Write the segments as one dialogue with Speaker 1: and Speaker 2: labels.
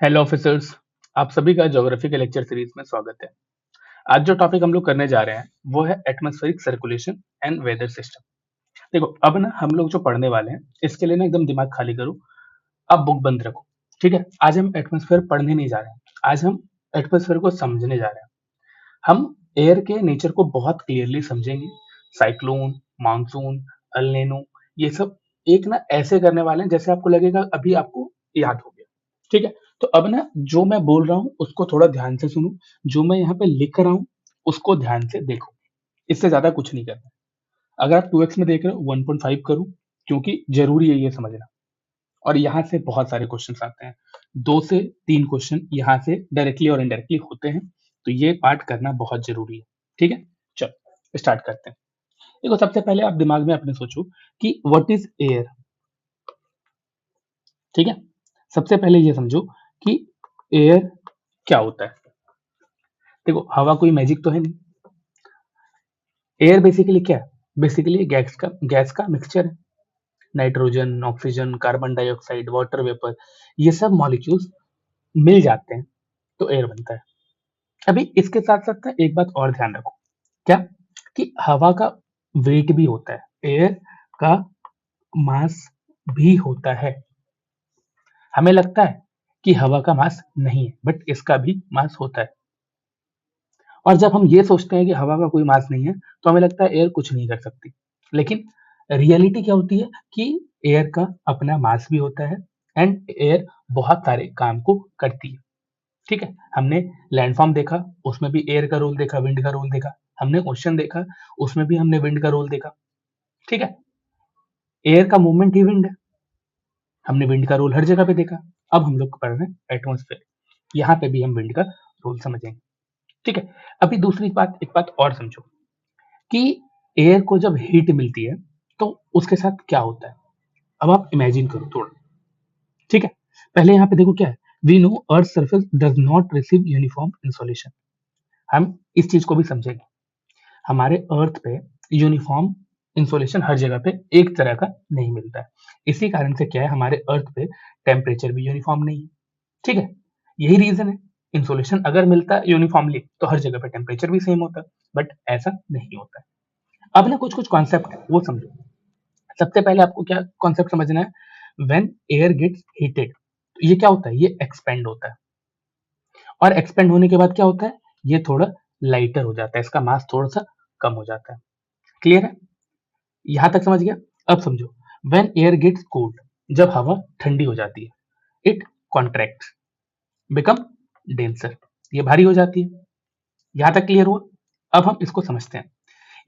Speaker 1: Hello officers. आप सभी का ज्योग्राफी के लेक्चर सीरीज में स्वागत है। आज जो टॉपिक हम लोग करने जा रहे हैं वो है atmospheric circulation and weather system. देखो अब ना हम लोग जो पढ़ने वाले हैं इसके लिए ना एकदम दिमाग खाली करो। अब बुक बंद रखो। ठीक है, आज हम एटमॉस्फेयर पढ़ने नहीं जा रहे हैं, आज हम एटमॉस्फेयर को समझने जा रहे हैं। हम एयर के नेचर को बहुत क्लियरली समझेंगे। साइक्लोन, मानसून, अल नीनो, ये सब एक ना ऐसे करने वाले हैं जैसे आपको लगेगा अभी आपको याद हो गया। ठीक है, तो अब ना जो मैं बोल रहा हूँ उसको थोड़ा ध्यान से सुनो, जो मैं यहाँ पे लिख रहा हूँ उसको ध्यान से देखो। इससे ज्यादा कुछ नहीं करना। अगर आप 2x में देख रहे हो 1.5 करो, क्योंकि जरूरी है ये समझना। और यहाँ से बहुत सारे क्वेश्चन आते हैं, 2 से 3 क्वेश्चन यहाँ से डायरेक्टली और इनडायरेक्टली होते हैं, तो ये पार्ट करना बहुत जरूरी है। ठीक है, चलो स्टार्ट करते हैं। देखो सबसे पहले आप दिमाग में अपने सोचो कि व्हाट इज एयर। ठीक है, सबसे पहले ये समझो कि एयर क्या होता है। देखो हवा कोई मैजिक तो है नहीं। एयर बेसिकली क्या है? बेसिकली गैस का मिक्सचर है। Nitrogen, oxygen, carbon dioxide, water vapour, ये सब मॉलिक्यूल्स मिल जाते हैं तो एयर बनता है। अभी इसके साथ साथ ना एक बात और ध्यान रखो। क्या? कि हवा का वेट भी होता है, एयर का मास भी होता है। हमें लगता है कि हवा का मास नहीं है, बट इसका भी मास होता है। और जब हम ये सोचते हैं कि हवा का कोई मास नहीं है तो हमें लगता है एयर कुछ नहीं कर सकती। लेकिन रियलिटी क्या होती है कि एयर का अपना मास भी होता है एंड एयर बहुत सारे काम को करती है। ठीक है, हमने लैंडफॉर्म देखा, उसमें भी एयर का रोल देखा, विंड का रोल देखा। हमने ओशन देखा, उसमें भी हमने विंड का रोल देखा। ठीक है, एयर का मूवमेंट ही विंड है, हमने विंड का रोल हर जगह पे देखा। अब हम लोग पढ़ रहे हैं एटमोस्फेयर, यहाँ पे भी हम विंड का रोल समझेंगे। ठीक है, अभी दूसरी बात, एक बात और समझो कि एयर को जब हीट मिलती है तो उसके साथ क्या होता है। अब आप इमेजिन करो थोड़ा। ठीक है, पहले यहाँ पे देखो क्या है। We know earth surface does not receive uniform insolation. हम इस चीज को भी समझेंगे। हमारे अर्थ पे यूनिफॉर्म इंसोलेशन हर जगह पे एक तरह का नहीं मिलता है। इसी कारण से क्या है, हमारे अर्थ पे टेम्परेचर भी यूनिफॉर्म नहीं है। ठीक है, यही रीजन है। इंसोलेशन अगर मिलता है यूनिफॉर्मली तो हर जगह पे टेम्परेचर भी सेम होता है, बट ऐसा नहीं होता है। अब ना कुछ कुछ कॉन्सेप्ट है वो समझो। सबसे पहले आपको क्या कॉन्सेप्ट समझना है, व्हेन एयर गेट्स हीटेड, तो ये क्या होता है, ये एक्सपेंड होता है। और एक्सपेंड होने के बाद क्या होता है, ये थोड़ा लाइटर हो जाता है, इसका मास थोड़ा सा कम हो जाता है। क्लियर है? यहां तक समझ गया? अब समझो, व्हेन एयर गेट्स कोल्ड, जब हवा ठंडी हो जाती है, इट कॉन्ट्रैक्ट, बिकम डेंसर, ये भारी हो जाती है। यहां तक क्लियर हुआ? अब हम इसको समझते हैं।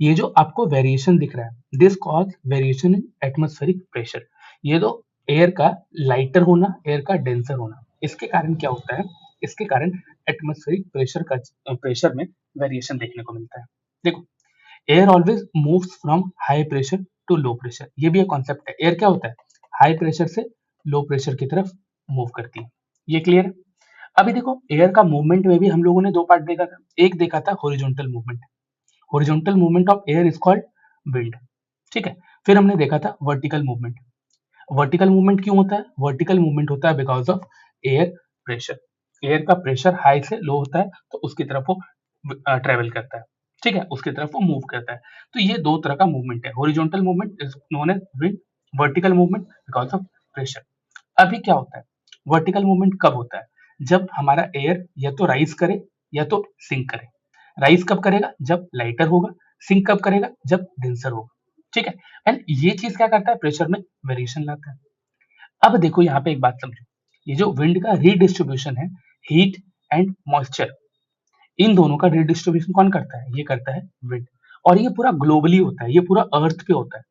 Speaker 1: ये जो आपको वेरिएशन दिख रहा है, this cause variation in atmospheric pressure. ये तो एयर का लाइटर होना, एयर का डेंसर होना, इसके कारण क्या होता है, इसके कारण एटमॉस्फेरिक प्रेशर में वेरिएशन देखने को मिलता है। देखो, air always moves from high pressure to low pressure, ये भी एक कॉन्सेप्ट है। एयर क्या होता है, हाई प्रेशर से लो प्रेशर की तरफ मूव करती है। ये क्लियर है? अभी देखो एयर का मूवमेंट में भी हम लोगों ने दो पार्ट देखा था। एक देखा था horizontal movement, horizontal movement of air is called wind. ठीक है, फिर हमने देखा था वर्टिकल मूवमेंट। वर्टिकल मूवमेंट क्यों होता है? वर्टिकल मूवमेंट होता है because of air pressure. Air का प्रेशर हाई से लो होता है तो उसकी तरफ वो ट्रेवल करता है। ठीक है, उसकी तरफ वो मूव करता है। तो ये दो तरह का मूवमेंट है, horizontal movement is known as wind, vertical movement because of pressure. अभी क्या होता है, वर्टिकल मूवमेंट कब होता है, जब हमारा एयर या तो राइज करे या तो सिंक करे। राइज कब करेगा, जब लाइटर होगा। सिंक कब करेगा, जब डेंसर होगा। ठीक है, एंड ये चीज क्या करता है, प्रेशर में वेरिएशन लाता है। अब देखो यहाँ पे एक बात समझो, ये जो विंड का रीडिस्ट्रीब्यूशन है, हीट एंड मॉइस्चर, इन दोनों का रीडिस्ट्रीब्यूशन कौन करता है, ये करता है विंड। और ये पूरा ग्लोबली होता है, ये पूरा अर्थ पे होता है।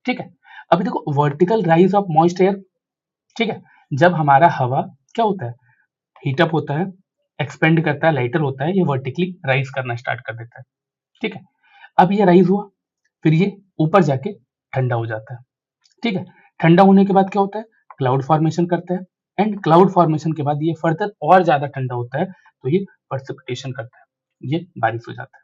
Speaker 1: ठीक है, अभी देखो vertical rise of moist air. ठीक है, जब हमारा हवा क्या होता है, हीटअप होता है, एक्सपेंड करता है, लाइटर होता है, ये वर्टिकली राइज करना स्टार्ट कर देता है। ठीक है, अब ये राइज हुआ, फिर ये ऊपर जाके ठंडा हो जाता है। ठीक है, ठंडा होने के बाद क्या होता है, क्लाउड फॉर्मेशन करता है। एंड क्लाउड फॉर्मेशन के बाद ये फर्दर और ज्यादा ठंडा होता है तो ये प्रेसिपिटेशन करता है, ये बारिश हो जाता है।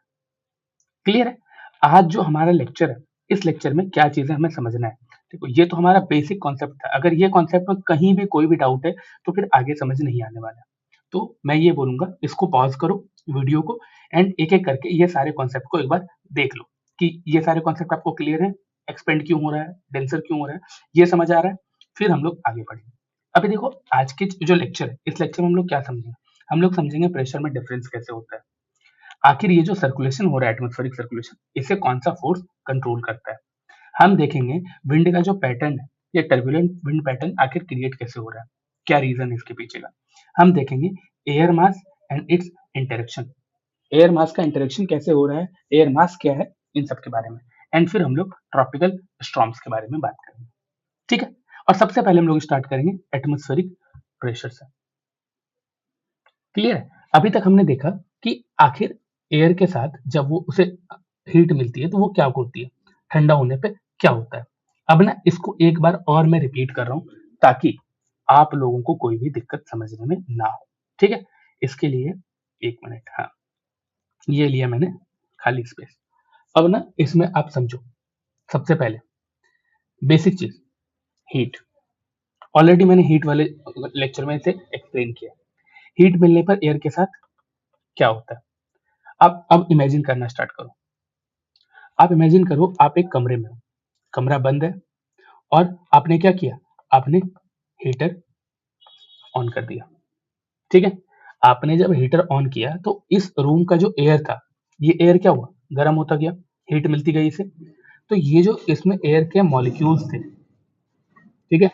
Speaker 1: क्लियर है? आज जो हमारा लेक्चर है, इस लेक्चर में क्या चीजें हमें समझना है, देखो ये तो हमारा बेसिक कॉन्सेप्ट था, अगर ये कॉन्सेप्ट में कहीं भी कोई भी डाउट है तो फिर आगे समझ नहीं आने वाला। तो मैं ये बोलूंगा, इसको पॉज करो वीडियो को, एंड एक एक करके ये सारे कॉन्सेप्ट को एक बार देख लो कि ये सारे कॉन्सेप्ट आपको क्लियर है, एक्सपेंड क्यों हो रहा है, डेंसर क्यों हो रहा है, ये समझ आ रहा है, फिर हम लोग आगे बढ़ेंगे। अभी देखो आज के जो लेक्चर है, इस लेक्चर में हम लोग क्या समझेंगे, हम लोग समझेंगे प्रेशर में डिफरेंस कैसे होता है, आखिर ये जो सर्कुलेशन हो रहा है एटमॉस्फेरिक सर्कुलेशन, इसे कौन सा फोर्स कंट्रोल करता है। हम देखेंगे विंड का जो पैटर्न है, ये टर्बुलेंट विंड पैटर्न आखिर क्रिएट कैसे हो रहा है, क्या रीजन है इसके पीछे का। हम देखेंगे air mass and it's interaction, air mass का इंटरेक्शन कैसे हो रहा है, एयर मास क्या है, इन सब के बारे में। एंड फिर हम लोग ट्रॉपिकल स्टॉर्म्स के बारे में बात करेंगे, ठीक है। और सबसे पहले हम लोग स्टार्ट करेंगे एटमॉस्फेरिक प्रेशर से। क्लियर है। अभी तक हमने देखा कि आखिर एयर के साथ जब वो उसे हीट मिलती है तो वो क्या होती है, ठंडा होने पे क्या होता है। अब ना इसको एक बार और मैं रिपीट कर रहा हूं ताकि आप लोगों को कोई भी दिक्कत समझने में ना हो, ठीक है। इसके लिए एक मिनट, हाँ ये लिया मैंने खाली स्पेस। अब ना इसमें आप समझो, सबसे पहले बेसिक चीज हीट, ऑलरेडी मैंने हीट वाले लेक्चर में इसे एक्सप्लेन किया। हीट मिलने पर एयर के साथ क्या होता है। अब इमेजिन करना स्टार्ट करो। आप इमेजिन करो आप एक कमरे में हो, कमरा बंद है और आपने क्या किया, आपने हीटर ऑन कर दिया, ठीक है। आपने जब हीटर ऑन किया तो इस रूम का जो एयर था, ये एयर क्या हुआ, गर्म होता गया, हीट मिलती गई इसे। तो ये जो इसमें एयर के मॉलिक्यूल्स थे, ठीक है,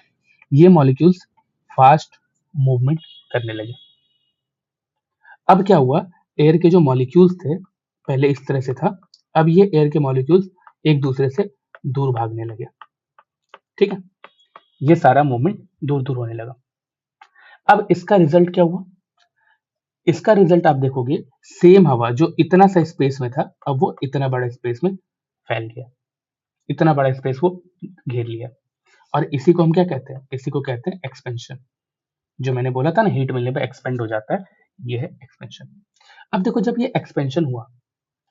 Speaker 1: ये मॉलिक्यूल्स फास्ट मूवमेंट करने लगे। अब क्या हुआ, एयर के जो मॉलिक्यूल्स थे, पहले इस तरह से था, अब ये एयर के मॉलिक्यूल्स एक दूसरे से दूर भागने लगे, ठीक है। ये सारा मूवमेंट दूर दूर होने लगा। अब इसका रिजल्ट क्या हुआ, इसका रिजल्ट आप देखोगे, सेम हवा जो इतना सा स्पेस में था, अब वो इतना बड़ा स्पेस में फैल गया, इतना बड़ा स्पेस वो घेर लिया। और इसी को हम क्या कहते हैं, इसी को कहते हैं एक्सपेंशन। जो मैंने बोला था ना हीट मिलने पे एक्सपेंड हो जाता है, ये है एक्सपेंशन। अब देखो जब ये एक्सपेंशन हुआ,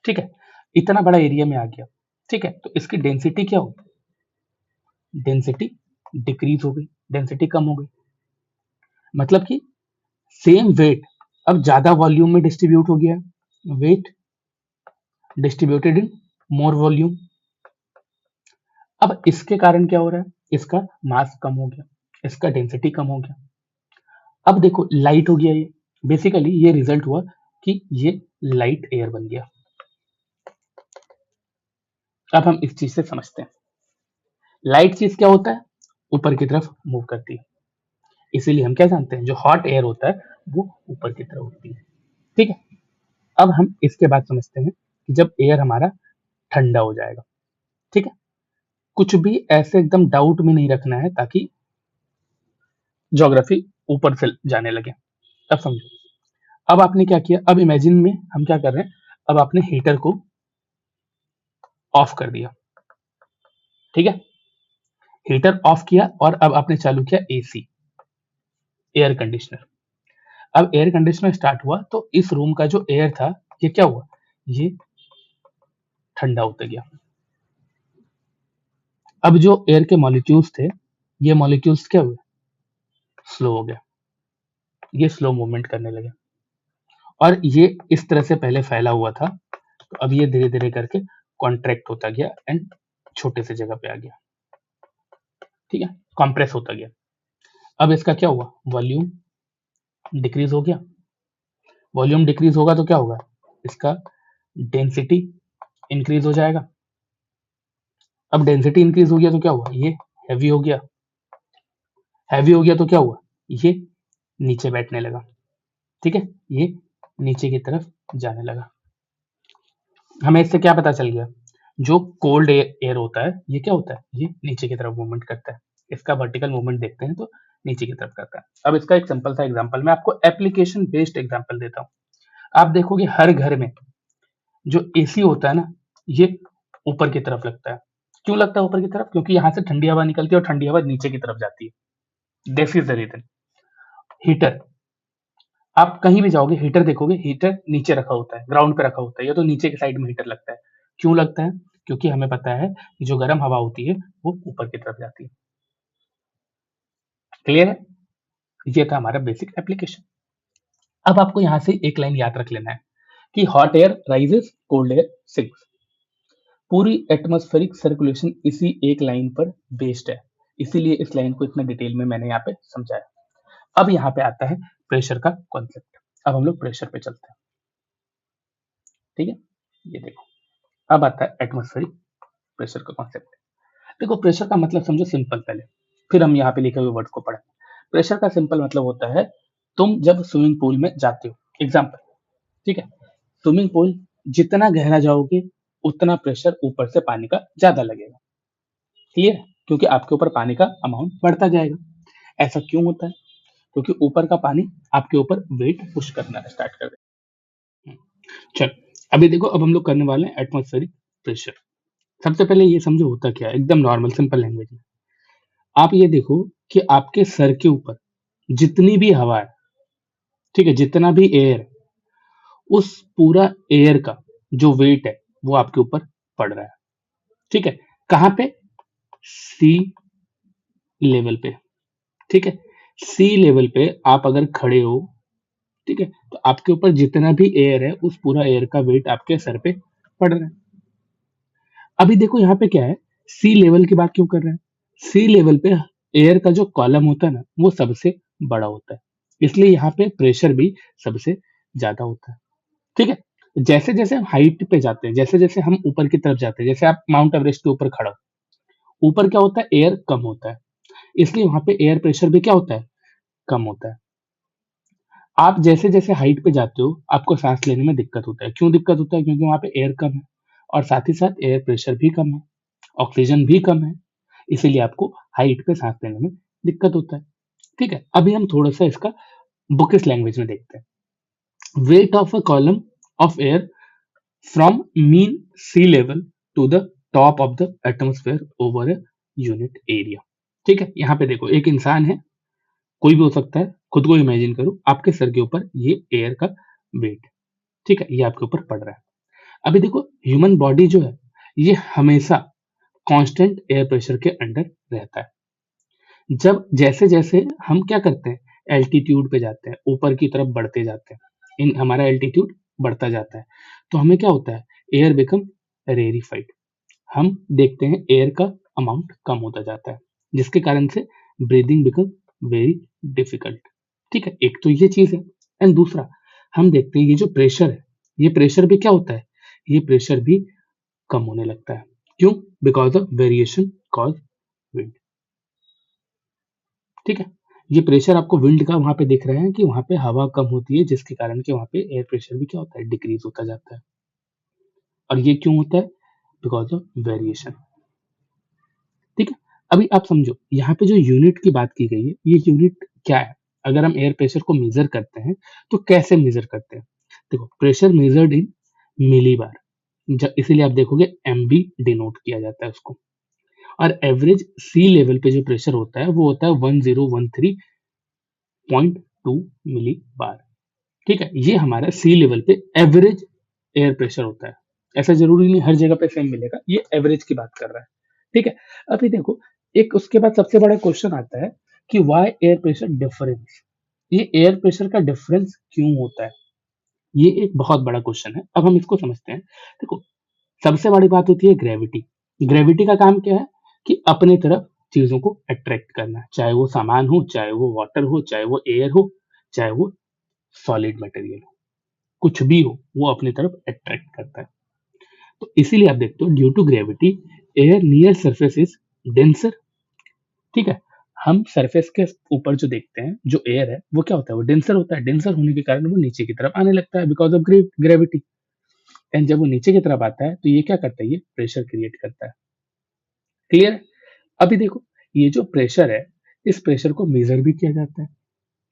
Speaker 1: ठीक है, इतना बड़ा एरिया में आ गया, ठीक है, तो इसकी डेंसिटी क्या होगी, डेंसिटी डिक्रीज हो गई, डेंसिटी कम हो गई। मतलब कि सेम वेट अब ज्यादा वॉल्यूम में डिस्ट्रीब्यूट हो गया, weight distributed in more volume. अब इसके कारण क्या हो रहा है, इसका मास कम हो गया, इसका डेंसिटी कम हो गया। अब देखो लाइट हो गया, ये बेसिकली ये रिजल्ट हुआ कि ये लाइट एयर बन गया। अब हम इस चीज से समझते हैं, लाइट चीज क्या होता है, ऊपर की तरफ मूव करती है, इसीलिए हम क्या जानते हैं, जो हॉट एयर होता है वो ऊपर की तरफ उठती है, ठीक है। अब हम इसके बाद समझते हैं कि जब एयर हमारा ठंडा हो जाएगा, ठीक है, कुछ भी ऐसे एकदम डाउट में नहीं रखना है ताकि ज्योग्राफी ऊपर से जाने लगे। अब समझो, अब आपने क्या किया, अब इमेजिन में हम क्या कर रहे हैं, अब आपने हीटर को ऑफ कर दिया, ठीक है, हीटर ऑफ किया और अब आपने चालू किया एसी, एयर कंडीशनर। अब एयर कंडीशनर स्टार्ट हुआ तो इस रूम का जो एयर था, ये क्या हुआ, ये ठंडा होता गया। अब जो एयर के मॉलिक्यूल्स थे, ये मॉलिक्यूल्स क्या हुए, स्लो हो गया, ये स्लो मूवमेंट करने लगे। और ये इस तरह से पहले फैला हुआ था, तो अब ये धीरे धीरे करके कॉन्ट्रैक्ट होता गया एंड छोटे से जगह पे आ गया, ठीक है, कंप्रेस होता गया। अब इसका क्या हुआ, वॉल्यूम डिक्रीज हो गया, वॉल्यूम डिक्रीज होगा तो क्या होगा, इसका डेंसिटी इंक्रीज हो जाएगा। अब डेंसिटी इंक्रीज हो गया तो क्या हुआ, ये हैवी हो गया, हैवी हो गया तो क्या हुआ, ये नीचे बैठने लगा, ठीक है, ये नीचे की तरफ जाने लगा। हमें इससे क्या पता चल गया, जो कोल्ड एयर होता है ये क्या होता है, ये नीचे की तरफ मूवमेंट करता है, इसका वर्टिकल मूवमेंट देखते हैं तो नीचे की तरफ करता है। अब इसका एक सिंपल सा एग्जांपल मैं आपको एप्लीकेशन बेस्ड एग्जांपल देता हूँ। आप देखोगे हर घर में जो एसी होता है ना, ये ऊपर की तरफ लगता है। क्यों लगता है ऊपर की तरफ, क्योंकि यहाँ से ठंडी हवा निकलती है और ठंडी हवा नीचे की तरफ जाती है, this is the reason. Heater, आप कहीं भी जाओगे हीटर देखोगे, हीटर नीचे रखा होता है, ग्राउंड पे रखा होता है, या तो नीचे की साइड में हीटर लगता है। क्यों लगता है, क्योंकि हमें पता है कि जो गर्म हवा होती है वो ऊपर की तरफ जाती है। क्लियर है? ये था हमारा बेसिक एप्लीकेशन। अब आपको यहां से एक लाइन याद रख लेना है कि hot air rises, cold air sinks. पूरी एटमॉस्फेरिक सर्कुलेशन इसी एक लाइन पर बेस्ड है, इसीलिए इस लाइन को इतना डिटेल में मैंने यहाँ पे समझाया। अब यहाँ पे आता है प्रेशर का कॉन्सेप्ट। अब हम लोग प्रेशर पे चलते हैं। ठीक है, ये देखो, अब आता है एटमॉस्फेरिक प्रेशर का कॉन्सेप्ट। देखो, प्रेशर का मतलब समझो सिंपल पहले, फिर हम यहाँ पे लिखे हुए वर्ड को पढ़ें। प्रेशर का सिंपल मतलब होता है, तुम जब स्विमिंग पूल में जाते हो, एग्जाम्पल, ठीक है, स्विमिंग पूल जितना गहरा जाओगे उतना प्रेशर ऊपर से पानी का ज्यादा लगेगा। क्लियर है? क्योंकि आपके ऊपर पानी का अमाउंट बढ़ता जाएगा। ऐसा क्यों होता है? क्योंकि ऊपर का पानी आपके ऊपर वेट पुश करना स्टार्ट कर देगा। चलो, अभी देखो, अब हम लोग करने वाले हैं एटमॉस्फेरिक प्रेशर। सबसे पहले ये समझो होता क्या है, एकदम नॉर्मल सिंपल लैंग्वेज में। आप ये देखो कि आपके सर के ऊपर जितनी भी हवा है, ठीक है, जितना भी एयर, उस पूरा एयर का जो वेट है वो आपके ऊपर पड़ रहा है। ठीक है, कहाँ पे? सी लेवल पे। ठीक है, सी लेवल पे आप अगर खड़े हो, ठीक है, तो आपके ऊपर जितना भी एयर है उस पूरा एयर का वेट आपके सर पे पड़ रहा है। अभी देखो यहाँ पे क्या है, सी लेवल की बात क्यों कर रहे हैं? सी लेवल पे एयर का जो कॉलम होता है ना, वो सबसे बड़ा होता है, इसलिए यहाँ पे प्रेशर भी सबसे ज्यादा होता है। ठीक है, जैसे जैसे हम हाइट पे जाते हैं, जैसे जैसे हम ऊपर की तरफ जाते हैं, जैसे आप माउंट एवरेस्ट के ऊपर खड़ा हो, ऊपर क्या होता है, एयर कम होता है, इसलिए वहां पे एयर प्रेशर भी क्या होता है, कम होता है। आप जैसे जैसे हाइट पे जाते हो आपको सांस लेने में दिक्कत होता है। क्यों दिक्कत होता है? क्योंकि वहां पे एयर कम है, और साथ ही साथ एयर प्रेशर भी कम है, ऑक्सीजन भी कम है, इसीलिए आपको हाइट पे सांस लेने में दिक्कत होता है। ठीक है, अभी हम थोड़ा सा इसका बुकिश लैंग्वेज में देखते हैं। Weight of a column of air from mean sea level to the top of the atmosphere over a unit area. ठीक है, यहाँ पे देखो, एक इंसान है, कोई भी हो सकता है, खुद को इमेजिन करो, आपके सर के ऊपर ये एयर का वेट, ठीक है, ये आपके ऊपर पड़ रहा है। अभी देखो, ह्यूमन बॉडी जो है ये हमेशा कांस्टेंट एयर प्रेशर के अंडर रहता है। जब जैसे जैसे हम क्या करते हैं, एल्टीट्यूड पे जाते हैं, ऊपर की तरफ बढ़ते जाते हैं, इन हमारा एल्टीट्यूड बढ़ता जाता है, तो हमें क्या होता है, एयर बिकम रेरिफाइड। हम देखते हैं एयर का अमाउंट कम होता जाता है, जिसके कारण से ब्रीदिंग बिकम वेरी डिफिकल्ट। ठीक है, एक तो ये चीज है, एंड दूसरा हम देखते हैं ये जो प्रेशर है, ये प्रेशर भी क्या होता है, ये प्रेशर भी कम होने लगता है। क्यों? Because of variation cause wind. ठीक है, ये प्रेशर आपको विंड का वहां पे दिख रहा है कि वहां पे हवा कम होती है, जिसके कारण कि वहां पे एयर प्रेशर भी क्या होता है, डिक्रीज होता जाता है। और ये क्यों होता है? Because of variation. ठीक है, अभी आप समझो यहाँ पे जो यूनिट की बात की गई है, ये यूनिट क्या है? अगर हम एयर प्रेशर को मेजर करते हैं तो कैसे मेजर करते हैं? देखो, प्रेशर मेजर्ड इन मिली बार, इसीलिए आप देखोगे एमबी डिनोट किया जाता है उसको। और एवरेज सी लेवल पे जो प्रेशर होता है वो होता है 1013.2 मिली बार। ठीक है, ये हमारा सी लेवल पे एवरेज एयर प्रेशर होता है। ऐसा जरूरी नहीं हर जगह पे सेम मिलेगा, ये एवरेज की बात कर रहा है। ठीक है, अभी देखो, एक उसके बाद सबसे बड़ा क्वेश्चन आता है कि वाई एयर प्रेशर डिफरेंस, ये एयर प्रेशर का डिफरेंस क्यों होता है? ये एक बहुत बड़ा क्वेश्चन है, अब हम इसको समझते हैं। देखो, सबसे बड़ी बात होती है ग्रेविटी। ग्रेविटी का काम क्या है कि अपने तरफ चीजों को अट्रैक्ट करना, चाहे वो सामान हो, चाहे वो वाटर हो, चाहे वो एयर हो, चाहे वो सॉलिड मटेरियल हो, कुछ भी हो, वो अपनी तरफ अट्रैक्ट करता है। तो इसीलिए आप देखते हो, due to gravity air near surface is denser. ठीक है, हम सरफेस के ऊपर जो देखते हैं, जो एयर है वो क्या होता है, वो डेंसर होता है। डेंसर होने के कारण वो नीचे की तरफ आने लगता है बिकॉज ऑफ ग्रेविटी। एंड जब वो नीचे की तरफ आता है तो ये क्या करता है, ये प्रेशर क्रिएट करता है। क्लियर है? अभी देखो, ये जो प्रेशर है, इस प्रेशर को मेजर भी किया जाता है।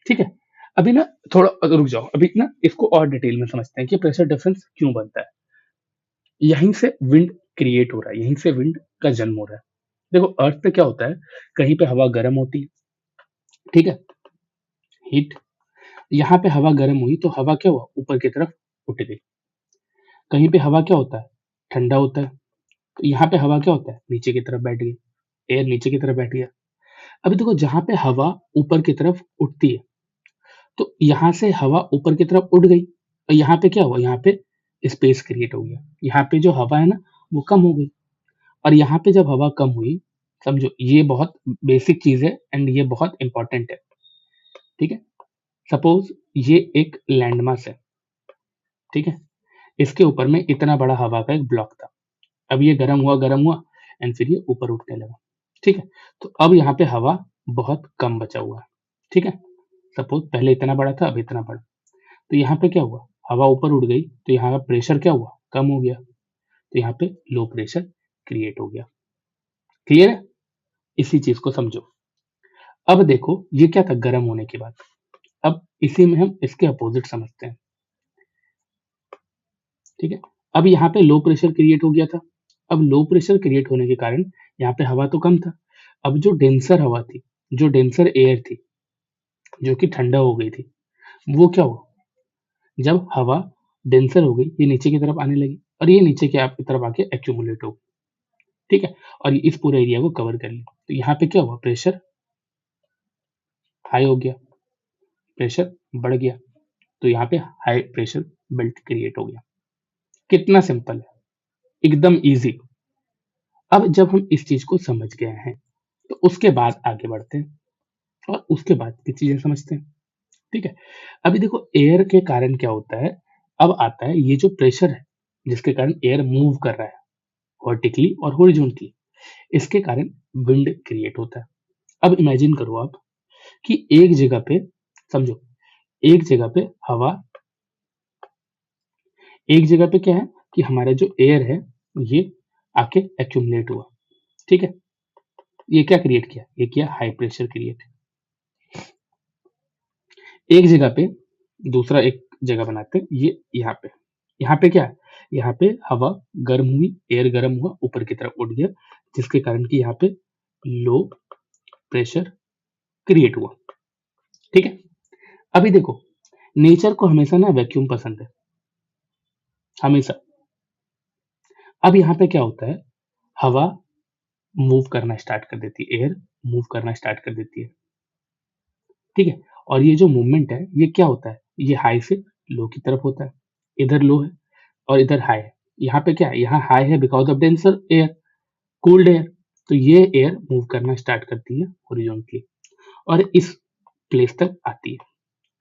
Speaker 1: ठीक है, अभी ना थोड़ा रुक जाओ, अभी ना इसको और डिटेल में समझते हैं कि प्रेशर डिफरेंस क्यों बनता है। यहीं से विंड क्रिएट हो रहा है, यहीं से विंड का जन्म हो रहा है। देखो, अर्थ पे क्या होता है, कहीं पे हवा गर्म होती है, ठीक है, हीट, यहाँ पे हवा गर्म हुई तो हवा क्या हुआ, ऊपर की तरफ उठ गई। कहीं पे हवा क्या होता है, ठंडा होता है, तो यहाँ पे हवा क्या होता है, नीचे की तरफ बैठ गई, एयर नीचे की तरफ बैठ गया। अभी देखो जहाँ पे हवा ऊपर की तरफ उठती है, तो यहाँ से हवा ऊपर की तरफ उड़ गई और यहाँ पे क्या हुआ, यहाँ पे स्पेस क्रिएट हो गया। यहाँ पे जो हवा है ना वो कम हो गई, और यहाँ पे जब हवा कम हुई, समझो ये बहुत बेसिक चीज है एंड ये बहुत इंपॉर्टेंट है, ठीक है। सपोज ये एक लैंड मास है, ठीक है, इसके ऊपर में इतना बड़ा हवा का एक ब्लॉक था। अब ये गर्म हुआ एंड फिर ये ऊपर उठने लगा, ठीक है। तो अब यहाँ पे हवा बहुत कम बचा हुआ है, ठीक है। सपोज पहले इतना बड़ा था, अब इतना बड़ा। तो यहाँ पे क्या हुआ, हवा ऊपर उड़ गई, तो यहाँ का प्रेशर क्या हुआ, कम हो गया। तो यहाँ पे लो प्रेशर क्रिएट हो गया। क्लियर है, इसी चीज को समझो। अब देखो ये क्या था, गर्म होने की बात। अब इसी में हम इसके अपोजिट समझते हैं, ठीक है। अब यहाँ पे लो प्रेशर क्रिएट हो गया था। अब लो प्रेशर क्रिएट होने के कारण यहाँ पे हवा तो कम था। अब जो डेंसर हवा थी, जो डेंसर एयर थी, जो कि ठंडा हो गई थी, वो क्या हुआ, जब हवा डेंसर हो गई, ये नीचे की तरफ आने लगी और ये नीचे की आप तरफ आके एक्यूमुलेट हो गई, ठीक है। और ये इस पूरे एरिया को कवर कर लिया। तो यहाँ पे क्या हुआ, प्रेशर हाई हो गया, प्रेशर बढ़ गया। तो यहाँ पे हाई प्रेशर बेल्ट क्रिएट हो गया। कितना सिंपल है, एकदम इजी। अब जब हम इस चीज को समझ गए हैं, तो उसके बाद आगे बढ़ते हैं और उसके बाद की चीजें समझते हैं, ठीक है। अभी देखो एयर के कारण क्या होता है, अब आता है ये जो प्रेशर है, जिसके कारण एयर मूव कर रहा है वर्टिकली और हॉरिजॉन्टली, इसके कारण विंड क्रिएट होता है। अब इमेजिन करो आप कि एक जगह पे, समझो एक जगह पे हवा, एक जगह पे क्या है कि हमारा जो एयर है ये आके एक्यूमुलेट हुआ, ठीक है। ये क्या क्रिएट किया, ये किया हाई प्रेशर क्रिएट। एक जगह पे दूसरा एक जगह बनाते हैं, ये यहाँ पे क्या है, यहाँ पे हवा गर्म हुई, एयर गर्म हुआ, ऊपर की तरफ उठ गया, जिसके कारण कि यहाँ पे लो प्रेशर क्रिएट हुआ, ठीक है। अभी देखो नेचर को हमेशा ना वैक्यूम पसंद है, हमेशा। अब यहाँ पे क्या होता है, हवा मूव करना स्टार्ट कर देती है, एयर मूव करना स्टार्ट कर देती है, ठीक है। और ये जो मूवमेंट है ये क्या होता है, ये हाई से लो की तरफ होता है। इधर लो है और इधर हाई है। यहाँ पे क्या है, यहाँ हाई है because of denser air, cooled air. तो ये एयर मूव करना स्टार्ट करती है हॉरिजॉन्टली और इस प्लेस तक आती है,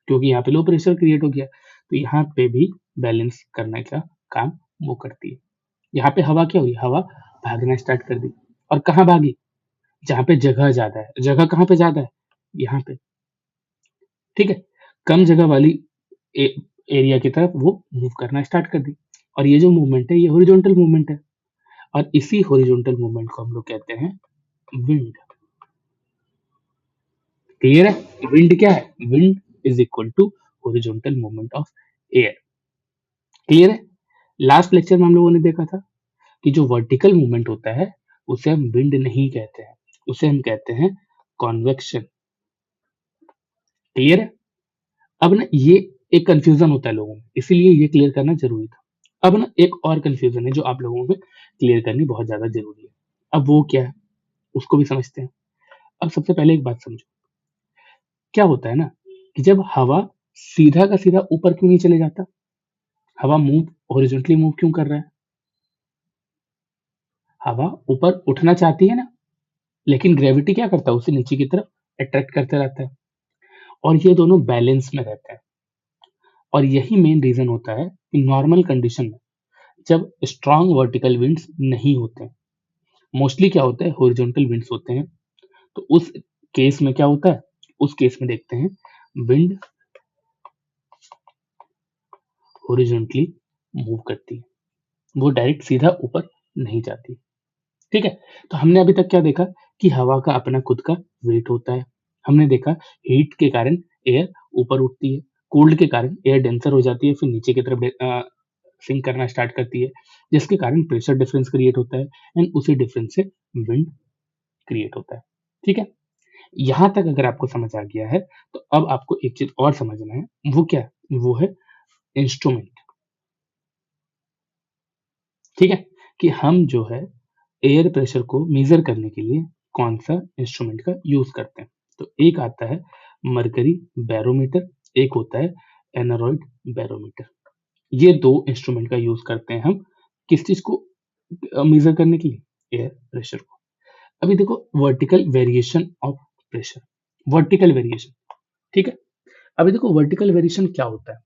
Speaker 1: क्योंकि यहाँ पे लो प्रेशर क्रिएट हो गया। तो यहाँ पे भी बैलेंस करने का काम वो करती है। यहाँ पे हवा क्या हुई, हवा भागना स्टार्ट कर दी। और कहाँ भागी, जहाँ पे जगह ज्यादा है। जगह कहाँ पे ज्यादा है, यहाँ पे, ठीक है। कम जगह वाली ए, एरिया की तरफ वो मूव करना स्टार्ट कर दी। और ये जो मूवमेंट है ये हॉरिजॉन्टल मूवमेंट है, और इसी हॉरिजॉन्टल मूवमेंट को हम लोग कहते हैं विंड। क्लियर है, विंड क्या है, wind is equal to horizontal movement of air. Clear है। लास्ट लेक्चर में हम लोगों ने देखा था कि जो वर्टिकल मूवमेंट होता है उसे हम विंड नहीं कहते हैं, उसे हम कहते हैं कॉन्वेक्शन। क्लियर है। अब ना ये एक कंफ्यूजन होता है लोगों में, इसीलिए ये क्लियर करना जरूरी था। अब ना एक और कंफ्यूजन है जो आप लोगों में क्लियर करनी बहुत ज्यादा जरूरी है। अब वो क्या है, उसको भी समझते हैं। अब सबसे पहले एक बात समझो, क्या होता है ना कि जब हवा सीधा का सीधा ऊपर क्यों नहीं चले जाता, हवा मूव हॉरिजॉन्टली मूव क्यों कर रहा है, हवा ऊपर उठना चाहती है ना, लेकिन ग्रेविटी क्या करता है, उसे नीचे की तरफ अट्रैक्ट करते रहता है, और ये दोनों बैलेंस में रहते हैं। और यही मेन रीजन होता है कि नॉर्मल कंडीशन में जब स्ट्रॉन्ग वर्टिकल विंड्स नहीं होते हैं, मोस्टली क्या होता है हॉरिजॉन्टल विंड्स होते हैं, तो उस केस में क्या होता है, उस केस में देखते हैं विंड हॉरिजॉन्टली मूव करती है, वो डायरेक्ट सीधा ऊपर नहीं जाती, ठीक है। तो हमने अभी तक क्या देखा कि हवा का अपना खुद का वेट होता है। हमने देखा हीट के कारण एयर ऊपर उठती है, कोल्ड के कारण एयर डेंसर हो जाती है, फिर नीचे की तरफ सिंक करना स्टार्ट करती है, जिसके कारण प्रेशर डिफरेंस क्रिएट होता है एंड उसी डिफरेंस से विंड क्रिएट होता है, ठीक है। यहाँ तक अगर आपको समझ आ गया है, तो अब आपको एक चीज और समझना है, वो क्या है, वो है इंस्ट्रूमेंट, ठीक है। कि हम जो है एयर प्रेशर को मेजर करने के लिए कौन सा इंस्ट्रूमेंट का यूज करते हैं? तो एक आता है मरकरी बैरोमीटर, एक होता है एनारॉइड बैरोमीटर। ये दो इंस्ट्रूमेंट का यूज करते हैं हम किस चीज को मेजर करने के लिए? एयर प्रेशर को। अभी देखो vertical variation of pressure, vertical variation, ठीक है। अभी देखो वर्टिकल वेरिएशन क्या होता है?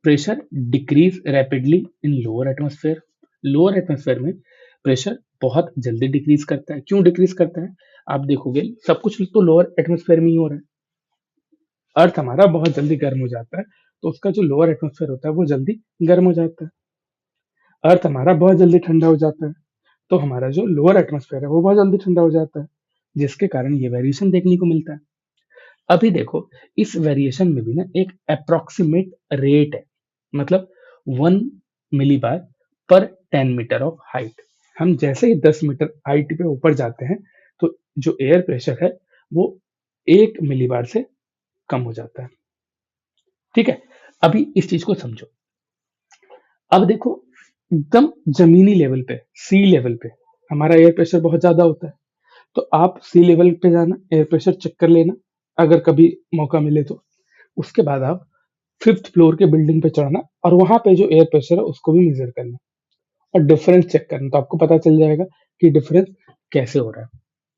Speaker 1: प्रेशर डिक्रीज रैपिडली इन लोअर एटमॉस्फेयर। लोअर एटमॉस्फेयर में प्रेशर बहुत जल्दी डिक्रीज करता है। क्यों डिक्रीज करता है? आप देखोगे सब कुछ तो लोअर एटमॉस्फेयर में ही हो रहा है। अर्थ हमारा बहुत जल्दी गर्म हो जाता है, तो उसका जो लोअर एटमॉस्फेयर होता है वो जल्दी गर्म हो जाता है। अर्थ हमारा बहुत जल्दी ठंडा हो जाता है, तो हमारा जो लोअर एटमॉस्फेयर है वो बहुत जल्दी ठंडा हो जाता है, जिसके कारण ये वेरिएशन देखने को मिलता है। अभी देखो इस वेरिएशन में भी ना एक अप्रोक्सीमेट रेट है, मतलब 1 मिलीबार पर 10 मीटर ऑफ हाइट। हम जैसे ही 10 मीटर हाइट पे ऊपर जाते हैं तो जो एयर प्रेशर है वो 1 मिलीबार से कम हो जाता है, ठीक है। अभी इस चीज को समझो। अब देखो एकदम जमीनी लेवल पे, सी लेवल पे हमारा एयर प्रेशर बहुत ज्यादा होता है, तो आप सी लेवल पे जाना, एयर प्रेशर चेक कर लेना अगर कभी मौका मिले तो। उसके बाद आप 5th फ्लोर के बिल्डिंग पे चढ़ना और वहां पे जो एयर प्रेशर है उसको भी मेजर करना और डिफरेंस चेक करना, तो आपको पता चल जाएगा कि डिफरेंस कैसे हो रहा है,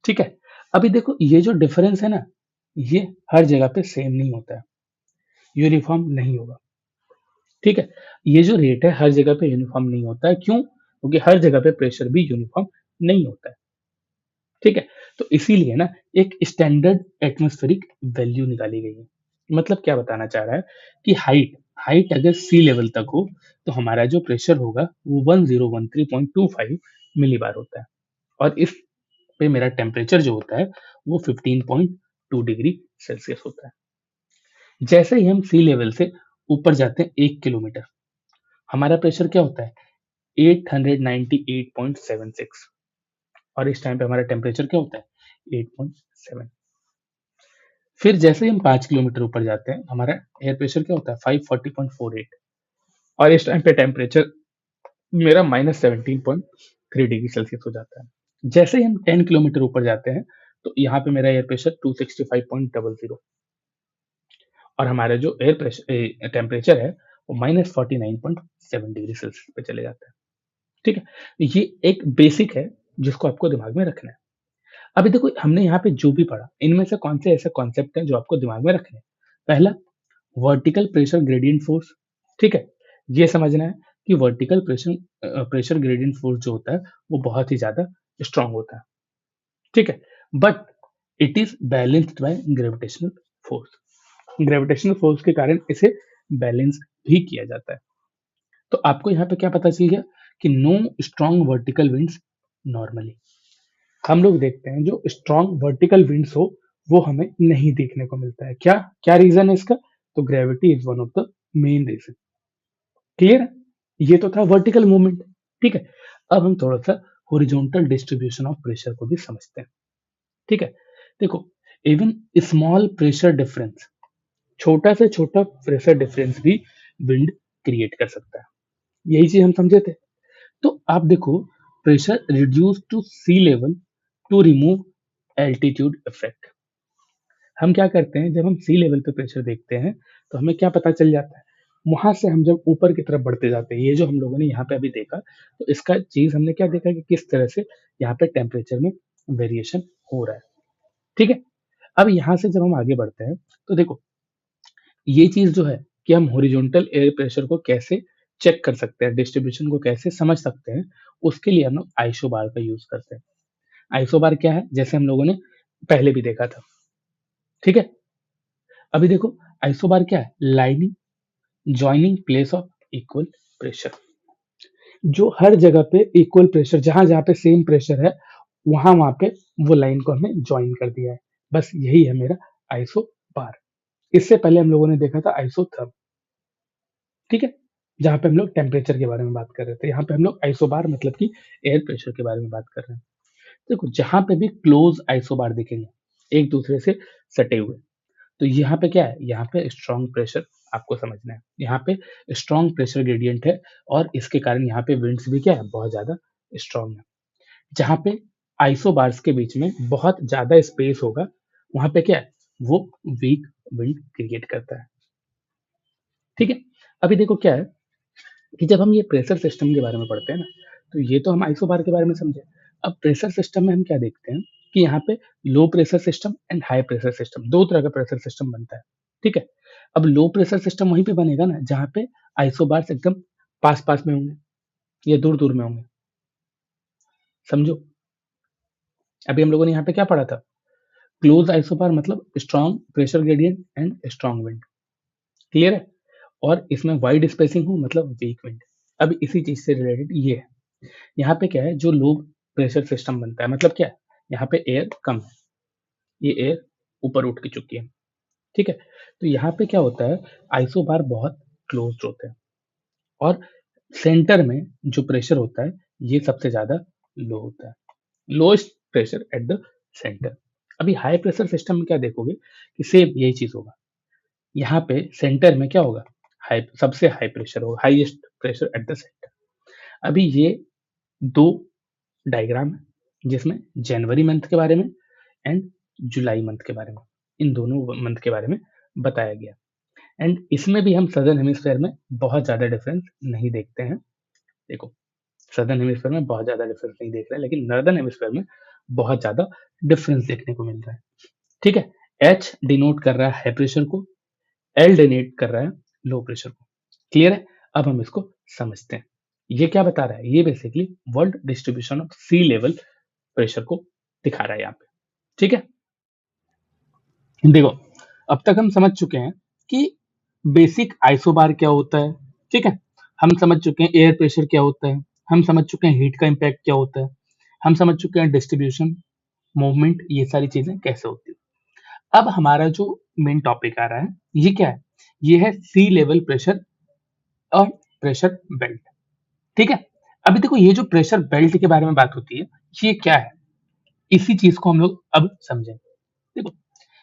Speaker 1: ठीक है। अभी देखो ये जो डिफरेंस है ना, ये हर जगह पे सेम नहीं होता है, यूनिफॉर्म नहीं होगा, ठीक है। ये जो रेट है हर जगह पे यूनिफॉर्म नहीं होता है। क्यों? क्योंकि हर जगह पे प्रेशर भी यूनिफॉर्म नहीं होता है, ठीक है। तो इसीलिए ना एक स्टैंडर्ड एटमॉस्फेरिक वैल्यू निकाली गई है। मतलब क्या बताना चाह रहा है कि हाइट हाइट अगर सी लेवल तक हो तो हमारा जो प्रेशर होगा वो 1013.25 मिलीबार होता है, और इस पे मेरा टेम्परेचर जो होता है वो 15.2 डिग्री सेल्सियस होता है। जैसे ही हम सी लेवल से ऊपर जाते हैं 1 किलोमीटर, हमारा प्रेशर क्या होता है? 898.76, और इस टाइम पे हमारा टेम्परेचर क्या होता है? 8.7। फिर जैसे ही हम 5 किलोमीटर ऊपर जाते हैं हमारा एयर प्रेशर क्या होता है? 540.48, और इस टाइम पे टेम्परेचर मेरा -17.3 डिग्री सेल्सियस हो जाता है। जैसे ही हम 10 किलोमीटर ऊपर जाते हैं तो यहाँ पे मेरा एयर प्रेशर 265.00, और हमारा जो एयर प्रेशर टेम्परेचर है वो -49.7 डिग्री सेल्सियस पे चले जाता है, ठीक है। ये एक बेसिक है जिसको आपको दिमाग में रखना है। अभी देखो हमने यहाँ पे जो भी पढ़ा इनमें से कौन से ऐसे कॉन्सेप्ट हैं जो आपको दिमाग में रखने हैं? पहला, वर्टिकल प्रेशर ग्रेडियंट फोर्स, ठीक है। ये समझना है कि वर्टिकल प्रेशर ग्रेडियंट फोर्स जो होता है वो बहुत ही ज्यादा स्ट्रांग होता है, ठीक है। But it is balanced by gravitational force. Gravitational force के कारण इसे बैलेंस भी किया जाता है। तो आपको यहाँ पे क्या पता चल गया कि no strong vertical winds normally. हम लोग देखते हैं जो स्ट्रॉन्ग वर्टिकल विंड्स हो वो हमें नहीं देखने को मिलता है। क्या क्या रीजन है इसका? तो gravity is one of the main reason. Clear है? ये तो था वर्टिकल मूवमेंट, ठीक है। अब हम थोड़ा सा हॉरिजॉन्टल डिस्ट्रीब्यूशन ऑफ प्रेशर को भी समझते हैं, ठीक है। देखो इवन स्मॉल प्रेशर डिफरेंस, छोटा से छोटा प्रेशर डिफरेंस भी विंड क्रिएट कर सकता है। यही चीज हम समझे थे। तो आप देखो pressure reduce to sea level to remove altitude effect. हम क्या करते हैं जब हम सी लेवल पे प्रेशर देखते हैं तो हमें क्या पता चल जाता है? वहां से हम जब ऊपर की तरफ बढ़ते जाते हैं, ये जो हम लोगों ने यहाँ पे अभी देखा, तो इसका चीज हमने क्या देखा कि किस तरह से यहाँ पे टेम्परेचर में वेरिएशन हो रहा है, ठीक है। अब यहाँ से जब हम आगे बढ़ते हैं तो देखो ये चीज जो है कि हम हॉरिजॉन्टल एयर प्रेशर को कैसे चेक कर सकते हैं, डिस्ट्रीब्यूशन को कैसे समझ सकते हैं, उसके लिए हम लोग आइसोबार का यूज करते हैं। आइसोबार क्या है? जैसे हम लोगों ने पहले भी देखा था, ठीक है। अभी देखो आइसोबार क्या है? Lining joining place of equal pressure. जो हर जगह पे इक्वल प्रेशर, जहां जहां पे सेम प्रेशर है वहां वहां पे वो लाइन को हमने ज्वाइन कर दिया है। बस यही है मेरा आइसोबार। इससे पहले हम लोगों ने देखा था आइसोथर्म, ठीक है, जहां पे हम लोग टेम्परेचर के बारे में बात कर रहे थे। यहाँ पे हम लोग आइसोबार मतलब कि एयर प्रेशर के बारे में बात कर रहे हैं। देखो जहां पे भी क्लोज आइसोबार दिखेंगे एक दूसरे से सटे हुए, तो यहाँ पे क्या है? यहाँ पे स्ट्रॉन्ग प्रेशर आपको समझना है। यहाँ पे स्ट्रॉन्ग प्रेशर ग्रेडियंट है और इसके कारण यहाँ पे विंड्स भी क्या है? बहुत ज्यादा स्ट्रॉन्ग है। जहां पे आइसोबार्स के बीच में बहुत ज्यादा स्पेस होगा, वहां पे क्या है, वो वीक विंड क्रिएट करता है। ठीक है, अभी देखो क्या है कि जब हम ये प्रेशर सिस्टम के बारे में पढ़ते हैं ना, तो ये तो हम आइसोबार के बारे में समझे। अब प्रेशर सिस्टम में हम क्या देखते हैं कि यहाँ पे low pressure system and high pressure system, दो तरह का प्रेशर सिस्टम बनता है। ठीक है, अब लो प्रेशर सिस्टम वहीं पे बनेगा ना जहाँ पे आइसोबार्स एकदम पास पास में होंगे या दूर दूर में होंगे। समझो, अभी हम लोगों ने यहाँ पे क्या पढ़ा था, क्लोज आइसोबार मतलब strong pressure gradient and strong wind. Clear है, और इसमें वाइड स्पेसिंग हो मतलब वीक विंड। अब इसी चीज से रिलेटेड ये है, यहाँ पे क्या है, जो लो प्रेशर सिस्टम बनता है मतलब क्या है, यहाँ पे एयर कम है, ये एयर ऊपर उठ के चुकी है। ठीक है, तो यहाँ पे क्या होता है, आइसोबार बहुत क्लोज होते हैं और सेंटर में जो प्रेशर होता है ये सबसे ज्यादा लो होता है, lowest pressure at the centre. अभी हाई प्रेशर सिस्टम में क्या देखोगे कि सेम यही चीज होगा, यहाँ पे सेंटर में क्या होगा, हाई, सबसे हाई प्रेशर होगा, highest pressure at the centre. अभी ये दो डायग्राम है जिसमें जनवरी मंथ के बारे में एंड जुलाई मंथ के बारे में, इन दोनों मंथ के बारे में बताया गया। एंड इसमें भी हम सदर्न हेमिस्फेयर में बहुत ज्यादा डिफरेंस नहीं देखते हैं। देखो, सदर्न हेमिस्फेयर में बहुत ज्यादा डिफरेंस नहीं देख रहे हैं, लेकिन नॉर्दर्न हेमिस्फेयर में बहुत ज्यादा डिफरेंस देखने को मिल रहा है। ठीक है, एच डिनोट कर रहा है हाई प्रेशर को, एल डिनोट कर रहा है लो प्रेशर को। क्लियर है, अब हम इसको समझते हैं। ये क्या बता रहा है, ये basically world distribution of sea level pressure को दिखा रहा है यहाँ पे। ठीक है, देखो अब तक हम समझ चुके हैं कि बेसिक आइसोबार क्या होता है। ठीक है, हम समझ चुके हैं एयर प्रेशर क्या होता है, हम समझ चुके हैं हीट का इम्पैक्ट क्या होता है, हम समझ चुके हैं डिस्ट्रीब्यूशन, मूवमेंट, ये सारी चीजें कैसे होती है। अब हमारा जो मेन टॉपिक आ रहा है ये क्या है, ये है सी लेवल प्रेशर और प्रेशर बेल्ट। ठीक है, अभी देखो ये जो प्रेशर बेल्ट के बारे में बात होती है ये क्या है, इसी चीज को हम लोग अब समझेंगे। देखो,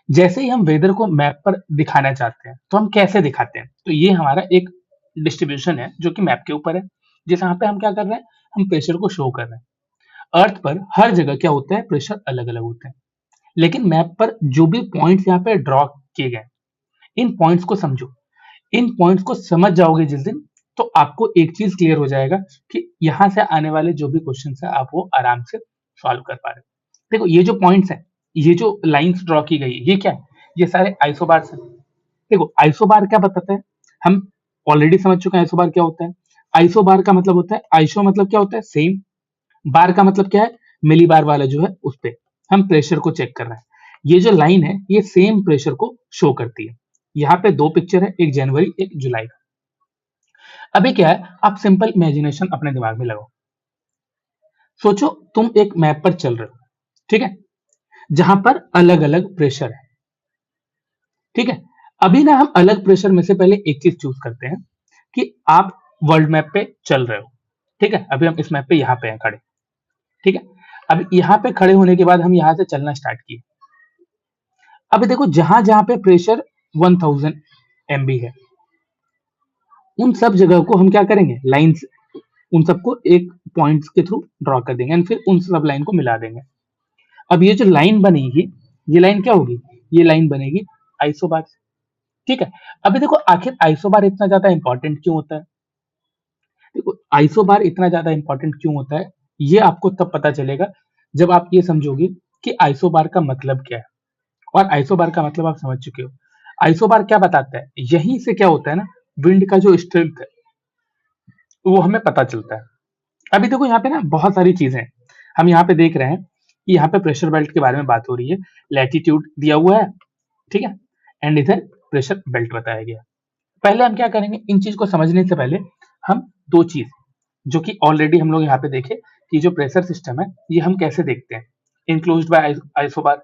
Speaker 1: जैसे ही हम वेदर को मैप पर दिखाना चाहते हैं तो हम कैसे दिखाते हैं, तो ये हमारा एक डिस्ट्रीब्यूशन है जो कि मैप के ऊपर है, जिस यहाँ पे हम क्या कर रहे हैं, हम प्रेशर को शो कर रहे हैं। अर्थ पर हर जगह क्या होता है, प्रेशर अलग अलग होते हैं, लेकिन मैप पर जो भी पॉइंट्स यहाँ पे ड्रॉ किए गए, इन पॉइंट्स को समझो। इन पॉइंट्स को समझ जाओगे जिस दिन, तो आपको एक चीज क्लियर हो जाएगा कि यहाँ से आने वाले जो भी क्वेश्चन है आप वो आराम से सॉल्व कर पा रहे हो। देखो ये जो पॉइंट्स है, ये जो लाइंस ड्रॉ की गई है, ये क्या है, ये सारे आइसोबार्स हैं। देखो आइसोबार क्या बताता है, हम ऑलरेडी समझ चुके हैं आइसोबार क्या होता है। आइसोबार का मतलब होता है, आइसो मतलब क्या होता है, सेम, बार का मतलब क्या है, मिली बार वाला जो है उस पे हम प्रेशर को चेक कर रहे हैं। ये जो लाइन है ये सेम प्रेशर को शो करती है। यहाँ पे दो पिक्चर है, एक जनवरी एक जुलाई का। अभी क्या है, आप सिंपल इमेजिनेशन अपने दिमाग में लगाओ। सोचो तुम एक मैप पर चल रहे हो, ठीक है, जहां पर अलग अलग प्रेशर है। ठीक है, अभी ना हम अलग प्रेशर में से पहले एक चीज चूज करते हैं कि आप वर्ल्ड मैप पे चल रहे हो। ठीक है, अभी हम इस मैप पे यहाँ पे हैं खड़े। ठीक है, अब यहाँ पे खड़े होने के बाद हम यहाँ से चलना स्टार्ट किए। अभी देखो जहां जहां पे प्रेशर 1000 MB है, उन सब जगह को हम क्या करेंगे, लाइन, उन सबको एक पॉइंट्स के थ्रू ड्रॉ कर देंगे एंड फिर उन सब लाइन को मिला देंगे। अब ये जो लाइन बनेगी, ये लाइन क्या होगी, ये लाइन बनेगी आइसोबार। ठीक है, अभी देखो आखिर आइसोबार इतना ज्यादा इंपॉर्टेंट क्यों होता है। देखो आइसोबार इतना ज्यादा इंपॉर्टेंट क्यों होता है, ये आपको तब पता चलेगा जब आप ये समझोगे कि आइसोबार का मतलब क्या है। और आइसोबार का मतलब आप समझ चुके हो। आइसोबार क्या बताता है, यहीं से क्या होता है ना, विंड का जो स्ट्रेंथ है वो हमें पता चलता है। अभी देखो यहाँ पे ना बहुत सारी चीजें हैं। हम यहाँ पे देख रहे हैं कि यहाँ पे प्रेशर बेल्ट के बारे में बात हो रही है, लैटिट्यूड दिया हुआ है, ठीक है, एंड इधर प्रेशर बेल्ट बताया गया। पहले हम क्या करेंगे, इन चीज को समझने से पहले हम दो चीज जो कि ऑलरेडी हम लोग यहाँ पे देखे कि जो प्रेशर सिस्टम है ये हम कैसे देखते हैं, इनक्लोज्ड बाय आइसोबार।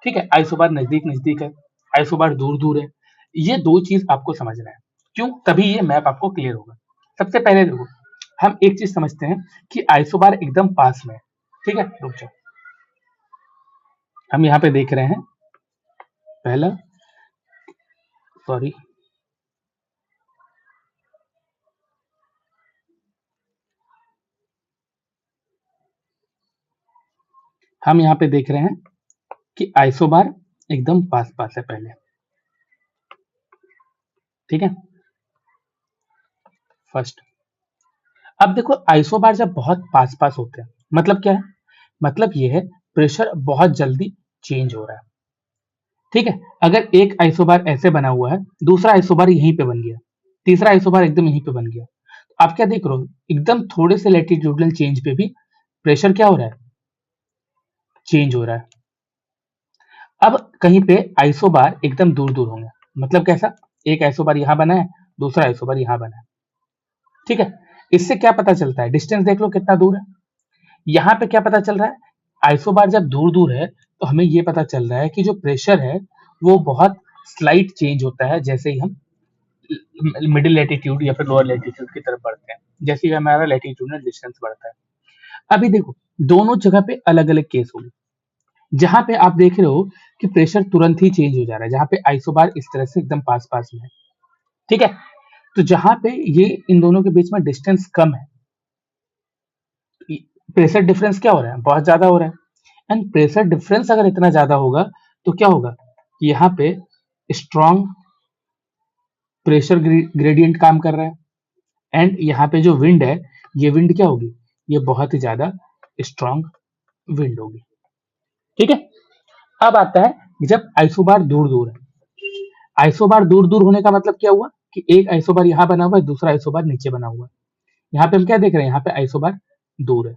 Speaker 1: ठीक है, आइसोबार नजदीक नजदीक है, आइसोबार दूर दूर है। ये दो चीज आपको समझना है, क्यों, तभी ये मैप आपको क्लियर होगा। सबसे पहले देखो, हम एक चीज समझते हैं कि आइसोबार एकदम पास में है। ठीक है, रुक जाओ, हम यहाँ पे देख रहे हैं पहला, सॉरी, हम यहाँ पे देख रहे हैं कि आइसोबार एकदम पास पास है पहले, ठीक है, फर्स्ट। अब देखो आइसोबार जब बहुत पास पास होते हैं मतलब क्या है, मतलब ये है प्रेशर बहुत जल्दी चेंज हो रहा है, ठीक है। अगर एक आइसोबार ऐसे बना हुआ है, दूसरा आइसोबार यहीं पे बन गया, तीसरा आइसोबार एकदम यहीं पे बन गया, आप क्या देख रहे हो, एकदम थोड़े से लैटिट्यूडनल चेंज पे भी प्रेशर क्या हो रहा है, चेंज हो रहा है। अब कहीं पे आइसोबार एकदम दूर दूर होंगे, मतलब कैसा, एक आइसोबार यहां बना है, दूसरा आइसोबार यहां बना है, ठीक है। इससे क्या पता चलता है, डिस्टेंस देख लो कितना दूर है। यहाँ पे क्या पता चल रहा है, आइसोबार जब दूर दूर है तो हमें ये पता चल रहा है कि जो प्रेशर है वो बहुत स्लाइट चेंज होता है जैसे ही हम मिडिल लैटिट्यूड या फिर लोअर लैटिट्यूड की तरफ बढ़ते हैं, जैसे ही हमारा लैटिट्यूडनल डिस्टेंस बढ़ता है। अभी देखो दोनों जगह पे अलग अलग केस होगी, जहां पे आप देख रहे हो कि प्रेशर तुरंत ही चेंज हो जा रहा है, जहां पे आइसोबार इस तरह से एकदम पास पास में है, ठीक है। तो जहां पे ये इन दोनों के बीच में डिस्टेंस कम है, प्रेशर डिफरेंस क्या हो रहा है, बहुत ज्यादा हो रहा है। एंड प्रेशर डिफरेंस अगर इतना ज्यादा होगा तो क्या होगा, यहाँ पे स्ट्रॉन्ग प्रेशर ग्रेडियंट काम कर रहा है, एंड यहाँ पे जो विंड है, ये विंड क्या होगी, ये बहुत ही ज्यादा स्ट्रॉन्ग विंड होगी, ठीक है। अब आता है कि जब आइसोबार दूर दूर है, आइसोबार दूर दूर होने का मतलब क्या हुआ कि एक आइसोबार यहाँ बना हुआ है, दूसरा आइसोबार नीचे बना हुआ है। यहाँ पे हम क्या देख रहे हैं, यहाँ पे आइसोबार दूर है,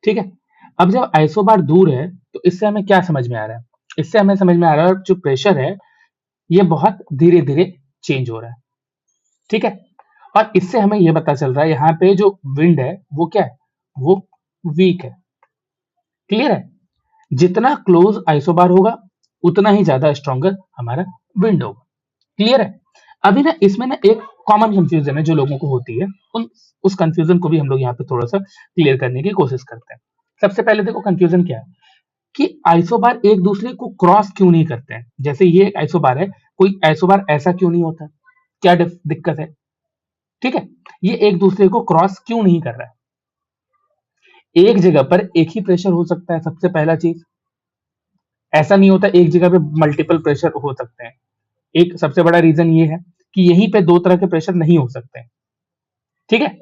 Speaker 1: ठीक है। अब जब आइसोबार दूर है तो इससे हमें क्या समझ में आ रहा है, इससे हमें समझ में आ रहा है जो प्रेशर है ये बहुत धीरे धीरे चेंज हो रहा है, ठीक है। और इससे हमें ये पता चल रहा है यहाँ पे जो विंड है वो क्या है, वो वीक है, क्लियर है। जितना क्लोज आइसोबार होगा उतना ही ज्यादा स्ट्रॉन्गर हमारा विंड होगा, क्लियर है। अभी ना इसमें ना एक कॉमन कंफ्यूजन है जो लोगों को होती है, उस कंफ्यूजन को भी हम लोग यहाँ पे थोड़ा सा क्लियर करने की कोशिश करते हैं। सबसे पहले देखो कंफ्यूजन क्या है कि आइसोबार एक दूसरे को क्रॉस क्यों नहीं करते हैं, जैसे ये एक आइसोबार है, कोई आइसोबार ऐसा क्यों नहीं होता, क्या दिक्कत है, ठीक है। ये एक दूसरे को क्रॉस क्यों नहीं कर रहा है, एक जगह पर एक ही प्रेशर हो सकता है, सबसे पहला चीज, ऐसा नहीं होता एक जगह पे मल्टीपल प्रेशर हो सकते हैं। एक सबसे बड़ा रीजन ये है कि यहीं पे दो तरह के प्रेशर नहीं हो सकते हैं, ठीक है।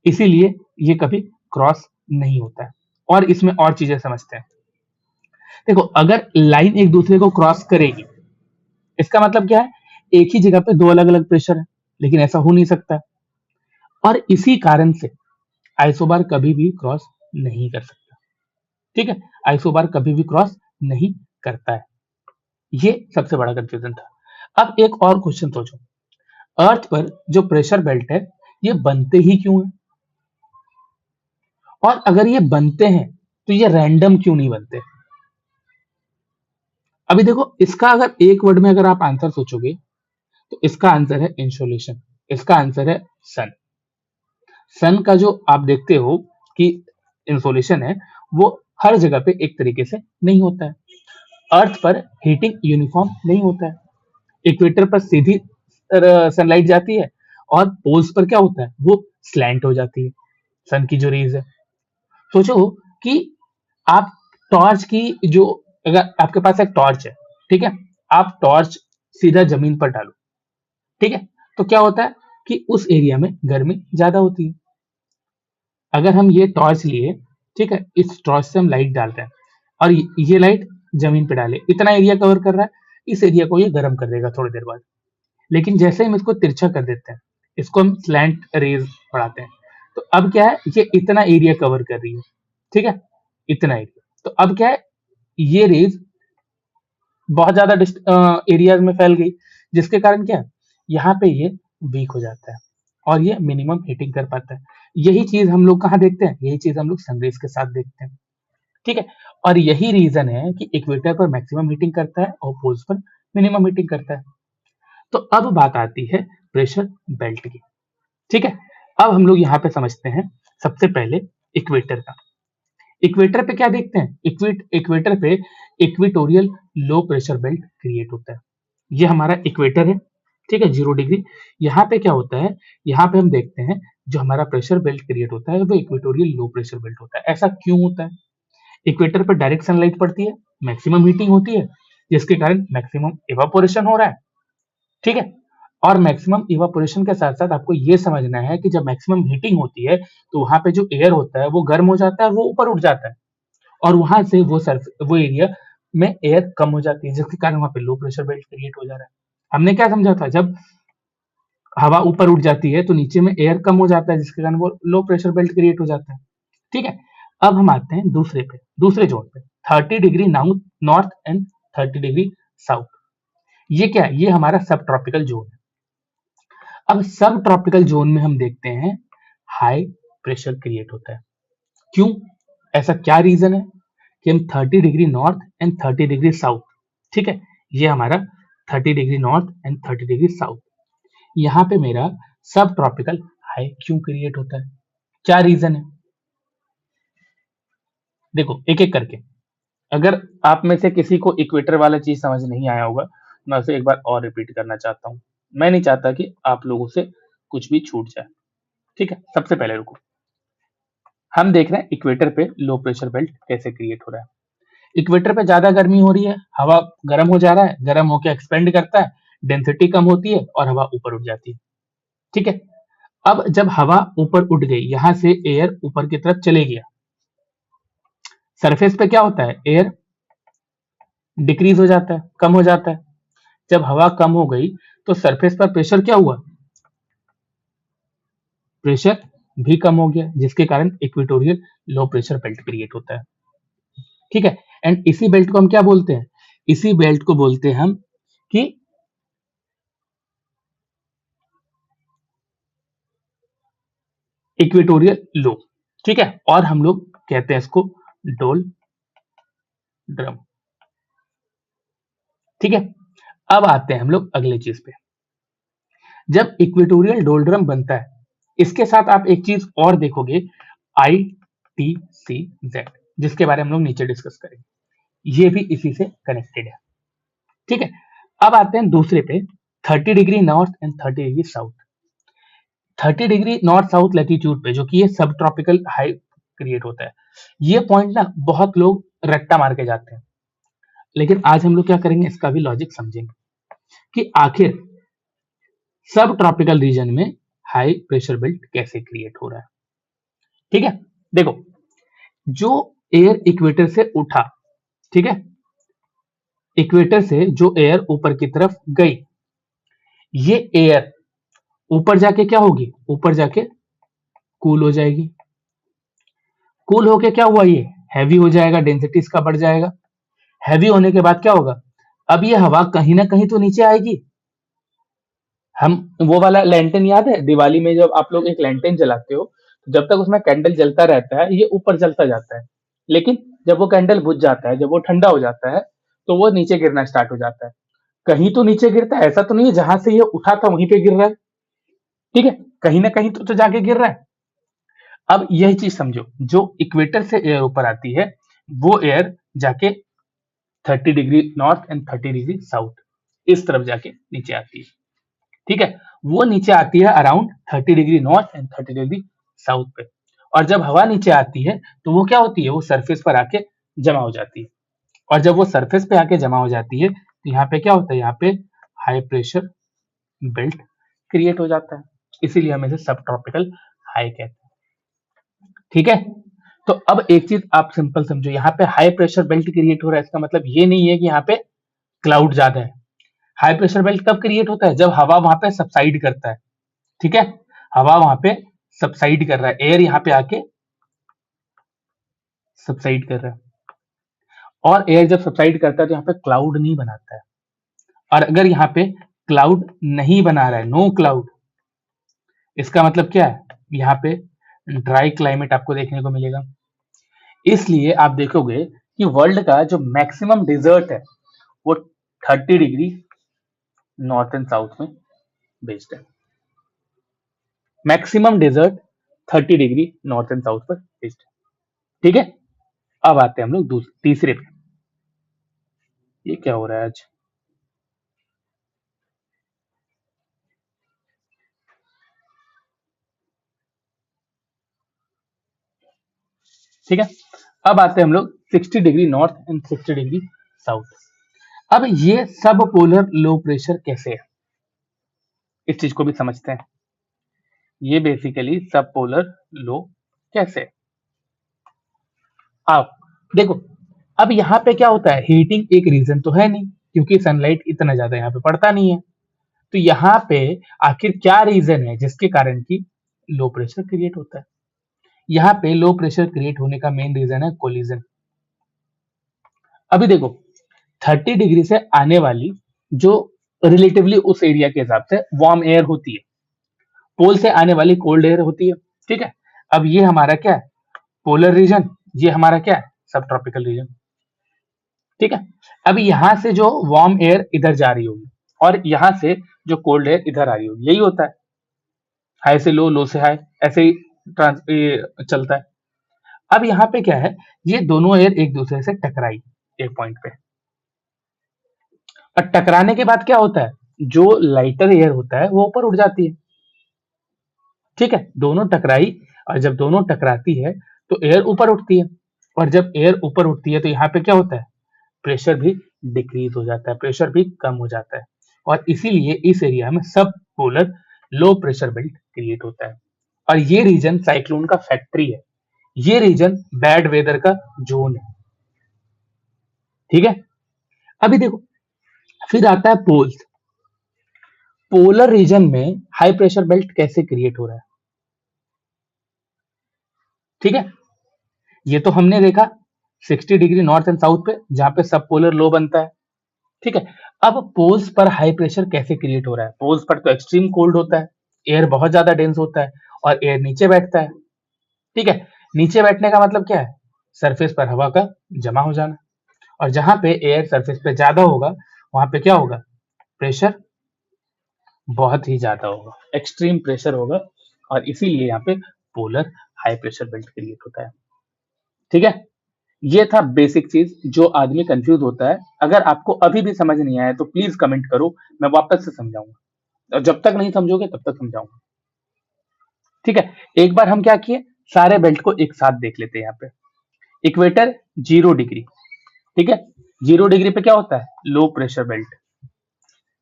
Speaker 1: इसीलिए ये कभी क्रॉस नहीं होता है। और इसमें और चीजें समझते हैं, देखो अगर लाइन एक दूसरे को क्रॉस करेगी इसका मतलब क्या है, एक ही जगह पे दो अलग अलग प्रेशर है, लेकिन ऐसा हो नहीं सकता, और इसी कारण से आइसोबार कभी भी क्रॉस नहीं कर सकता, ठीक है। आइसोबार कभी भी क्रॉस नहीं करता है, ये सबसे बड़ा कंफ्यूजन था। अब एक और क्वेश्चन सोचो, अर्थ पर जो प्रेशर बेल्ट है ये बनते ही क्यों है, और अगर ये बनते हैं तो ये रैंडम क्यों नहीं बनते। अभी देखो इसका अगर एक वर्ड में अगर आप आंसर सोचोगे तो इसका आंसर है इंसोलेशन, इसका आंसर है सन। सन का जो आप देखते हो कि इंसोलेशन है वो हर जगह पे एक तरीके से नहीं होता है, अर्थ पर हीटिंग यूनिफॉर्म नहीं होता है, इक्वेटर पर सीधी सनलाइट जाती है और पोल्स पर क्या होता है, वो स्लैंट हो जाती है सन की जो रेज है। सोचो कि आप टॉर्च की जो, अगर आपके पास एक टॉर्च है, ठीक है, आप टॉर्च सीधा जमीन पर डालो, ठीक है, तो क्या होता है कि उस एरिया में गर्मी ज्यादा होती है। अगर हम ये टॉर्च लिए, ठीक है, इस टॉर्च से हम लाइट डालते हैं और ये लाइट जमीन पे डाले, इतना एरिया कवर कर रहा है, इस एरिया को ये गर्म कर देगा थोड़ी देर बाद। लेकिन जैसे ही हम इसको तिरछा कर देते हैं, इसको हम स्लैंट रेज पढ़ाते हैं, तो अब क्या है, ये इतना एरिया कवर कर रही है, ठीक है, इतना एरिया, तो अब क्या है, ये रेज बहुत ज्यादा एरियाज में फैल गई, जिसके कारण क्या है, यहाँ पे ये वीक हो जाता है और ये मिनिमम हीटिंग कर पाता है। यही चीज हम लोग कहाँ देखते हैं, यही चीज हम लोग सनरेज के साथ देखते हैं, ठीक है। और यही रीजन है कि इक्वेटर पर मैक्सिमम हीटिंग करता है और पोल्स पर मिनिमम हीटिंग करता है। तो अब बात आती है प्रेशर बेल्ट की, ठीक है। अब हम लोग यहाँ पे समझते हैं सबसे पहले इक्वेटर का। इक्वेटर पे क्या देखते हैं, इक्वेटर पे equatorial low pressure belt create होता है, ये हमारा इक्वेटर है, ठीक है, 0 डिग्री। यहाँ पे क्या होता है, यहाँ पे हम देखते हैं जो हमारा प्रेशर बेल्ट क्रिएट होता है वो इक्वेटोरियल लो प्रेशर बेल्ट होता है। ऐसा क्यों होता है, इक्वेटर पर डायरेक्ट सनलाइट पड़ती है, मैक्सिमम हीटिंग होती है, जिसके कारण मैक्सिमम इवापोरेशन हो रहा है। ठीक है, और मैक्सिमम इवापोरेशन के साथ साथ आपको ये समझना है कि जब मैक्सिमम हीटिंग होती है तो वहां पे जो एयर होता है वो गर्म हो जाता है, वो ऊपर उठ जाता है, और वहां से वो एरिया में एयर कम हो जाती है, जिसके कारण वहां पे लो प्रेशर बेल्ट क्रिएट हो जा रहा है। हमने क्या समझा था, जब हवा ऊपर उठ जाती है तो नीचे में एयर कम हो जाता है, जिसके कारण वो लो प्रेशर बेल्ट क्रिएट हो जाता है। ठीक है, अब हम आते हैं दूसरे जोन पे, 30 degree north and 30 degree south. ये क्या है, ये हमारा सब ट्रॉपिकल जोन है। अब सब ट्रॉपिकल जोन में हम देखते हैं हाई प्रेशर क्रिएट होता है। क्यों, ऐसा क्या रीजन है कि हम 30 degree north and 30 degree south, ठीक है, ये हमारा 30 degree north and 30 degree south, यहाँ पे मेरा सब ट्रॉपिकल हाई क्यों क्रिएट होता है, क्या रीजन है। देखो एक एक करके, अगर आप में से किसी को इक्वेटर वाला चीज समझ नहीं आया होगा, मैं उसे एक बार और रिपीट करना चाहता हूँ। मैं नहीं चाहता कि आप लोगों से कुछ भी छूट जाए। ठीक है, सबसे पहले रुको, हम देख रहे हैं इक्वेटर पे लो प्रेशर बेल्ट कैसे क्रिएट हो रहा है। इक्वेटर पे ज्यादा गर्मी हो रही है, हवा गर्म हो जा रहा है, गर्म होकर एक्सपेंड करता है, डेंसिटी कम होती है और हवा ऊपर उठ जाती है। ठीक है, अब जब हवा ऊपर उठ गई, यहां से एयर ऊपर की तरफ चले गया, सरफेस पे क्या होता है, एयर डिक्रीज हो जाता है, कम हो जाता है। जब हवा कम हो गई तो सरफेस पर प्रेशर क्या हुआ, प्रेशर भी कम हो गया, जिसके कारण equatorial low pressure belt create होता है। ठीक है, एंड इसी बेल्ट को हम क्या बोलते हैं, इसी बेल्ट को बोलते हैं हम कि इक्वेटोरियल लो। ठीक है, और हम लोग कहते हैं इसको डोल ड्रम। ठीक है, अब आते हैं हम लोग अगले चीज पे। जब इक्वेटोरियल डोल्ड्रम बनता है, इसके साथ आप एक चीज और देखोगे, ITCZ, जिसके बारे में हम लोग नीचे डिस्कस करेंगे, ये भी इसी से कनेक्टेड है। ठीक है, अब आते हैं दूसरे पे, 30 degree north and 30 degree south. 30 degree north south latitude पे, जो कि ये सब ट्रॉपिकल हाई क्रिएट होता है, ये पॉइंट ना बहुत लोग रट्टा मार के जाते हैं, लेकिन आज हम लोग क्या करेंगे, इसका भी लॉजिक समझेंगे कि आखिर सब ट्रॉपिकल रीजन में हाई प्रेशर बेल्ट कैसे क्रिएट हो रहा है। ठीक है, देखो, जो एयर इक्वेटर से उठा, ठीक है, इक्वेटर से जो एयर ऊपर की तरफ गई, ये एयर ऊपर जाके क्या होगी, ऊपर जाके कूल हो जाएगी। कूल होके क्या हुआ, ये हैवी हो जाएगा, डेंसिटी इसका बढ़ जाएगा। हैवी होने के बाद क्या होगा, अब ये हवा कहीं ना कहीं तो नीचे आएगी। हम वो वाला लैंटन याद है, दिवाली में जब आप लोग एक लैंटन जलाते हो, तो जब तक उसमें कैंडल जलता रहता है, ये ऊपर जलता जाता है, लेकिन जब वो कैंडल बुझ जाता है, जब वो ठंडा हो जाता है, तो वो नीचे गिरना स्टार्ट हो जाता है। कहीं तो नीचे गिरता है, ऐसा तो नहीं है जहां से ये उठा था वहीं पे गिर रहा है। ठीक है, कहीं ना कहीं तो जाके गिर रहा है। अब यही चीज समझो, जो इक्वेटर से एयर ऊपर आती है, वो एयर जाके 30 degree north and 30 degree south, इस तरफ जाके नीचे आती है। ठीक है, वो नीचे आती है around 30 degree north and 30 degree south पे, और जब हवा नीचे आती है तो वो क्या होती है, वो सरफेस पर आके जमा हो जाती है, और जब वो सरफेस पे आके जमा हो जाती है तो यहाँ पे क्या होता है, यहाँ पे हाई प्रेशर बेल्ट क्रिएट हो जाता है, इसीलिए हम इसे सब ट्रॉपिकल हाई कहते हैं। ठीक है, तो अब एक चीज आप सिंपल समझो, यहाँ पे हाई प्रेशर बेल्ट क्रिएट हो रहा है, इसका मतलब ये नहीं है कि यहाँ पे क्लाउड ज्यादा है। हाई प्रेशर बेल्ट कब क्रिएट होता है, जब हवा वहां पे सबसाइड करता है। ठीक है, हवा वहां पे सबसाइड कर रहा है, एयर यहाँ पे आके सबसाइड कर रहा है, और एयर जब सबसाइड करता है तो यहाँ पे क्लाउड नहीं बनाता है। और अगर यहाँ पे क्लाउड नहीं बना रहा है, नो क्लाउड, इसका मतलब क्या है, यहाँ पे ड्राई क्लाइमेट आपको देखने को मिलेगा। इसलिए आप देखोगे कि वर्ल्ड का जो मैक्सिमम डिजर्ट है, वो 30 डिग्री नॉर्थ एंड साउथ में बेस्ड है। Maximum desert 30 degree north and south पर बेस्ड है। ठीक है, अब आते हैं हम लोग तीसरे पे। ये क्या हो रहा है आज, ठीक है, अब आते हैं हम लोग 60 degree north and 60 degree south. अब ये सब पोलर लो प्रेशर कैसे है, इस चीज को भी समझते हैं। ये बेसिकली सब पोलर लो कैसे है? आप देखो, अब यहाँ पे क्या होता है, हीटिंग एक रीजन तो है नहीं, क्योंकि सनलाइट इतना ज्यादा यहाँ पे पड़ता नहीं है। तो यहाँ पे आखिर क्या रीजन है जिसके कारण की लो प्रेशर क्रिएट होता है? यहाँ पे लो प्रेशर क्रिएट होने का मेन रीजन है कोलिजन। अभी देखो, 30 डिग्री से आने वाली जो रिलेटिवली उस एरिया के हिसाब से वार्म एयर होती है, पोल से आने वाली कोल्ड एयर होती है, ठीक है। अब ये हमारा क्या है, पोलर रीजन, ये हमारा क्या है, सब ट्रॉपिकल रीजन, ठीक है। अब यहाँ से जो वार्म एयर इधर जा रही होगी और यहाँ से जो कोल्ड एयर इधर आ रही होगी, यही होता है, हाई से लो, लो से हाई, ऐसे ही चलता है। अब यहाँ पे क्या है, ये दोनों एयर एक दूसरे से टकराई एक पॉइंट पे, और टकराने के बाद क्या होता है, जो लाइटर एयर होता है वो ऊपर उठ जाती है, ठीक है। दोनों टकराई, और जब दोनों टकराती है तो एयर ऊपर उठती है, और जब एयर ऊपर उठती है तो यहाँ पे क्या होता है, प्रेशर भी डिक्रीज हो जाता है, प्रेशर भी कम हो जाता है, और इसीलिए इस एरिया में सब polar low pressure belt create होता है। और ये रीजन साइक्लोन का फैक्ट्री है, ये रीजन बैड वेदर का जोन है, ठीक है। अभी देखो, फिर आता है पोल्स। पोलर रीजन में हाई प्रेशर बेल्ट कैसे क्रिएट हो रहा है, ठीक है। ये तो हमने देखा 60 डिग्री नॉर्थ एंड साउथ पे, जहां पे सब पोलर लो बनता है, ठीक है। अब पोल्स पर हाई प्रेशर कैसे क्रिएट हो रहा है, पोल्स पर तो एक्सट्रीम कोल्ड होता है, एयर बहुत ज्यादा डेंस होता है, और एयर नीचे बैठता है, ठीक है। नीचे बैठने का मतलब क्या है, सरफेस पर हवा का जमा हो जाना, और जहां पे एयर सरफेस पे ज्यादा होगा वहां पे क्या होगा, प्रेशर बहुत ही ज्यादा होगा, एक्सट्रीम प्रेशर होगा, और इसीलिए यहाँ पे polar high pressure belt create होता है, ठीक है। ये था बेसिक चीज जो आदमी कंफ्यूज होता है। अगर आपको अभी भी समझ नहीं आया तो प्लीज कमेंट करो, मैं वापस से समझाऊंगा, और जब तक नहीं समझोगे तब तक समझाऊंगा, ठीक है। एक बार हम क्या किए, सारे बेल्ट को एक साथ देख लेते हैं। यहाँ पे इक्वेटर 0 डिग्री, ठीक है, 0 डिग्री पे क्या होता है, low pressure belt.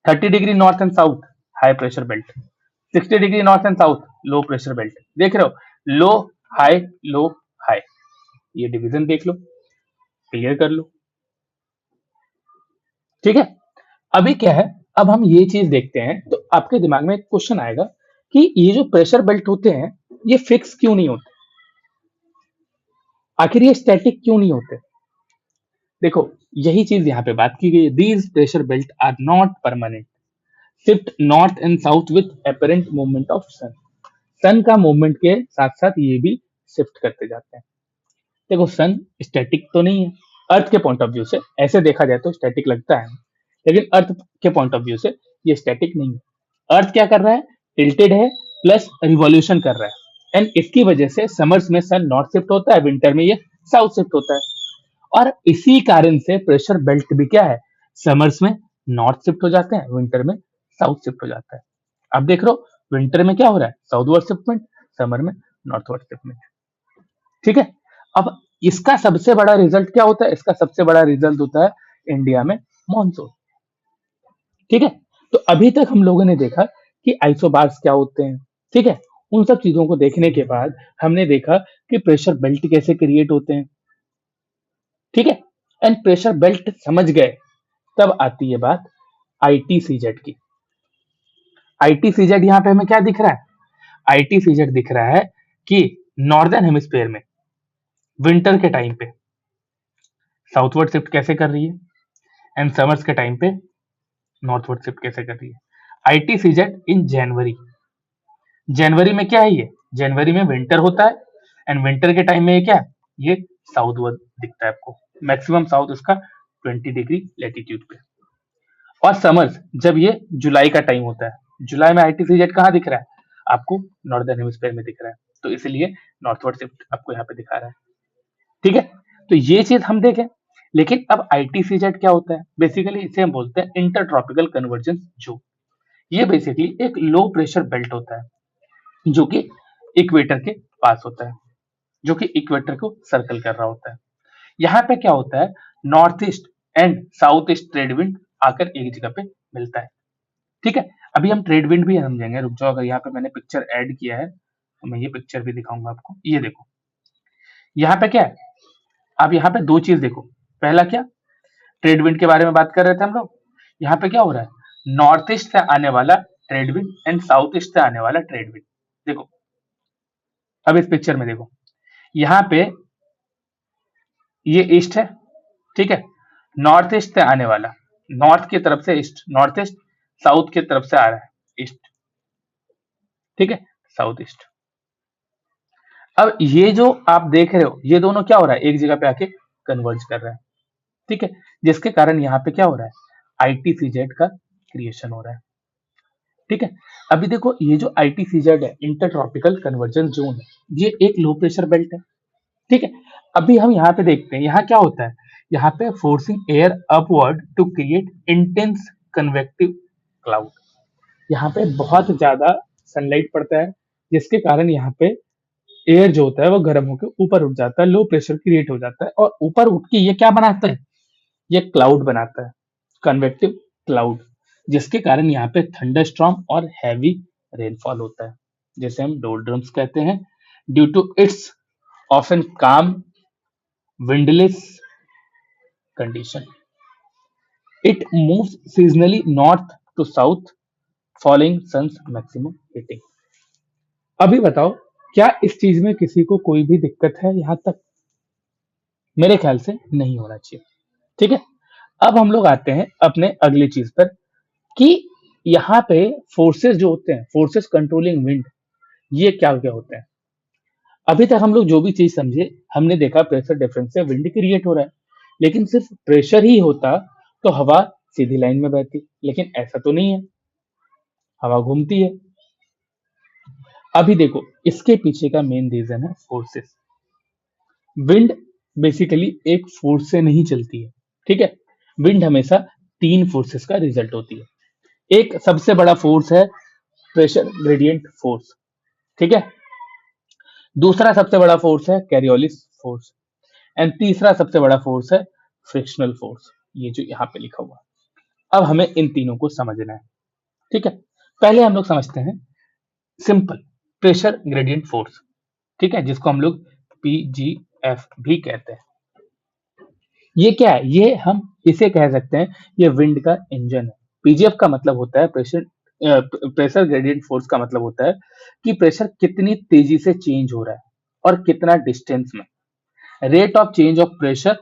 Speaker 1: 30 degree north and south, high pressure belt. 60 degree north and south, low pressure belt. देख रहे हो, लो हाई लो हाई, ये डिवीजन देख लो, क्लियर कर लो, ठीक है। अभी क्या है, अब हम ये चीज देखते हैं तो आपके दिमाग में एक क्वेश्चन आएगा कि ये जो प्रेशर बेल्ट होते हैं ये फिक्स क्यों नहीं होते, आखिर ये स्टैटिक क्यों नहीं होते। देखो, यही चीज यहाँ पे बात की गई है, these pressure belt are not permanent, shift north and south with apparent movement of sun. Sun का मूवमेंट के साथ साथ ये भी शिफ्ट करते जाते हैं। देखो, सन स्टैटिक तो नहीं है, अर्थ के पॉइंट ऑफ व्यू से ऐसे देखा जाए तो स्टैटिक लगता है, लेकिन अर्थ के पॉइंट ऑफ व्यू से ये स्टैटिक नहीं है। अर्थ क्या कर रहा है, टिल्टेड है, प्लस रिवॉल्यूशन कर रहा है, एंड इसकी वजह से समर्स में सन नॉर्थ शिफ्ट होता है, विंटर में ये साउथ शिफ्ट होता है, और इसी कारण से प्रेशर बेल्ट भी क्या है, समर्स में नॉर्थ शिफ्ट हो जाते हैं, विंटर में साउथ शिफ्ट हो जाता है। अब देख लो, विंटर में क्या हो रहा है, साउथवर्ड शिफ्टमेंट, समर में नॉर्थवर्ड शिफ्टमेंट, ठीक है। अब इसका सबसे बड़ा रिजल्ट क्या होता है, इसका सबसे बड़ा रिजल्ट होता है इंडिया में मॉनसून, ठीक है। तो अभी तक हम लोगों ने देखा कि आइसोबार्स क्या होते हैं, ठीक है। उन सब चीजों को देखने के बाद हमने देखा कि प्रेशर बेल्ट कैसे क्रिएट होते हैं, ठीक है। एंड प्रेशर बेल्ट समझ गए, तब आती है बात आईटीसीजेड की। आईटीसीजेड यहाँ पे हमें क्या दिख रहा है, आईटीसीजेड दिख रहा है कि नॉर्दर्न हेमिस्फीयर में विंटर के टाइम पे साउथवर्ड शिफ्ट कैसे कर रही है, एंड समर्स के टाइम पे नॉर्थवर्ड शिफ्ट कैसे कर रही है। आईटीसीजेड इन जनवरी, जनवरी में क्या है, ये जनवरी में विंटर होता है, एंड विंटर के टाइम में ये क्या है, ये साउथवर्ड दिखता है आपको, मैक्सिमम साउथ उसका 20 डिग्री लेटीट्यूड पे। और समर्स जब ये जुलाई का टाइम होता है, जुलाई में आईटीसीजेड कहाँ दिख रहा है आपको, नॉर्दर्न हेमिस्फीयर में दिख रहा है, तो इसलिए नॉर्थवर्ड शिफ्ट आपको यहाँ पे दिखा रहा है, ठीक है। तो ये चीज हम देखें, लेकिन अब आईटीसीजेड क्या होता है, बेसिकली इसे हम बोलते हैं इंटर ट्रॉपिकल कन्वर्जेंस जोन। ये बेसिकली एक लो प्रेशर बेल्ट होता है जो कि इक्वेटर के पास होता है, जो कि इक्वेटर को सर्कल कर रहा होता है, यहाँ पे क्या होता है, north east and south east trade wind आकर एक जगह पे मिलता है। ठीक है, अभी हम ट्रेड विंड भी समझेंगे, रुक जाओ। अगर यहाँ पे मैंने पिक्चर ऐड किया है तो मैं ये पिक्चर भी दिखाऊंगा आपको। ये देखो, यहाँ पे क्या है, आप यहाँ पे दो चीज देखो। पहला क्या, ट्रेड विंड के बारे में बात कर रहे थे हम लोग। यहाँ पे क्या हो रहा है, नॉर्थ ईस्ट से आने वाला trade wind and south east से आने वाला ट्रेड विंड। देखो अब इस पिक्चर में देखो, यहाँ पे ये ईस्ट है, ठीक है, नॉर्थ ईस्ट से आने वाला, नॉर्थ की तरफ से ईस्ट, नॉर्थ ईस्ट, साउथ की तरफ से आ रहा है ईस्ट, ठीक है, साउथ ईस्ट। अब ये जो आप देख रहे हो, ये दोनों क्या हो रहा है, एक जगह पे आके कन्वर्ज कर रहा है, ठीक है, जिसके कारण यहाँ पे क्या हो रहा है, आईटीसीजेड का क्रिएशन हो रहा है। ठीक है, अभी देखो ये जो आईटीसीजेड है, इंटर ट्रॉपिकल कन्वर्जेंस जोन है, ये एक लो प्रेशर बेल्ट है। ठीक है, अभी हम यहाँ पे देखते हैं, यहाँ क्या होता है, यहाँ पे forcing air upward to create intense convective cloud. यहाँ पे बहुत ज्यादा सनलाइट पड़ता है, जिसके कारण यहाँ पे एयर जो होता है वो गर्म होकर ऊपर उठ जाता है, लो प्रेशर क्रिएट हो जाता है, और ऊपर उठ के ये क्या बनाता है, ये क्लाउड बनाता है, कन्वेक्टिव क्लाउड, जिसके कारण यहाँ पे थंडरस्टॉर्म और हैवी रेनफॉल होता है, जैसे हम डोलड्रम्स कहते हैं, ड्यू टू इट्स ऑफन काम windless condition. It moves seasonally north to south following sun's maximum heating. अभी बताओ, क्या इस चीज में किसी को कोई भी दिक्कत है यहाँ तक? मेरे ख्याल से नहीं होना चाहिए। ठीक है, अब हम लोग आते हैं अपने अगली चीज पर कि यहाँ पे फोर्सेस जो होते हैं, फोर्सेस कंट्रोलिंग विंड, ये क्या क्या होते हैं। अभी तक हम लोग जो भी चीज समझे, हमने देखा प्रेशर डिफरेंस से विंड क्रिएट हो रहा है, लेकिन सिर्फ प्रेशर ही होता तो हवा सीधी लाइन में बहती, लेकिन ऐसा तो नहीं है, हवा घूमती है। अभी देखो, इसके पीछे का मेन रीजन है फोर्सेस। विंड बेसिकली एक फोर्स से नहीं चलती है, ठीक है, विंड हमेशा तीन फोर्सेस का रिजल्ट होती है। एक सबसे बड़ा फोर्स है प्रेशर ग्रेडियंट फोर्स, ठीक है, दूसरा सबसे बड़ा फोर्स है कैरियोलिस फोर्स, एंड तीसरा सबसे बड़ा फोर्स है फ्रिक्शनल फोर्स, ये जो यहाँ पे लिखा हुआ है। अब हमें इन तीनों को समझना है, ठीक है। पहले हम लोग समझते हैं सिंपल प्रेशर ग्रेडियंट फोर्स, ठीक है, जिसको हम लोग पीजीएफ भी कहते हैं। ये क्या है, ये हम इसे कह सकते हैं, ये विंड का इंजन है। पीजीएफ का मतलब होता है प्रेशर ग्रेडियंट फोर्स का मतलब होता है कि प्रेशर कितनी तेजी से चेंज हो रहा है और कितना डिस्टेंस में, rate of change of pressure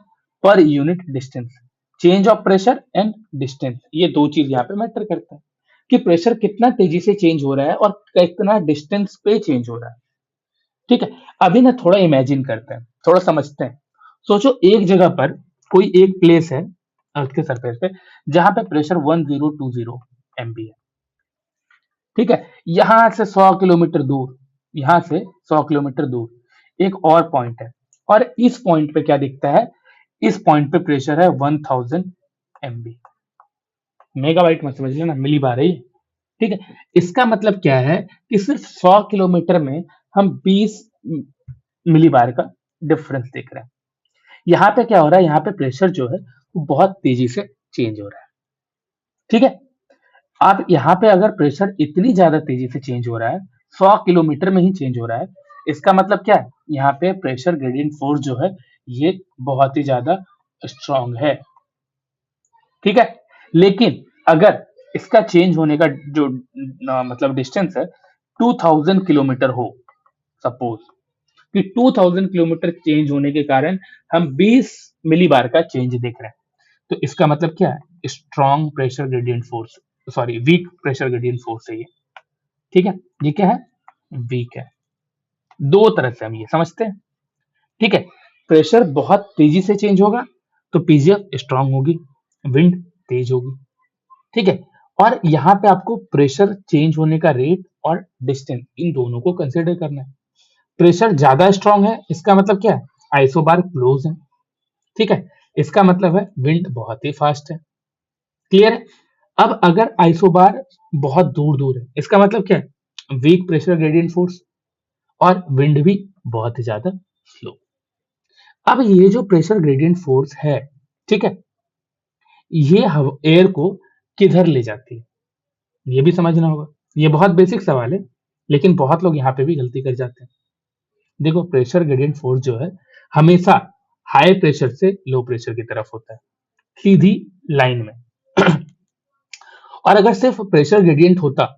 Speaker 1: per unit distance. Change of pressure and distance, ये दो चीज यहाँ पे मैटर करता है कि प्रेशर कितना तेजी से चेंज हो रहा है और कितना डिस्टेंस पे चेंज हो रहा है। ठीक है, अभी ना थोड़ा इमेजिन करते हैं, थोड़ा समझते हैं। सोचो एक जगह पर कोई एक प्लेस है अर्थ के सरफेस पे, जहां पे प्रेशर 1020 MPa है, ठीक है, यहां से 100 किलोमीटर दूर, यहां से 100 किलोमीटर दूर एक और पॉइंट है, और इस पॉइंट पे क्या दिखता है, इस पॉइंट पे प्रेशर है 1000 MB, मेगाबाइट मत समझ लेना, मिली बार है ये, ठीक है। इसका मतलब क्या है कि सिर्फ 100 किलोमीटर में हम 20 मिली बार का डिफरेंस देख रहे हैं। यहाँ पे क्या हो रहा है, यहाँ पे प्रेशर जो है वो बहुत तेजी से चेंज हो रहा है, ठीक है। अब यहाँ पे अगर प्रेशर इतनी ज्यादा तेजी से चेंज हो रहा है, 100 किलोमीटर में ही चेंज हो रहा है, इसका मतलब क्या है, यहाँ पे प्रेशर ग्रेडियंट फोर्स जो है ये बहुत ही ज्यादा स्ट्रांग है, ठीक है। लेकिन अगर इसका चेंज होने का जो मतलब डिस्टेंस है 2000 किलोमीटर हो, सपोज कि 2000 किलोमीटर चेंज होने के कारण हम 20 मिली बार का चेंज देख रहे हैं, तो इसका मतलब क्या है, strong pressure gradient force, sorry week pressure gradient force है ये, ठीक है। ये क्या है, वीक है। दो तरह से हम ये समझते हैं, ठीक है। प्रेशर बहुत तेजी से चेंज होगा तो पीजीएफ स्ट्रांग होगी, विंड तेज होगी, ठीक है। और यहाँ पे आपको प्रेशर चेंज होने का रेट और डिस्टेंस, इन दोनों को कंसिडर करना है। प्रेशर ज्यादा स्ट्रांग है, इसका मतलब क्या है, आइसोबार क्लोज है, ठीक है, इसका मतलब है विंड बहुत ही फास्ट है, क्लियर है। अब अगर आइसोबार बहुत दूर दूर है, इसका मतलब क्या है, वीक प्रेशर ग्रेडियंट फोर्स और विंड भी बहुत ही ज्यादा स्लो। अब ये जो प्रेशर ग्रेडियंट फोर्स है, ठीक है, ये एयर को किधर ले जाती है, ये भी समझना होगा। ये बहुत बेसिक सवाल है, लेकिन बहुत लोग यहाँ पे भी गलती कर जाते हैं। देखो, प्रेशर ग्रेडियंट फोर्स जो है हमेशा हाई प्रेशर से लो प्रेशर की तरफ होता है, सीधी लाइन में। और अगर सिर्फ प्रेशर ग्रेडियंट होता,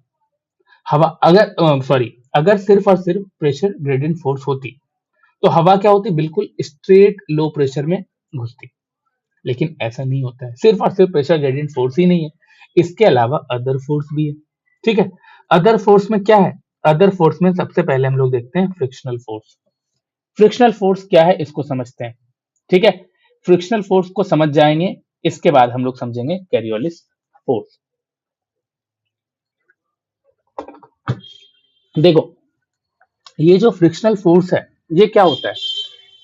Speaker 1: हवा अगर सॉरी अगर सिर्फ और सिर्फ प्रेशर ग्रेडियंट फोर्स होती, तो हवा क्या होती, बिल्कुल स्ट्रेट लो प्रेशर में घुसती। लेकिन ऐसा नहीं होता है, सिर्फ और सिर्फ प्रेशर ग्रेडियंट फोर्स ही नहीं है, इसके अलावा अदर फोर्स भी है। ठीक है, अदर फोर्स में क्या है? अदर फोर्स में सबसे पहले हम लोग देखते हैं फ्रिक्शनल फोर्स। फ्रिक्शनल फोर्स क्या है इसको समझते हैं। ठीक है, फ्रिक्शनल फोर्स को समझ जाएंगे, इसके बाद हम लोग समझेंगे कैरियोलिस फोर्स। देखो, ये जो फ्रिक्शनल फोर्स है, ये क्या होता है?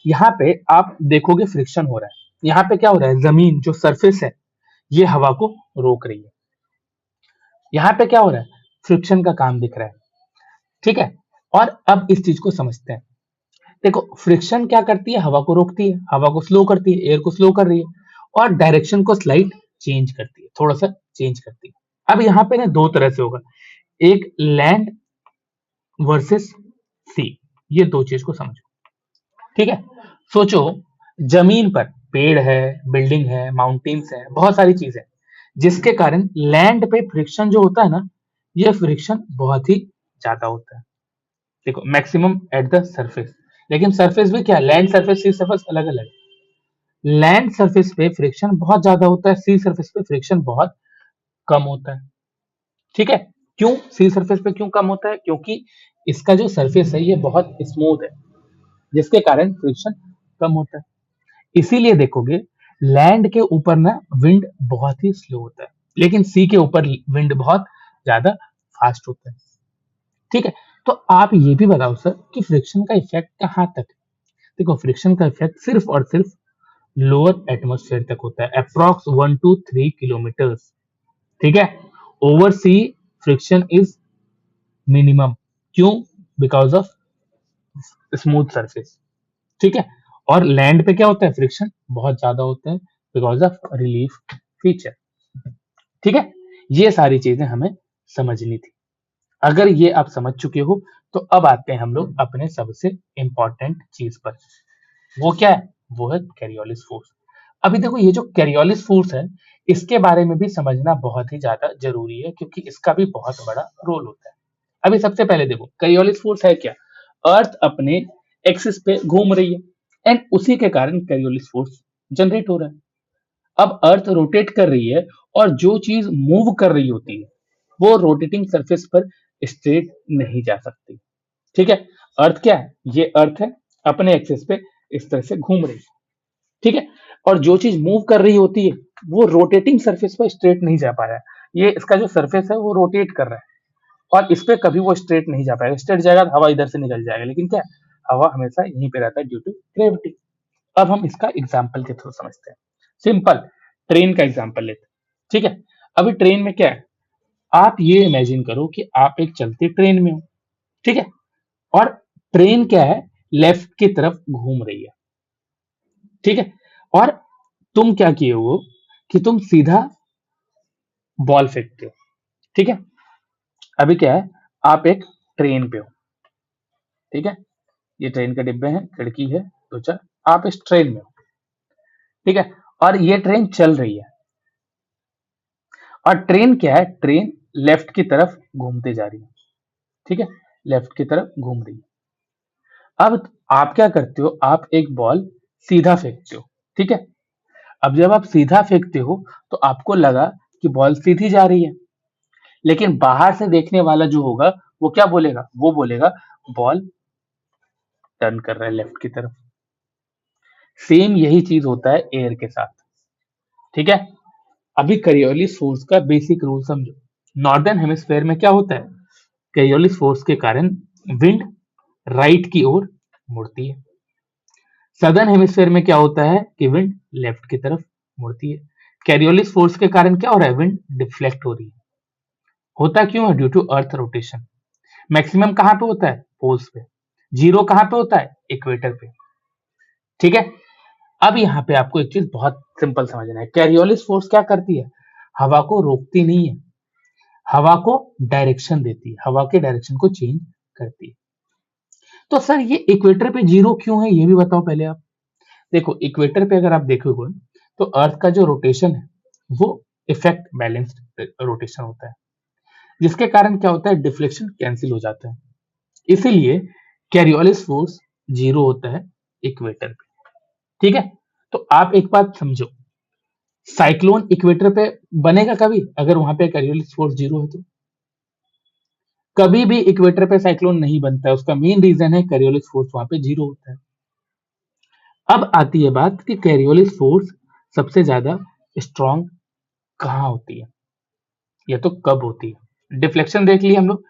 Speaker 1: यहाँ पे आप देखोगे फ्रिक्शन हो रहा है, यहाँ पे क्या हो रहा है, जमीन जो सरफेस है ये हवा को रोक रही है। यहाँ पे क्या हो रहा है, फ्रिक्शन का काम दिख रहा है। ठीक है, और अब इस चीज को समझते हैं। देखो, फ्रिक्शन क्या करती है, हवा को रोकती है, हवा को स्लो करती है, एयर को स्लो कर रही है, और डायरेक्शन को स्लाइट चेंज करती है, थोड़ा सा चेंज करती है। अब यहाँ पे ना दो तरह से होगा, एक लैंड वर्सेस सी, ये दो चीज को समझो। ठीक है, सोचो जमीन पर पेड़ है, बिल्डिंग है, माउंटेन्स है, बहुत सारी चीजें, जिसके कारण लैंड पे फ्रिक्शन जो होता है ना, ये फ्रिक्शन बहुत ही ज्यादा होता है। देखो, मैक्सिमम एट द सरफेस, लेकिन सरफेस भी क्या, लैंड सरफेस सी सरफेस अलग अलग। लैंड सरफेस पे फ्रिक्शन बहुत ज्यादा होता है, सी सरफेस पे फ्रिक्शन बहुत कम होता है। ठीक है, क्यों सी सरफेस पे क्यों कम होता है? क्योंकि इसका जो सरफेस है ये बहुत स्मूथ है, जिसके कारण फ्रिक्शन कम होता है। इसीलिए देखोगे लैंड के ऊपर ना विंड बहुत ही स्लो होता है, लेकिन सी के ऊपर विंड बहुत ज्यादा फास्ट होता है। ठीक है, तो आप ये भी बताओ सर कि फ्रिक्शन का इफेक्ट कहाँ तक है? देखो, फ्रिक्शन का इफेक्ट सिर्फ और सिर्फ लोअर एटमोस्फेयर तक होता है, अप्रॉक्स 1 to 3 किलोमीटर्स। ठीक है, over sea friction is minimum. क्यों? Because of smooth surface. ठीक है, और लैंड पे क्या होता है, फ्रिक्शन बहुत ज्यादा होता है बिकॉज ऑफ रिलीफ फीचर। ठीक है, ये सारी चीजें हमें समझनी थी। अगर ये आप समझ चुके हो, तो अब आते हैं हम लोग अपने सबसे इंपॉर्टेंट चीज पर। वो क्या है? वो है कैरियोलिस फोर्स। अभी देखो, ये जो कैरियोलिस फोर्स है, इसके बारे में भी समझना बहुत ही ज्यादा जरूरी है, क्योंकि इसका भी बहुत बड़ा रोल होता है। अभी सबसे पहले देखो, कैरियोलिस फोर्स है क्या? अर्थ अपने एक्सिस पे घूम रही है, एंड उसी के कारण कैरियोलिस फोर्स जनरेट हो रहा है। अब अर्थ रोटेट कर रही है, और जो चीज मूव कर रही होती है वो रोटेटिंग सरफेस पर स्ट्रेट नहीं जा सकती। ठीक है, अर्थ क्या है, ये अर्थ है, अपने एक्सिस पे इस तरह से घूम रही है। ठीक है, और जो चीज मूव कर रही होती है वो रोटेटिंग सरफेस पर स्ट्रेट नहीं जा पा रहा है। ये इसका जो सरफेस है वो रोटेट कर रहा है, और इस पे कभी वो स्ट्रेट नहीं जा पाएगा। स्ट्रेट जाएगा तो हवा इधर से निकल जाएगा, लेकिन क्या, हवा हमेशा यहीं पे रहता है ड्यू टू ग्रेविटी। अब हम इसका एग्जाम्पल के थ्रू समझते हैं। सिंपल, ट्रेन का एग्जाम्पल लेते हैं। ठीक है, अभी ट्रेन में क्या है, आप ये इमेजिन करो कि आप एक चलती ट्रेन में हो। ठीक है, और ट्रेन क्या है, लेफ्ट की तरफ घूम रही है। ठीक है, और तुम क्या किए हो कि तुम सीधा बॉल फेंकते हो। ठीक है, अभी क्या है, आप एक ट्रेन पे हो। ठीक है, ये ट्रेन के डिब्बे हैं, खिड़की है, दो चार, आप इस ट्रेन में हो। ठीक है, और ये ट्रेन चल रही है, और ट्रेन क्या है, ट्रेन लेफ्ट की तरफ घूमते जा रही है। ठीक है, लेफ्ट की तरफ घूम रही है। अब आप क्या करते हो, आप एक बॉल सीधा फेंकते हो। ठीक है, अब जब आप सीधा फेंकते हो तो आपको लगा कि बॉल सीधी जा रही है, लेकिन बाहर से देखने वाला जो होगा वो क्या बोलेगा, वो बोलेगा बॉल टर्न कर रहा है लेफ्ट की तरफ। सेम यही चीज होता है एयर के साथ। ठीक है, अभी करियोलिस फोर्स का बेसिक रूल समझो। नॉर्दर्न हेमिस्फेयर में क्या होता है, करियोलिस फोर्स के कारण विंड राइट की ओर मुड़ती है। सदर्न हेमिस्फेयर में क्या होता है कि विंड लेफ्ट की तरफ मुड़ती है। कैरियोलिस फोर्स के कारण क्या हो रहा है, विंड डिफ्लेक्ट हो रही है। होता क्यों है, due to earth rotation. Maximum कहां पे होता है, पोल्स पे। जीरो कहां पे होता है, इक्वेटर पे। ठीक है, अब यहाँ पे आपको एक चीज बहुत सिंपल समझना है, कैरियोलिस फोर्स क्या करती है, हवा को रोकती नहीं है, हवा को डायरेक्शन देती है, हवा के डायरेक्शन को चेंज करती है। तो सर ये इक्वेटर पे जीरो क्यों है, ये भी बताओ पहले आप। देखो इक्वेटर पे अगर आप देखोगे तो अर्थ का जो रोटेशन है वो इफेक्ट बैलेंस्ड रोटेशन होता है, जिसके कारण क्या होता है, डिफ्लेक्शन कैंसिल हो जाता है, इसीलिए कैरियोलिस फोर्स जीरो होता है इक्वेटर पे। ठीक है, तो आप एक बात समझो, साइक्लोन इक्वेटर पे बनेगा कभी अगर वहां पे कैरियोलिस फोर्स जीरो है तो? कभी भी इक्वेटर पे साइक्लोन नहीं बनता है, उसका मेन रीजन है कैरियोलिस फोर्स वहां पे जीरो होता है। अब आती है बात कि कैरियोलिस फोर्स सबसे ज्यादा स्ट्रांग कहाँ होती है या तो कब होती है। डिफ्लेक्शन देख लिया हम लोग,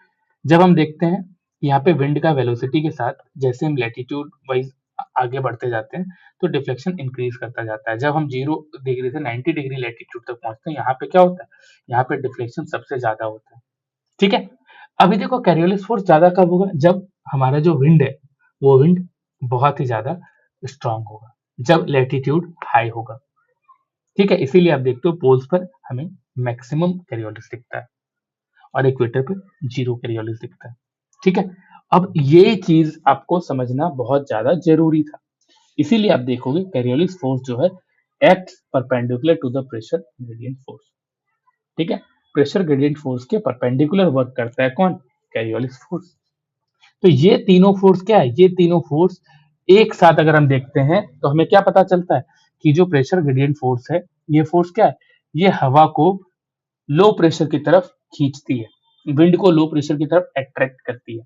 Speaker 1: जब हम देखते हैं यहाँ पे विंड का वेलोसिटी के साथ जैसे हम लैटिट्यूड वाइज आगे बढ़ते जाते हैं तो डिफ्लेक्शन इंक्रीज करता जाता है। जब हम 0 डिग्री से 90 डिग्री लैटिट्यूड तक पहुंचते हैं यहाँ पे क्या होता है, यहाँ पे डिफ्लेक्शन सबसे ज्यादा होता है। ठीक है, अभी देखो कैरियोलिस फोर्स ज्यादा कब होगा, जब हमारा जो विंड है वो विंड बहुत ही ज्यादा स्ट्रांग होगा, जब लैटिट्यूड हाई होगा। ठीक है, इसीलिए आप देखते हो पोल्स पर हमें मैक्सिमम कैरियोलिस दिखता है और इक्वेटर पे जीरो कैरियोलिस दिखता है। ठीक है, अब ये चीज आपको समझना बहुत ज्यादा जरूरी था, इसीलिए आप देखोगे कैरियोलिस फोर्स जो है act perpendicular to the pressure gradient force. ठीक है, प्रेशर ग्रेडियंट फोर्स के परपेंडिकुलर वर्क करता है कौन, कैरियोलिस फोर्स। तो ये तीनों फोर्स क्या है, ये तीनों फोर्स एक साथ अगर हम देखते हैं तो हमें क्या पता चलता है कि जो प्रेशर ग्रेडियंट फोर्स है, ये फोर्स क्या है, ये हवा को लो प्रेशर की तरफ खींचती है, विंड को लो प्रेशर की तरफ अट्रैक्ट करती है।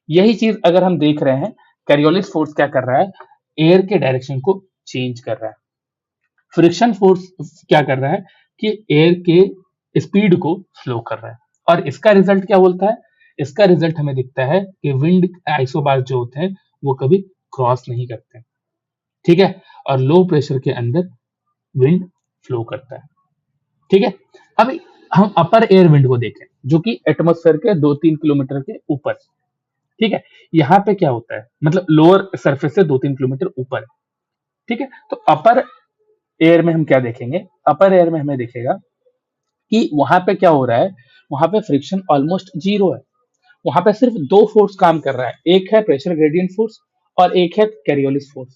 Speaker 1: यही चीज अगर हम देख रहे हैं, कैरियोलिस फोर्स क्या कर रहा है, एयर के डायरेक्शन को चेंज कर रहा है। फ्रिक्शन फोर्स क्या कर रहा है कि एयर के स्पीड को स्लो कर रहा है, और इसका रिजल्ट क्या बोलता है, इसका रिजल्ट हमें दिखता है कि विंड आइसोबार जो होते हैं वो कभी क्रॉस नहीं करते। ठीक है, और लो प्रेशर के अंदर विंड फ्लो करता है। ठीक है, अब हम अपर एयर विंड को देखें जो कि एटमॉस्फेयर के 2-3 किलोमीटर के ऊपर। ठीक है, यहाँ पे क्या होता है, मतलब लोअर सरफेस से 2-3 किलोमीटर ऊपर है। ठीक है, तो अपर एयर में हम क्या देखेंगे, अपर एयर में हमें दिखेगा कि वहां पे क्या हो रहा है, वहां पे फ्रिक्शन ऑलमोस्ट जीरो है, वहां पे सिर्फ दो फोर्स काम कर रहा है, एक है प्रेशर ग्रेडियंट फोर्स और एक है कैरियोलिस फोर्स,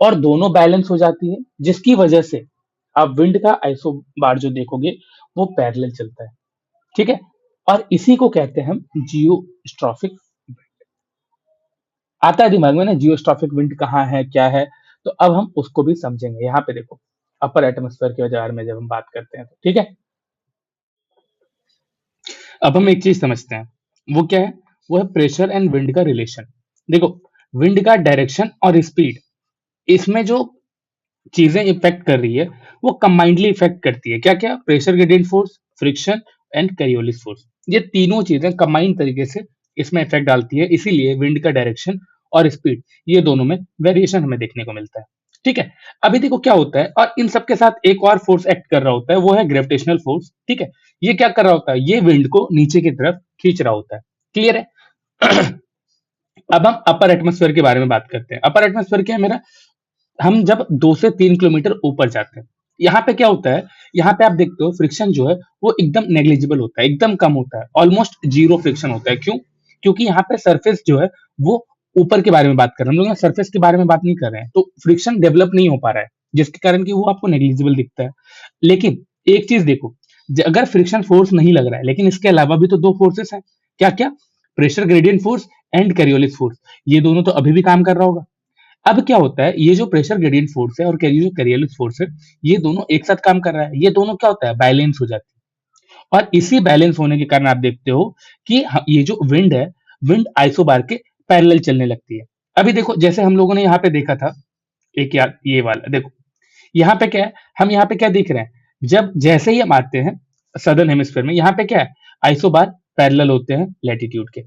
Speaker 1: और दोनों बैलेंस हो जाती है, जिसकी वजह से आप विंड का आइसो बार जो देखोगे वो पैरेलल चलता है। ठीक है, और इसी को कहते हैं हम जियोस्ट्रॉफिक। आता है दिमाग में ना जियोस्ट्रॉफिक विंड कहाँ है क्या है, तो अब हम उसको भी समझेंगे। यहाँ पे देखो अपर एटमॉस्फेयर के बारे में जब हम बात करते हैं तो ठीक है, अब हम एक चीज समझते हैं, वो क्या है, वो है प्रेशर एंड विंड का रिलेशन। देखो विंड का डायरेक्शन और स्पीड, इसमें जो चीजें इफेक्ट कर रही है वो कंबाइंडली इफेक्ट करती है, क्या क्या, pressure gradient force, friction and Coriolis force, ये तीनों चीजें कंबाइंड तरीके से इसमें इफेक्ट डालती है, इसीलिए विंड का डायरेक्शन और स्पीड ये दोनों में वेरिएशन हमें देखने को मिलता है। ठीक है, अभी देखो क्या होता है, और इन सबके साथ एक और फोर्स एक्ट कर रहा होता है, वो है ग्रेविटेशनल फोर्स। ठीक है, ये क्या कर रहा होता है, ये विंड को नीचे की तरफ खींच रहा होता है। क्लियर है? अब हम अपर एटमोस्फेयर के बारे में बात करते हैं। अपर एटमोस्फेयर क्या है मेरा, हम जब 2 से 3 किलोमीटर ऊपर जाते हैं, यहाँ पे क्या होता है, यहाँ पे आप देखते हो फ्रिक्शन जो है वो एकदम नेग्लिजिबल होता है, एकदम कम होता है, ऑलमोस्ट जीरो फ्रिक्शन होता है। क्यों? क्योंकि यहाँ पे सरफेस जो है वो ऊपर के बारे में बात कर रहे हैं हम लोग, यहाँ सरफेस के बारे में बात नहीं कर रहे हैं, तो फ्रिक्शन डेवलप नहीं हो पा रहा है, जिसके कारण कि वो आपको नेग्लिजिबल दिखता है। लेकिन एक चीज देखो, अगर फ्रिक्शन फोर्स नहीं लग रहा है, लेकिन इसके अलावा भी तो दो फोर्सेस हैं, क्या क्या, pressure gradient force and Coriolis force, ये दोनों तो अभी भी काम कर रहा होगा। अब क्या होता है, ये जो प्रेशर ग्रेडियंट फोर्स है और जो कैरियोलिस फोर्स है, ये दोनों एक साथ काम कर रहा है, ये दोनों क्या होता है, बैलेंस हो जाती है, और इसी बैलेंस होने के कारण आप देखते हो कि ये जो विंड है, विंड आइसोबार के पैरेलल चलने लगती है। अभी देखो जैसे हम लोगों ने यहाँ पे देखा था, एक यार ये वाला देखो, यहाँ पे क्या है, हम यहाँ पे क्या देख रहे हैं, जब जैसे ही हम आते हैं सदर्न हेमिस्फीयर में, यहाँ पे क्या है, आइसोबार पैरेलल होते हैं लैटिट्यूड के।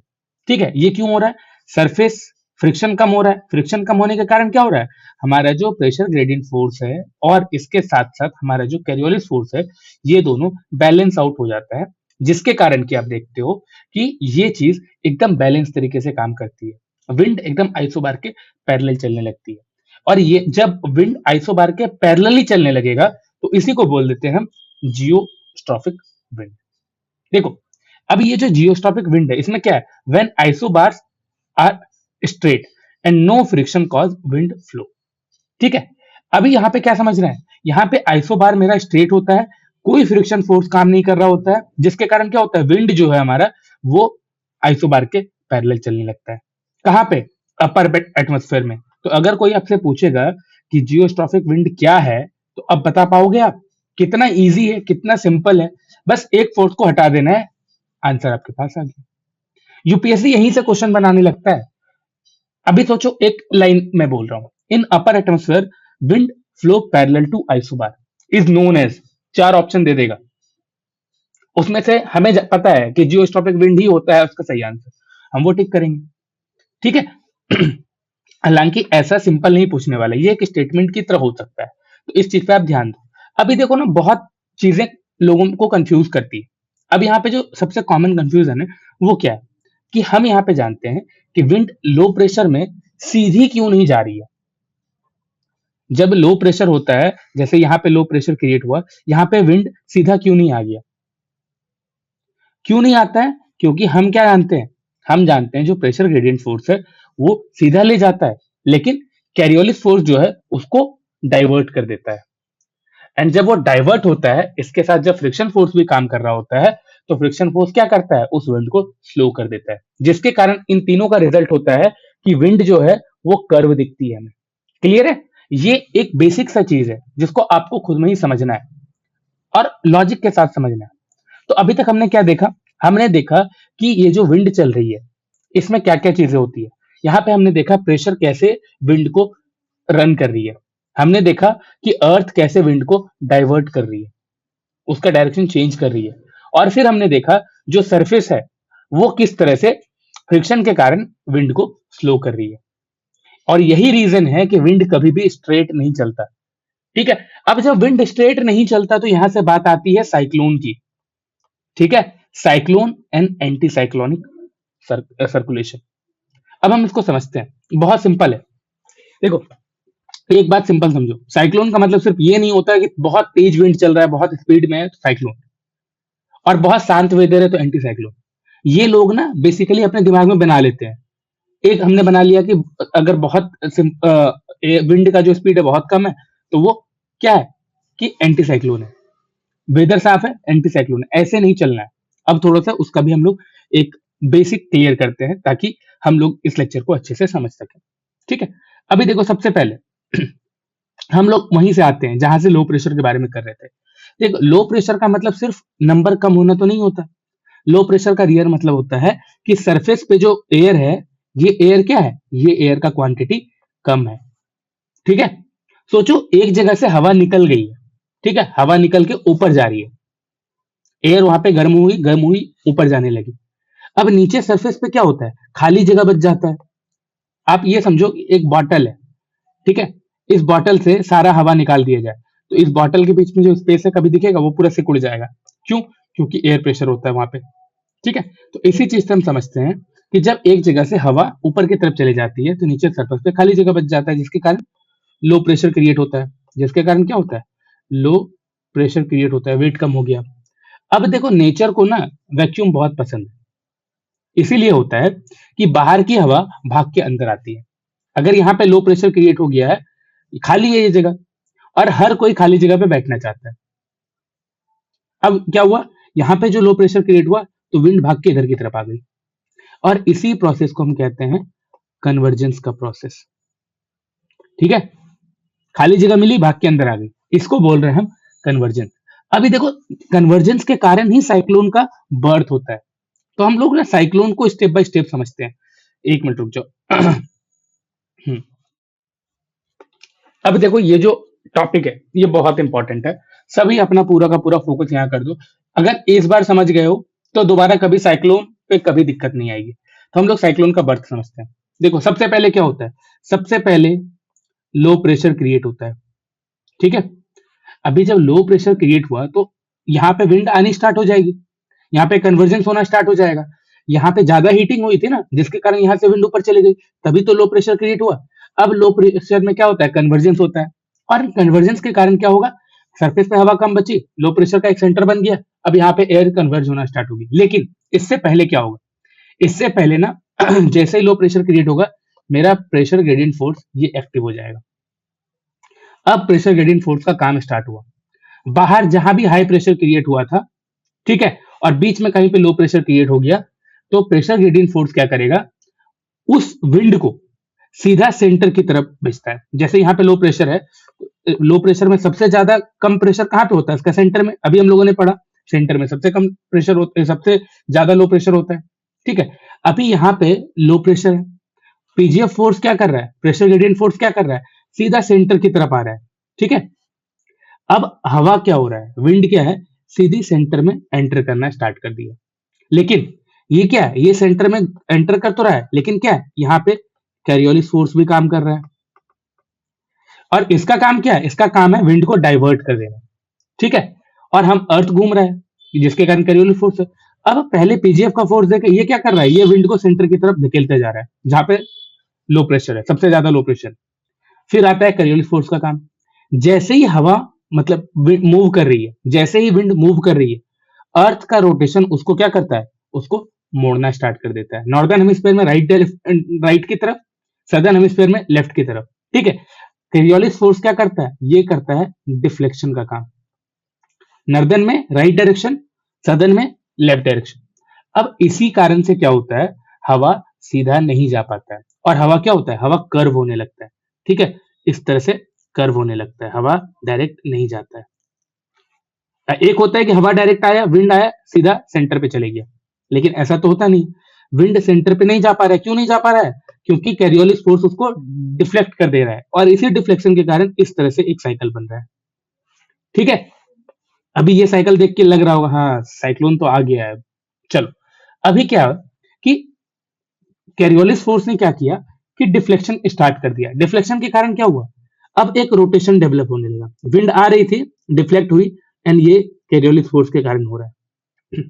Speaker 1: ठीक है, ये क्यों हो रहा है, सरफेस फ्रिक्शन कम हो रहा है, फ्रिक्शन कम होने के कारण क्या हो रहा है, हमारा जो प्रेशर ग्रेडियंट फोर्स है और इसके साथ साथ हमारा जो कैरियोलिस फोर्स है, ये दोनों बैलेंस आउट हो जाता है, जिसके कारण कि आप देखते हो कि ये चीज एकदम बैलेंस तरीके से काम करती है, विंड एकदम आइसोबार के पैरेलल चलने लगती है। और ये जब विंड आइसोबार के पैरेलली चलने लगेगा तो इसी को बोल देते हैं हम जियोस्ट्रॉफिक विंड। देखो, अब ये जो जियोस्ट्रॉफिक विंड है इसमें क्या है, when isobars are straight and no friction cause wind flow. ठीक है, अभी यहाँ पे क्या समझ रहे हैं, यहाँ पे आइसोबार मेरा स्ट्रेट होता है, कोई फ्रिक्शन फोर्स काम नहीं कर रहा होता है, जिसके कारण क्या होता है, विंड जो है हमारा वो आइसोबार के पैरेलल चलने लगता है। कहाँ पे, अपर एटमॉस्फेयर में। तो अगर कोई आपसे पूछेगा कि जियोस्ट्रॉफिक विंड क्या है, तो अब बता पाओगे आप, कितना इजी है, कितना सिंपल है, बस एक फोर्स को हटा देना है, आंसर आपके पास आ गया। यूपीएससी यहीं से क्वेश्चन बनाने लगता है। अभी सोचो, एक लाइन में बोल रहा हूं, in upper atmosphere wind flow parallel to isobar is known as, चार ऑप्शन दे देगा, उसमें से हमें पता है कि जियोस्ट्रॉपिक विंड ही होता है उसका सही आंसर, हम वो टिक करेंगे। ठीक है। हालांकि ऐसा सिंपल नहीं पूछने वाला, ये एक स्टेटमेंट की तरह हो सकता है, तो इस चीज पे आप ध्यान दो। अभी देखो ना, बहुत चीजें लोगों को कंफ्यूज करती है। अब यहाँ पे जो सबसे कॉमन कंफ्यूजन है वो क्या है, कि हम यहाँ पे जानते हैं कि विंड लो प्रेशर में सीधी क्यों नहीं जा रही है। जब लो प्रेशर होता है, जैसे यहाँ पे लो प्रेशर क्रिएट हुआ, यहाँ पे विंड सीधा क्यों नहीं आ गया, क्यों नहीं आता है, क्योंकि हम क्या जानते हैं, हम जानते हैं जो प्रेशर ग्रेडियंट फोर्स है वो सीधा ले जाता है, लेकिन कैरियोलिस फोर्स जो है उसको डाइवर्ट कर देता है। एंड जब वो डाइवर्ट होता है, इसके साथ जब फ्रिक्शन फोर्स भी काम कर रहा होता है, तो फ्रिक्शन फोर्स क्या करता है, उस विंड को स्लो कर देता है, जिसके कारण इन तीनों का रिजल्ट होता है कि विंड जो है वो कर्व दिखती है हमें। क्लियर है, ये एक बेसिक सा चीज है जिसको आपको खुद में ही समझना है और लॉजिक के साथ समझना है। तो अभी तक हमने क्या देखा, हमने देखा कि ये जो विंड चल रही है इसमें क्या क्या चीजें होती है। यहाँ पे हमने देखा प्रेशर कैसे विंड को रन कर रही है, हमने देखा कि अर्थ कैसे विंड को डाइवर्ट कर रही है, उसका डायरेक्शन चेंज कर रही है, और फिर हमने देखा जो सरफेस है वो किस तरह से फ्रिक्शन के कारण विंड को स्लो कर रही है। और यही रीजन है कि विंड कभी भी स्ट्रेट नहीं चलता। ठीक है, अब जब विंड स्ट्रेट नहीं चलता तो यहां से बात आती है साइक्लोन की। ठीक है, cyclone and anti cyclonic circulation. अब हम इसको समझते हैं, बहुत सिंपल है। देखो, एक बात सिंपल समझो, साइक्लोन का मतलब सिर्फ ये नहीं होता है कि बहुत तेज विंड चल रहा है, बहुत स्पीड में है तो साइक्लोन, और बहुत शांत वेदर है तो एंटी साइक्लोन। ये लोग ना बेसिकली अपने दिमाग में बना लेते हैं, एक हमने बना लिया कि अगर बहुत विंड का जो स्पीड है बहुत कम है तो वो क्या है कि एंटी साइक्लोन है, वेदर साफ है एंटी साइक्लोन है, ऐसे नहीं चलना है। अब थोड़ा सा उसका भी हम लोग एक बेसिक क्लियर करते हैं ताकि हम लोग इस लेक्चर को अच्छे से समझ सकें। ठीक है, अभी देखो सबसे पहले हम लोग वहीं से आते हैं जहां से लो प्रेशर के बारे में कर रहे थे। देखो, लो प्रेशर का मतलब सिर्फ नंबर कम होना तो नहीं होता, लो प्रेशर का रियल मतलब होता है कि सरफेस पे जो एयर है, ये एयर क्या है, ये एयर का क्वांटिटी कम है। ठीक है, सोचो एक जगह से हवा निकल गई है, ठीक है, हवा निकल के ऊपर जा रही है, एयर वहां पे गर्म हुई ऊपर जाने लगी। अब नीचे सरफेस पे क्या होता है, खाली जगह बच जाता है। आप ये समझो एक बॉटल है, ठीक है, इस बॉटल से सारा हवा निकाल दिया जाए तो इस बॉटल के बीच में जो स्पेस है कभी दिखेगा, वो पूरा सिकुड़ जाएगा। क्यों, क्योंकि एयर प्रेशर होता है वहां पे। ठीक है, तो इसी चीज से हम समझते हैं कि जब एक जगह से हवा ऊपर की तरफ चली जाती है तो नीचे सरफेस पे खाली जगह बच जाता है, जिसके कारण लो प्रेशर क्रिएट होता है, जिसके कारण क्या होता है, लो प्रेशर क्रिएट होता है, वेट कम हो गया। अब देखो, नेचर को ना वैक्यूम बहुत पसंद है, इसीलिए होता है कि बाहर की हवा भाग के अंदर आती है। अगर यहाँ पे लो प्रेशर क्रिएट हो गया है, खाली है ये जगह, और हर कोई खाली जगह पे बैठना चाहता है। अब क्या हुआ, यहाँ पे जो लो प्रेशर क्रिएट हुआ तो विंड भाग के इधर की तरफ आ गई, और इसी प्रोसेस को हम कहते हैं कन्वर्जेंस का प्रोसेस। ठीक है, खाली जगह मिली, भाग के अंदर आ गई, इसको बोल रहे हैं हम कन्वर्जेंस। अभी देखो, कन्वर्जेंस के कारण ही साइक्लोन का बर्थ होता है। तो हम लोग ना साइक्लोन को स्टेप बाय स्टेप समझते हैं। एक मिनट रुक जाओ। अब देखो, ये जो टॉपिक है ये बहुत इंपॉर्टेंट है, सभी अपना पूरा का पूरा फोकस यहाँ कर दो। अगर इस बार समझ गए हो तो दोबारा कभी साइक्लोन पे कभी दिक्कत नहीं आएगी। तो हम लोग साइक्लोन का बर्थ समझते हैं। देखो, सबसे पहले क्या होता है, सबसे पहले लो प्रेशर क्रिएट होता है। ठीक है, अभी जब लो प्रेशर क्रिएट हुआ तो यहाँ पे विंड आनी स्टार्ट हो जाएगी, यहाँ पे कन्वर्जेंस होना स्टार्ट हो जाएगा। यहाँ पे ज्यादा हीटिंग हुई थी ना, जिसके कारण यहाँ से विंड ऊपर चली गई, तभी तो लो प्रेशर क्रिएट हुआ। अब लो प्रेशर में क्या होता है, कन्वर्जेंस होता है, और कन्वर्जेंस के कारण क्या होगा, सरफेस पे हवा कम बची, लो प्रेशर का एक सेंटर बन गया, अब यहाँ पे एयर कन्वर्ज होना स्टार्ट होगी। लेकिन इससे पहले क्या होगा, इससे पहले ना जैसे ही लो प्रेशर क्रिएट होगा, मेरा प्रेशर ग्रेडियंट फोर्स ये एक्टिव हो जाएगा। अब प्रेशर ग्रेडियंट फोर्स का काम स्टार्ट हुआ, बाहर जहां भी हाई प्रेशर क्रिएट हुआ था, ठीक है, और बीच में कहीं पे लो प्रेशर क्रिएट हो गया, तो प्रेशर ग्रेडियंट फोर्स क्या करेगा, उस विंड को सीधा सेंटर की तरफ भेजता है। जैसे यहाँ पे लो प्रेशर है, लो प्रेशर में सबसे ज्यादा कम प्रेशर कहाँ पे होता है, इसका सेंटर में, अभी हम लोगों ने पढ़ा सेंटर में सबसे कम प्रेशर होता है, सबसे ज्यादा लो प्रेशर होता है, ठीक है। अभी यहाँ पे लो प्रेशर है, पीजीएफ फोर्स क्या कर रहा है, प्रेशर ग्रेडियंट फोर्स क्या कर रहा है, सीधा सेंटर की तरफ आ रहा है, ठीक है। अब हवा क्या हो रहा है, विंड क्या है, सीधी सेंटर में एंटर करना स्टार्ट कर दिया। लेकिन ये क्या है, ये सेंटर में एंटर कर तो रहा है, लेकिन क्या है, यहाँ पे कैरियोलिस फोर्स भी काम कर रहा है, और इसका काम क्या है, इसका काम है विंड को डाइवर्ट कर देना, ठीक है। और हम अर्थ घूम रहा है जिसके कारण कैरियोलिस फोर्स है। अब पहले पीजीएफ का फोर्स देखे, ये क्या कर रहा है, ये विंड को सेंटर की तरफ धकेलते जा रहा है जहां पे लो प्रेशर है, सबसे ज्यादा लो प्रेशर। फिर आता है कैरियोलिस फोर्स का काम, जैसे ही हवा मतलब मूव कर रही है, जैसे ही विंड मूव कर रही है, अर्थ का रोटेशन उसको क्या करता है, उसको मोड़ना स्टार्ट कर देता है, नॉर्दर्न हेमिस्फीयर में राइट की तरफ, सदर्न हेमिस्फीयर में लेफ्ट की तरफ, ठीक है। कैरियोलिस फोर्स क्या करता है, ये करता है डिफ्लेक्शन का काम, नॉर्दर्न में राइट डायरेक्शन, सदर्न में लेफ्ट डायरेक्शन। अब इसी कारण से क्या होता है, हवा सीधा नहीं जा पाता है, और हवा क्या होता है, हवा कर्व होने लगता है, ठीक है, इस तरह से कर्व होने लगता है, हवा डायरेक्ट नहीं जाता है। एक होता है कि हवा डायरेक्ट आया, विंड आया, सीधा सेंटर पे चले गया, लेकिन ऐसा तो होता नहीं, विंड सेंटर पे नहीं जा पा रहा है, क्यों नहीं जा पा रहा है, क्योंकि कैरियोलिस फोर्स उसको डिफ्लेक्ट कर दे रहा है, और इसी डिफ्लेक्शन के कारण इस तरह से एक साइकिल बन रहा है, ठीक है। अभी ये साइकिल देख के लग रहा होगा, हाँ साइक्लोन तो आ गया है। चलो, अभी क्या है कि कैरियोलिस फोर्स ने क्या किया कि डिफ्लेक्शन स्टार्ट कर दिया, डिफ्लेक्शन के कारण क्या हुआ, अब एक रोटेशन डेवलप होने लगा, विंड आ रही थी, डिफ्लेक्ट हुई, एंड ये कैरियोलिस फोर्स के कारण हो रहा है।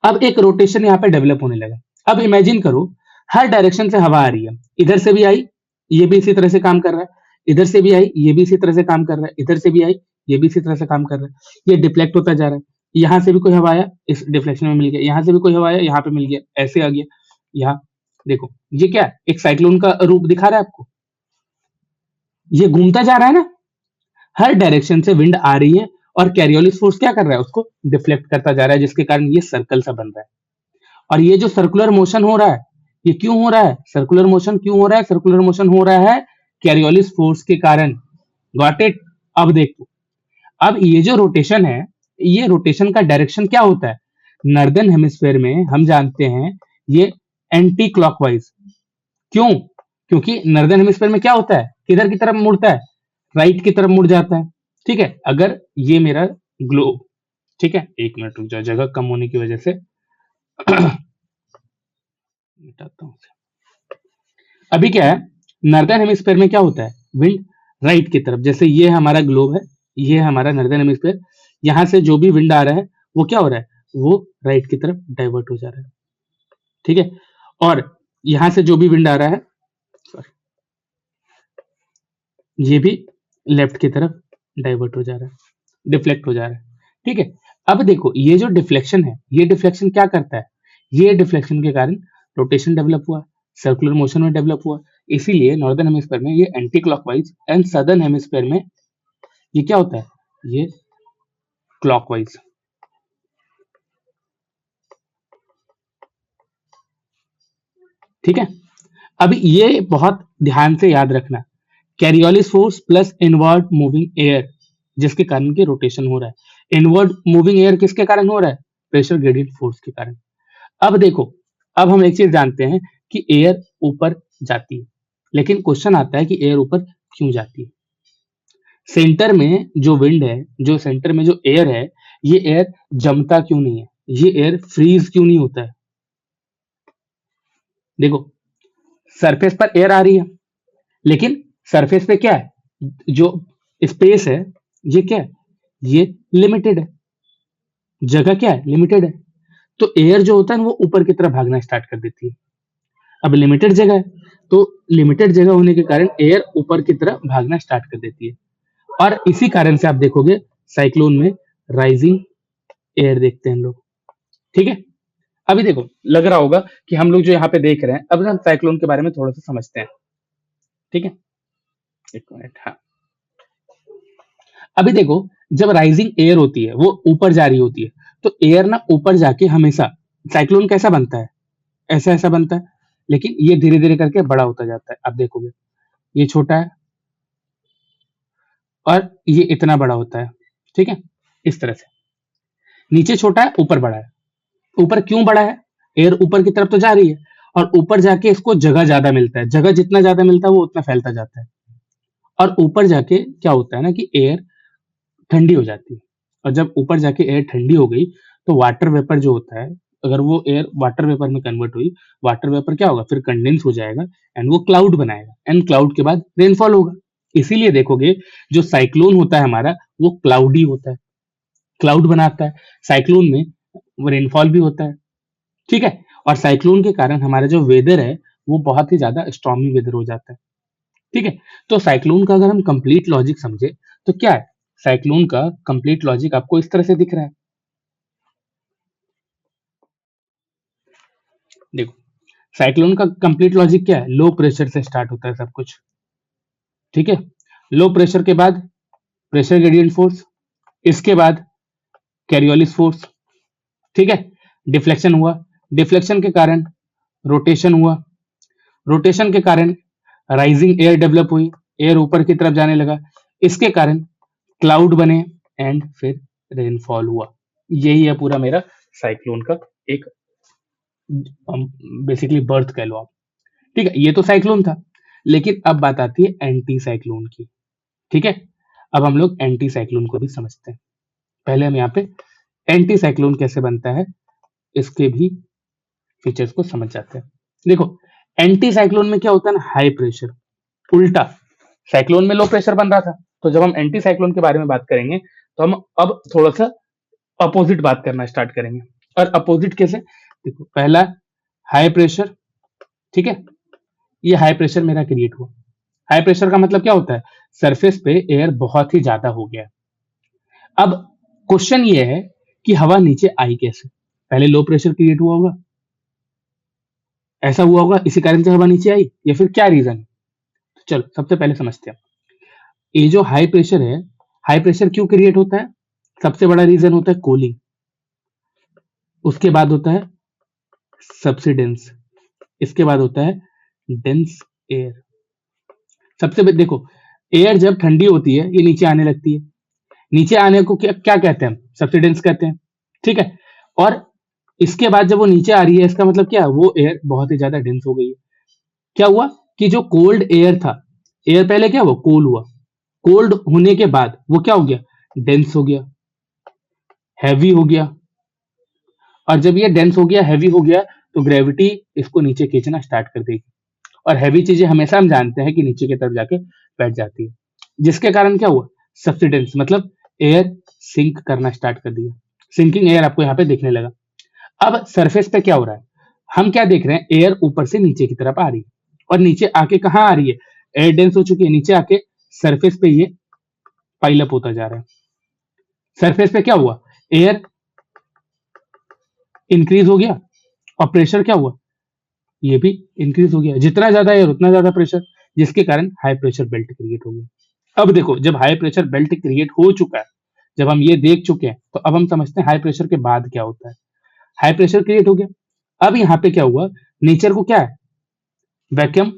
Speaker 1: अब एक रोटेशन यहाँ पे डेवलप होने लगा। अब इमेजिन करो, हर डायरेक्शन से हवा आ रही है, इधर से भी आई, ये भी इसी तरह से काम कर रहा है, इधर से भी आई, ये भी इसी तरह से काम कर रहा है, इधर से भी आई, ये भी इसी तरह से काम कर रहा है, ये डिफ्लेक्ट होता जा रहा है, यहाँ से भी कोई हवा आया, इस डिफ्लेक्शन में मिल गया, यहाँ से भी कोई हवा आया, यहाँ पे मिल गया, ऐसे आ गया, यहाँ देखो, ये क्या है, एक साइक्लोन का रूप दिखा रहा है आपको, ये घूमता जा रहा है ना, हर डायरेक्शन से विंड आ रही है, और कैरियोलिस फोर्स क्या कर रहा है, उसको डिफ्लेक्ट करता जा रहा है, जिसके कारण ये सर्कल सा बन रहा है। और ये जो सर्कुलर मोशन हो रहा है, ये क्यों हो रहा है, सर्कुलर मोशन क्यों हो रहा है, सर्कुलर मोशन हो रहा है कैरियोलिस फोर्स के कारण। Got it. अब देखो, अब ये जो रोटेशन है, ये रोटेशन का डायरेक्शन क्या होता है, नॉर्दर्न हेमिस्फीयर में हम जानते हैं ये एंटी क्लॉकवाइज, क्यों, क्योंकि नॉर्दर्न हेमिस्फीयर में क्या होता है, किधर की तरफ मुड़ता है, राइट की तरफ मुड़ जाता है, ठीक है। अगर ये मेरा ग्लोब, ठीक है, एक मिनट रुक जाओ, जगह कम होने की वजह से मिटाता हूं। अभी क्या है, नॉर्दर्न हेमिस्फीयर में क्या होता है, विंड राइट की तरफ, जैसे ये हमारा ग्लोब है, ये हमारा नॉर्दर्न हेमिस्फीयर, यहां से जो भी विंड आ रहा है वो क्या हो रहा है, वो राइट की तरफ डाइवर्ट हो जा रहा है, ठीक है। और यहां से जो भी विंड आ रहा है, sorry, ये भी लेफ्ट की तरफ डाइवर्ट हो जा रहा है, डिफ्लेक्ट हो जा रहा है, ठीक है। अब देखो, ये जो डिफ्लेक्शन है, ये डिफ्लेक्शन क्या करता है, ये डिफ्लेक्शन के कारण रोटेशन डेवलप हुआ, सर्कुलर मोशन में डेवलप हुआ, इसीलिए नॉर्दर्न हेमिस्फीयर में ये anti clockwise, and southern hemisphere में ये क्या होता है, ये क्लॉकवाइज, ठीक है। अब ये बहुत ध्यान से याद रखना, Coriolis force plus inward moving air, जिसके कारण की रोटेशन हो रहा है, इनवर्ड मूविंग एयर किसके कारण हो रहा है, प्रेशर ग्रेडियंट फोर्स के कारण। अब देखो, अब हम एक चीज जानते हैं कि एयर ऊपर जाती है, लेकिन क्वेश्चन आता है कि एयर ऊपर क्यों जाती है, सेंटर में जो विंड है, जो सेंटर में जो एयर है, ये एयर जमता क्यों नहीं है, ये एयर फ्रीज क्यों नहीं होता है। देखो, सरफेस पर एयर आ रही है, लेकिन सरफेस पे क्या है, जो स्पेस है, ये क्या है, ये लिमिटेड है, जगह क्या है, लिमिटेड है, तो एयर जो होता है वो ऊपर की तरफ भागना स्टार्ट कर देती है। अब लिमिटेड जगह है, तो लिमिटेड जगह होने के कारण एयर ऊपर की तरफ भागना स्टार्ट कर देती है, और इसी कारण से आप देखोगे साइक्लोन में राइजिंग एयर देखते हैं हम लोग। ठीक है, अभी देखो लग रहा होगा कि हम लोग जो यहाँ पे देख रहे हैं, अब हम साइक्लोन के बारे में थोड़ा सा समझते हैं। ठीक है, एक मिनट। हाँ, अभी देखो जब राइजिंग एयर होती है वो ऊपर जा रही होती है, तो एयर ना ऊपर जाके हमेशा, साइक्लोन कैसा बनता है, ऐसा ऐसा बनता है, लेकिन ये धीरे धीरे करके बड़ा होता जाता है। आप देखोगे ये छोटा है और ये इतना बड़ा होता है। ठीक है, इस तरह से नीचे छोटा है ऊपर बड़ा है। ऊपर क्यों बड़ा है, एयर ऊपर की तरफ तो जा रही है, और ऊपर जाके इसको जगह ज्यादा मिलता है, जगह जितना ज्यादा मिलता है वो उतना फैलता जाता है। और ऊपर जाके क्या होता है ना कि एयर ठंडी हो जाती है, और जब ऊपर जाके एयर ठंडी हो गई तो वाटर वेपर जो होता है, अगर वो एयर वाटर वेपर में कन्वर्ट हुई, वाटर वेपर क्या होगा, फिर कंडेंस हो जाएगा एंड वो क्लाउड बनाएगा, एंड क्लाउड के बाद रेनफॉल होगा। इसीलिए देखोगे जो साइक्लोन होता है हमारा वो क्लाउडी होता है, क्लाउड बनाता है। साइक्लोन में रेनफॉल भी होता है। ठीक है, और साइक्लोन के कारण हमारा जो वेदर है वो बहुत ही ज्यादा स्टॉर्मी वेदर हो जाता है। ठीक है, तो साइक्लोन का अगर हम कंप्लीट लॉजिक समझे तो क्या है, साइक्लोन का कंप्लीट लॉजिक आपको इस तरह से दिख रहा है। देखो साइक्लोन का कंप्लीट लॉजिक क्या है, लो प्रेशर से स्टार्ट होता है सब कुछ। ठीक है, लो प्रेशर के बाद प्रेशर ग्रेडियंट फोर्स, इसके बाद कैरियोलिस फोर्स। ठीक है, डिफ्लेक्शन हुआ, डिफ्लेक्शन के कारण रोटेशन हुआ, रोटेशन के कारण राइजिंग एयर डेवलप हुई, एयर ऊपर की तरफ जाने लगा, इसके कारण क्लाउड बने एंड फिर रेनफॉल हुआ। यही है पूरा मेरा साइक्लोन का एक बेसिकली बर्थ कह लो आप। ठीक है, ये तो साइक्लोन था, लेकिन अब बात आती है एंटी साइक्लोन की। ठीक है, अब हम लोग एंटी साइक्लोन को भी समझते हैं। पहले हम यहाँ पे एंटी साइक्लोन कैसे बनता है इसके भी फीचर्स को समझ जाते हैं। देखो एंटी साइक्लोन में क्या होता है ना, हाई प्रेशर, उल्टा साइक्लोन में लो प्रेशर बन रहा था, तो जब हम एंटी साइक्लोन के बारे में बात करेंगे तो हम अब थोड़ा सा अपोजिट बात करना स्टार्ट करेंगे। और अपोजिट कैसे, देखो पहला हाई प्रेशर। ठीक है, ये हाई प्रेशर मेरा क्रिएट हुआ। हाई प्रेशर का मतलब क्या होता है, सरफेस पे एयर बहुत ही ज्यादा हो गया। अब क्वेश्चन ये है कि हवा नीचे आई कैसे, पहले लो प्रेशर क्रिएट हुआ होगा, ऐसा हुआ होगा, इसी कारण से हवा नीचे आई, या फिर क्या रीजन है। तो चलो सबसे पहले समझते हैं, ये जो हाई प्रेशर है, हाई प्रेशर क्यों क्रिएट होता है, सबसे बड़ा रीजन होता है कूलिंग, उसके बाद होता है सबसिडेंस, इसके बाद होता है डेंस एयर। देखो एयर जब ठंडी होती है ये नीचे आने लगती है, नीचे आने को क्या क्या कहते हैं हम, सबसिडेंस कहते हैं। ठीक है, और इसके बाद जब वो नीचे आ रही है इसका मतलब क्या है, वो एयर बहुत ही ज्यादा डेंस हो गई है। क्या हुआ कि जो कोल्ड एयर था, एयर पहले क्या हुआ, कोल्ड हुआ, कोल्ड होने के बाद वो क्या हो गया, डेंस हो गया, हैवी हो गया, और जब ये डेंस हो गया, हैवी हो गया, तो ग्रेविटी इसको नीचे खींचना स्टार्ट कर देगी, और हैवी चीजें हमेशा हम जानते हैं कि नीचे की तरफ जाके बैठ जाती है, जिसके कारण क्या हुआ, सब्सिडेंस, मतलब एयर सिंक करना स्टार्ट कर दिया, सिंकिंग एयर आपको यहाँ पे देखने लगा। अब सरफेस पे क्या हो रहा है, हम क्या देख रहे हैं, एयर ऊपर से नीचे की तरफ आ रही है, और नीचे आके कहाँ आ रही है, एयर डेंस हो चुकी है, नीचे आके सरफेस पे ये पाइल अप होता जा रहा है। सरफेस पे क्या हुआ, एयर इंक्रीज हो गया, और प्रेशर क्या हुआ, ये भी इंक्रीज हो गया, जितना ज्यादा एयर उतना ज्यादा प्रेशर, जिसके कारण हाई प्रेशर बेल्ट क्रिएट हो गया। अब देखो जब हाई प्रेशर बेल्ट क्रिएट हो चुका है, जब हम ये देख चुके हैं, तो अब हम समझते हैं हाई प्रेशर के बाद क्या होता है। हाई प्रेशर क्रिएट हो गया, अब यहाँ पे क्या हुआ, नेचर को क्या है, वैक्यूम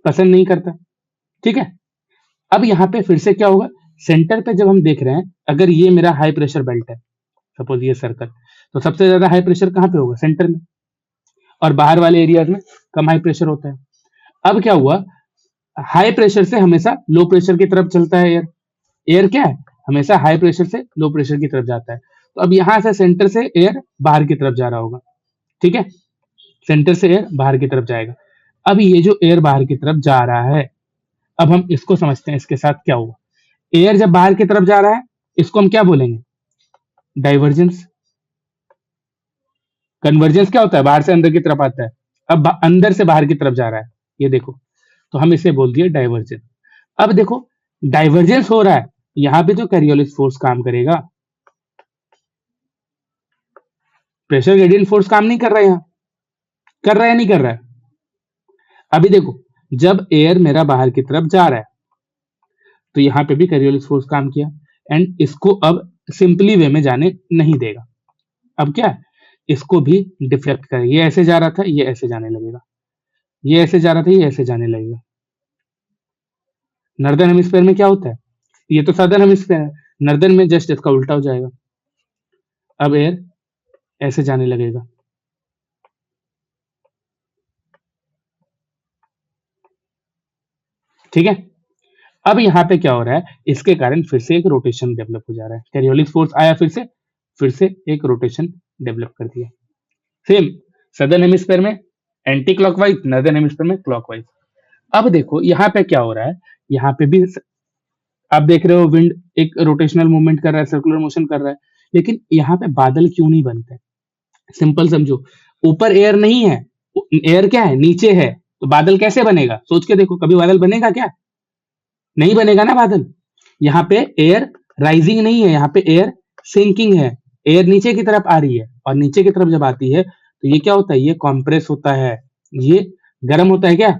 Speaker 1: पसंद नहीं करता। ठीक है, अब यहाँ पे फिर से क्या होगा, सेंटर पे जब हम देख रहे हैं, अगर ये मेरा हाई प्रेशर बेल्ट है, सपोज ये सर्कल, तो सबसे ज्यादा हाई प्रेशर कहाँ पे होगा, सेंटर में, और बाहर वाले एरियाज में कम हाई प्रेशर होता है। अब क्या हुआ, हाई प्रेशर से हमेशा लो प्रेशर की तरफ चलता है एयर, एयर क्या है, हमेशा हाई प्रेशर से लो प्रेशर की तरफ जाता है, तो अब यहां से सेंटर से एयर बाहर की तरफ जा रहा होगा। ठीक है, सेंटर से एयर बाहर की तरफ जाएगा। अब ये जो एयर बाहर की तरफ जा रहा है, अब हम इसको समझते हैं इसके साथ क्या हुआ, एयर जब बाहर की तरफ जा रहा है इसको हम क्या बोलेंगे, डाइवर्जेंस। कन्वर्जेंस क्या होता है, बाहर से अंदर की तरफ आता है, अब अंदर से बाहर की तरफ जा रहा है, ये देखो तो हम इसे बोल दिए डाइवर्जेंस। अब देखो डाइवर्जेंस हो रहा है, यहां पे तो कैरियोलिस फोर्स काम करेगा, प्रेशर ग्रेडियंट फोर्स काम नहीं कर रहा है, यहाँ कर रहा है नहीं कर रहा है? अभी देखो जब एयर मेरा बाहर की तरफ जा रहा है तो यहाँ पे भी कैरियोलिस फोर्स काम किया, एंड इसको अब सिंपली वे में जाने नहीं देगा। अब क्या है, इसको भी डिफ्लेक्ट कर, ये ऐसे जा रहा था, ये ऐसे जाने लगेगा, ये ऐसे जा रहा था, ये ऐसे जाने लगेगा। नॉर्दर्न हेमिस्फीयर में क्या होता है, ये तो सदर्न हेमिस्फीयर है, नॉर्दर्न में जस्ट इसका उल्टा हो जाएगा। अब एयर ऐसे जाने लगेगा, ठीक है। अब यहाँ पे क्या हो रहा है, इसके कारण फिर से एक रोटेशन डेवलप हो जा रहा है, कैरियोलिस फोर्स आया, फिर से एक रोटेशन डेवलप कर दिया। सेम सदर्न हेमिस्फीयर में एंटी क्लॉकवाइज, नॉर्दर्न हेमिस्फीयर में क्लॉकवाइज। अब देखो यहाँ पे क्या हो रहा है, यहाँ पे भी आप देख रहे हो विंड एक रोटेशनल मूवमेंट कर रहा है, सर्कुलर मोशन कर रहा है, लेकिन यहाँ पे बादल क्यों नहीं बनते? सिंपल समझो, ऊपर एयर नहीं है, एयर क्या है, नीचे है, तो बादल कैसे बनेगा? सोच के देखो, कभी बादल बनेगा क्या? नहीं बनेगा ना बादल। यहाँ पे एयर राइजिंग नहीं है, यहाँ पे एयर सिंकिंग है, एयर नीचे की तरफ आ रही है, और नीचे की तरफ जब आती है तो ये क्या होता है, ये कॉम्प्रेस होता है, ये गर्म होता है क्या?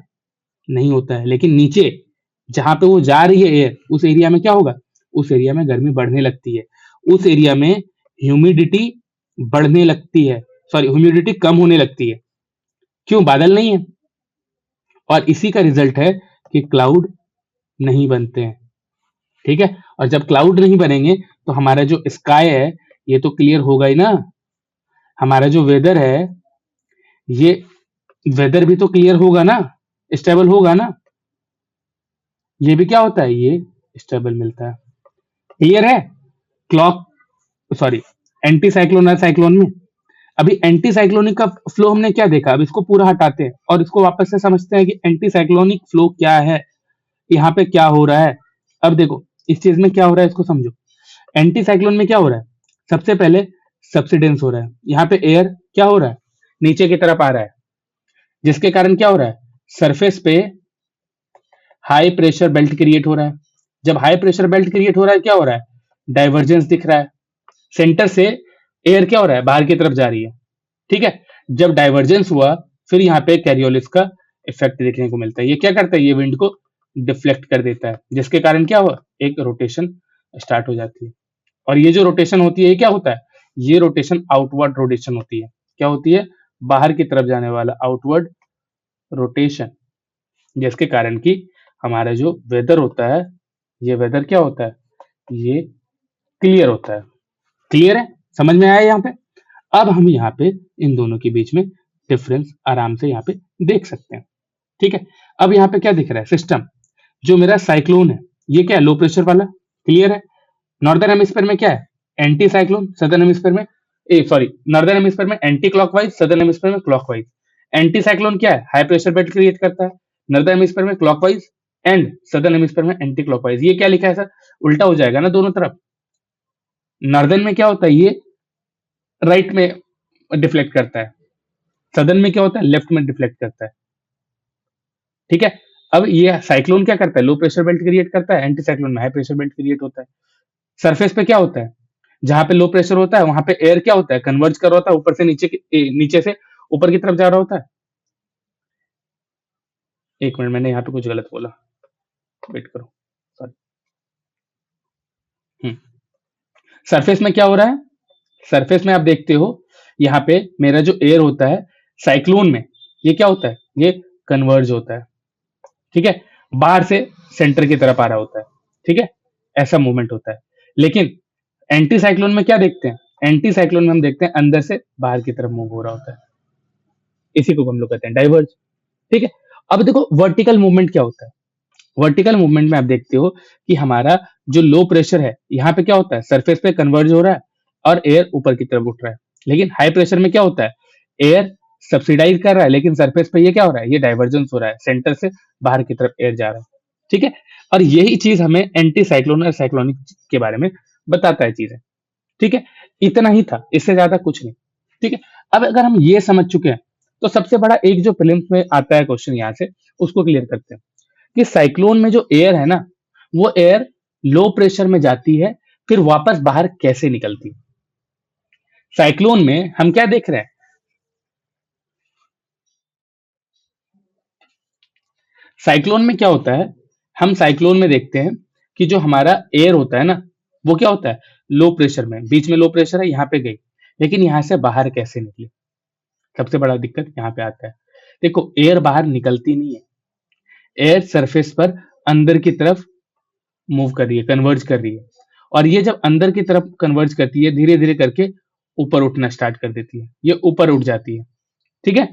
Speaker 1: नहीं होता है। लेकिन नीचे जहां पे वो जा रही है एयर, उस एरिया में क्या होगा, उस एरिया में गर्मी बढ़ने लगती है, उस एरिया में ह्यूमिडिटी बढ़ने लगती है, सॉरी ह्यूमिडिटी कम होने लगती है। क्यों? बादल नहीं है। और इसी का रिजल्ट है कि क्लाउड नहीं बनते हैं, ठीक है। और जब क्लाउड नहीं बनेंगे तो हमारा जो स्काई है ये तो क्लियर होगा ही ना, हमारा जो वेदर है ये वेदर भी तो क्लियर होगा ना, स्टेबल होगा ना, ये भी क्या होता है, ये स्टेबल मिलता है। क्लियर है? क्लॉक सॉरी एंटी साइक्लोन और साइक्लोन में, अभी एंटी साइक्लोनिक का फ्लो हमने क्या देखा, अब इसको पूरा हटाते हैं और इसको वापस से समझते हैं कि एंटी साइक्लोनिक फ्लो क्या है, यहाँ पे क्या हो रहा है। अब देखो इस चीज में क्या हो रहा है इसको समझो। एंटी साइक्लोन में क्या हो रहा है, सबसे पहले सबसिडेंस हो रहा है, यहाँ पे एयर क्या हो रहा है, नीचे की तरफ आ रहा है, जिसके कारण क्या हो रहा है, सरफेस पे हाई प्रेशर बेल्ट क्रिएट हो रहा है। जब हाई प्रेशर बेल्ट क्रिएट हो रहा है क्या हो रहा है, डाइवर्जेंस दिख रहा है, सेंटर से एयर क्या हो रहा है, बाहर की तरफ जा रही है, ठीक है। जब डाइवर्जेंस हुआ फिर यहाँ पे कैरियोलिस का इफेक्ट देखने को मिलता है, ये क्या करता है, ये विंड को डिफ्लेक्ट कर देता है, जिसके कारण क्या हुआ, एक रोटेशन स्टार्ट हो जाती है। और ये जो रोटेशन होती है ये क्या होता है, ये रोटेशन आउटवर्ड रोटेशन होती है। क्या होती है, बाहर की तरफ जाने वाला आउटवर्ड रोटेशन, जिसके कारण कि हमारा जो वेदर होता है, ये वेदर क्या होता है, ये क्लियर होता है। क्लियर है? समझ में आया यहाँ पे? अब हम यहाँ पे इन दोनों के बीच में डिफरेंस आराम से यहाँ पे देख सकते हैं, ठीक है। अब यहाँ पे क्या दिख रहा है, सिस्टम जो मेरा साइक्लोन है ये क्या है, लो प्रेशर वाला, क्लियर है। नॉर्दर्न हेमिस्फीयर में क्या है, एंटी साइक्लोन, सदर्न हेमिस्फीयर में नॉर्दर्न हेमिस्फीयर में एंटी क्लॉकवाइज, सदर्न हेमिस्फीयर में क्लॉकवाइज। एंटी साइक्लोन क्या है, हाई प्रेशर बेल्ट क्रिएट करता है, नॉर्दर्न हेमिस्फीयर में क्लॉकवाइज एंड सदर्न हेमिस्फीयर में एंटी क्लॉकवाइज। ये क्या लिखा है सर, उल्टा हो जाएगा ना दोनों तरफ। नॉर्दर्न में क्या होता है, ये राइट में डिफ्लेक्ट करता है, सदर्न में क्या होता है, लेफ्ट में डिफ्लेक्ट करता है, ठीक है। अब ये साइक्लोन क्या करता है, लो प्रेशर बेल्ट क्रिएट करता है, एंटी साइक्लोन में हाई प्रेशर बेल्ट क्रिएट होता है। सरफेस पे क्या होता है, जहां पे लो प्रेशर होता है वहां पे एयर क्या होता है, कन्वर्ज कर रहा होता है, ऊपर से नीचे से ऊपर की तरफ जा रहा होता है। एक मिनट, मैंने यहाँ पे कुछ गलत बोला, वेट करो, सॉरी। सरफेस में क्या हो रहा है, सरफेस में आप देखते हो यहाँ पे मेरा जो एयर होता है साइक्लोन में, ये क्या होता है, ये कन्वर्ज होता है, ठीक है, बाहर से सेंटर की तरफ आ रहा होता है, ठीक है, ऐसा मूवमेंट होता है। लेकिन एंटी साइक्लोन में क्या देखते हैं, एंटी साइक्लोन में हम देखते हैं अंदर से बाहर की तरफ मूव हो रहा होता है, इसी को हम लोग कहते हैं डाइवर्ज, ठीक है। अब देखो वर्टिकल मूवमेंट क्या होता है, वर्टिकल मूवमेंट में आप देखते हो कि हमारा जो लो प्रेशर है यहाँ पे क्या होता है, सरफेस पे कन्वर्ज हो रहा है और एयर ऊपर की तरफ उठ रहा है। लेकिन हाई प्रेशर में क्या होता है, एयर सब्सिडाइज कर रहा है, लेकिन सरफेस पे ये क्या हो रहा है, ये डाइवर्जेंस हो रहा है, सेंटर से बाहर की तरफ एयर जा रहा है, ठीक है। और यही चीज हमें एंटी साइक्लोन और साइक्लोनिक के बारे में बताता है चीजें, ठीक है। इतना ही था, इससे ज्यादा कुछ नहीं, ठीक है। अब अगर हम ये समझ चुके हैं तो सबसे बड़ा एक जो प्रीलिम्स में आता है क्वेश्चन यहाँ से, उसको क्लियर करते हैं। कि साइक्लोन में जो एयर है ना, वो एयर लो प्रेशर में जाती है, फिर वापस बाहर कैसे निकलती है। साइक्लोन में हम क्या देख रहे हैं, साइक्लोन में क्या होता है, हम साइक्लोन में देखते हैं कि जो हमारा एयर होता है ना, वो क्या होता है, लो प्रेशर में, बीच में लो प्रेशर है, यहाँ पे गई, लेकिन यहाँ से बाहर कैसे निकली, सबसे बड़ा दिक्कत यहाँ पे आता है। देखो एयर बाहर निकलती नहीं है, एयर सरफेस पर अंदर की तरफ मूव कर रही है, कन्वर्ज कर रही है, और ये जब अंदर की तरफ कन्वर्ज करती है, धीरे धीरे करके ऊपर उठना स्टार्ट कर देती है, ये ऊपर उठ जाती है, ठीक है,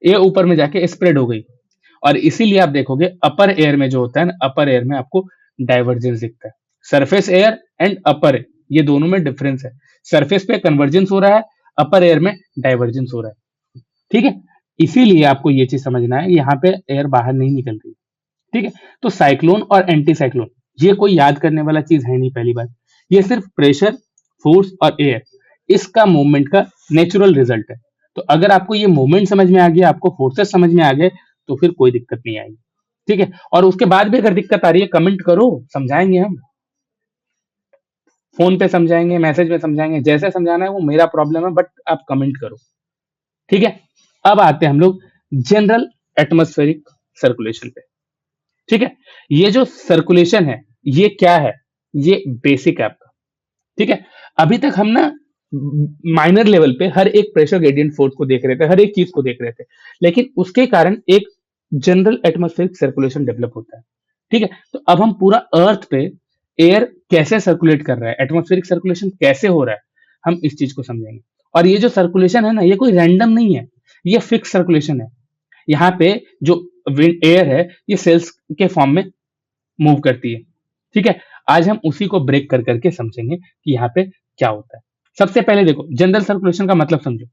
Speaker 1: ये ऊपर में जाके स्प्रेड हो गई। और इसीलिए आप देखोगे अपर एयर में जो होता है ना, अपर एयर में आपको डाइवर्जेंस दिखता है। Surface air and upper air, ये दोनों में डिफरेंस है। सरफेस पे कन्वर्जेंस हो रहा है, अपर एयर में डाइवर्जेंस हो रहा है, ठीक है। इसीलिए आपको ये चीज समझना है, यहाँ पे एयर बाहर नहीं निकल रही, ठीक है। तो साइक्लोन और एंटी साइक्लोन, ये कोई याद करने वाला चीज है नहीं, पहली बात, ये सिर्फ प्रेशर, फोर्स और एयर, इसका मूवमेंट का नेचुरल रिजल्ट है। तो अगर आपको ये मूवमेंट समझ में आ गया, आपको फोर्सेस समझ में आ गए, तो फिर कोई दिक्कत नहीं आएगी, ठीक है। और उसके बाद भी अगर दिक्कत आ रही है, कमेंट करो, समझाएंगे हम, फोन पे समझाएंगे, मैसेज में समझाएंगे, जैसे समझाना है वो मेरा प्रॉब्लम है, बट आप कमेंट करो, ठीक है। अब आते हैं हम लोग जनरल एटमॉस्फेरिक सर्कुलेशन पे, ठीक है। ये जो सर्कुलेशन है, ये क्या है, ये बेसिक है आपका, ठीक है। अभी तक हम ना माइनर लेवल पे हर एक प्रेशर ग्रेडियंट फोर्स को देख रहे थे, हर एक चीज को देख रहे थे, लेकिन उसके कारण एक जनरल एटमॉस्फेरिक सर्कुलेशन डेवलप होता है, ठीक है। तो अब हम पूरा अर्थ पे एयर कैसे सर्कुलेट कर रहा है, एटमॉस्फेरिक सर्कुलेशन कैसे हो रहा है, हम इस चीज को समझेंगे। और ये जो सर्कुलेशन है ना, ये कोई रैंडम नहीं है, ये फिक्स सर्कुलेशन है। यहाँ पे जो एयर है, ये सेल्स के फॉर्म में मूव करती है, ठीक है। आज हम उसी को ब्रेक कर करके समझेंगे कि यहाँ पे क्या होता है। सबसे पहले देखो, जनरल सर्कुलेशन का मतलब समझो।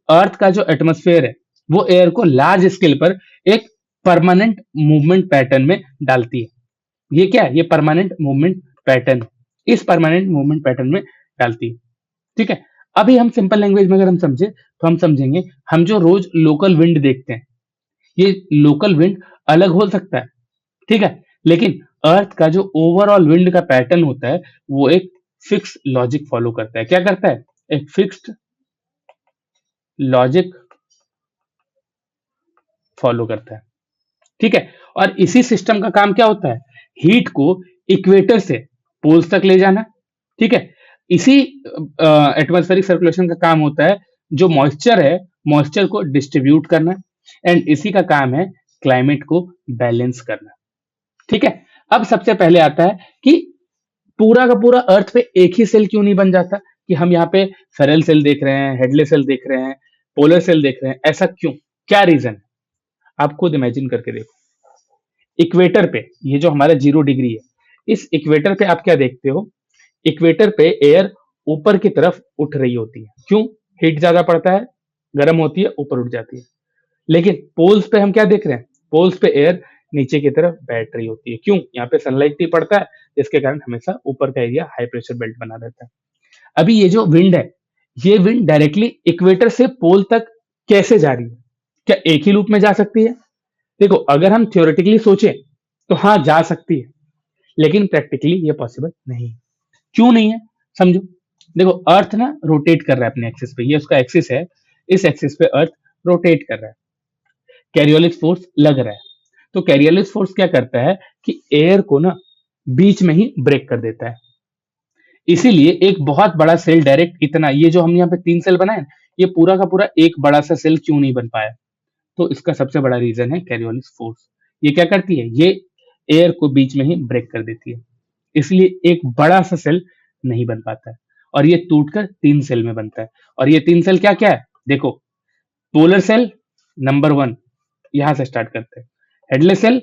Speaker 1: अर्थ का जो एटमॉस्फेयर है, वो एयर को लार्ज स्केल पर एक परमानेंट मूवमेंट पैटर्न में डालती है। ये क्या है, ये परमानेंट मूवमेंट पैटर्न, इस परमानेंट मूवमेंट पैटर्न में डालती है, ठीक है। अभी हम सिंपल लैंग्वेज में अगर हम समझे, तो हम समझेंगे, हम जो रोज लोकल विंड देखते हैं, ये लोकल विंड अलग हो सकता है, ठीक है, लेकिन अर्थ का जो ओवरऑल विंड का पैटर्न होता है, वो एक फिक्स लॉजिक फॉलो करता है। क्या करता है, एक फिक्स्ड लॉजिक फॉलो करता है, ठीक है। और इसी सिस्टम का काम क्या होता है, हीट को इक्वेटर से पोल्स तक ले जाना, ठीक है। इसी एटमॉस्फेरिक सर्कुलेशन का काम होता है, जो मॉइस्चर है, मॉइस्चर को डिस्ट्रीब्यूट करना, एंड इसी का काम है क्लाइमेट को बैलेंस करना, ठीक है। अब सबसे पहले आता है कि पूरा का पूरा अर्थ पे एक ही सेल क्यों नहीं बन जाता, कि हम यहाँ पे फेरल सेल देख रहे हैं, हेडले सेल देख रहे हैं, पोलर सेल देख रहे हैं, ऐसा क्यों, क्या रीजन है, आप खुद इमेजिन करके देखो। इक्वेटर पे, ये जो हमारा 0 डिग्री है, इस इक्वेटर पे आप क्या देखते हो, इक्वेटर पे एयर ऊपर की तरफ उठ रही होती है, क्यों, हीट ज्यादा पड़ता है, गर्म होती है, ऊपर उठ जाती है। लेकिन पोल्स पे हम क्या देख रहे हैं, पोल्स पे एयर नीचे की तरफ बैठ रही होती है, क्यों, यहाँ पे सनलाइट नहीं पड़ता है, जिसके कारण हमेशा ऊपर का एरिया हाई प्रेशर बेल्ट बना रहता है। अभी ये जो विंड है, ये विंड डायरेक्टली इक्वेटर से पोल तक कैसे जा रही है, क्या एक ही लूप में जा सकती है, देखो अगर हम थियोरेटिकली सोचें, तो हाँ जा सकती है, लेकिन प्रैक्टिकली ये पॉसिबल नहीं है। क्यों नहीं है, समझो। देखो अर्थ ना रोटेट कर रहा है अपने एक्सिस पे, ये उसका एक्सिस है, इस एक्सिस पे अर्थ रोटेट कर रहा है, कैरियोलिस फोर्स लग रहा है। तो कैरियोलिस फोर्स क्या करता है कि एयर को ना बीच में ही ब्रेक कर देता है। इसीलिए एक बहुत बड़ा सेल डायरेक्ट इतना, ये जो हम यहाँ पे 3 सेल बनाए, ये पूरा का पूरा एक बड़ा सा सेल क्यों नहीं बन पाया, तो इसका सबसे बड़ा रीजन है कैरियोलिस फोर्स। ये क्या करती है, ये एयर को बीच में ही ब्रेक कर देती है, इसलिए एक बड़ा सा सेल नहीं बन पाता है, और ये टूटकर 3 सेल में बनता है। और ये 3 सेल क्या क्या है, देखो, पोलर सेल नंबर 1, यहां से स्टार्ट करते हैं, हेडले सेल,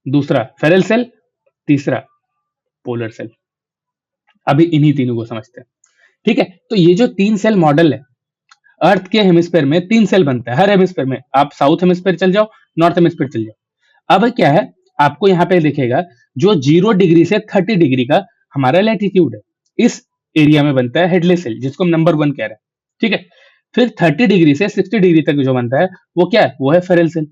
Speaker 1: दूसरा फेरल सेल, तीसरा पोलर सेल। अभी इन्हीं तीनों को समझते हैं, ठीक है। तो ये जो 3 सेल मॉडल है, अर्थ के हेमिस्फेयर में 3 सेल बनता है, हर हेमिस्फेयर में, आप साउथ हेमिस्फेयर चल जाओ, नॉर्थ हेमिस्फेयर चल जाओ। अब क्या है, आपको यहाँ पे दिखेगा, जो 0 डिग्री से 30 डिग्री का हमारा लैटिट्यूड है, इस एरिया में बनता है हेडले सेल, जिसको हम नंबर 1 कह रहे हैं, ठीक है। फिर 30 डिग्री से 60 डिग्री तक जो बनता है, वो क्या है, वो है फेरल सेल,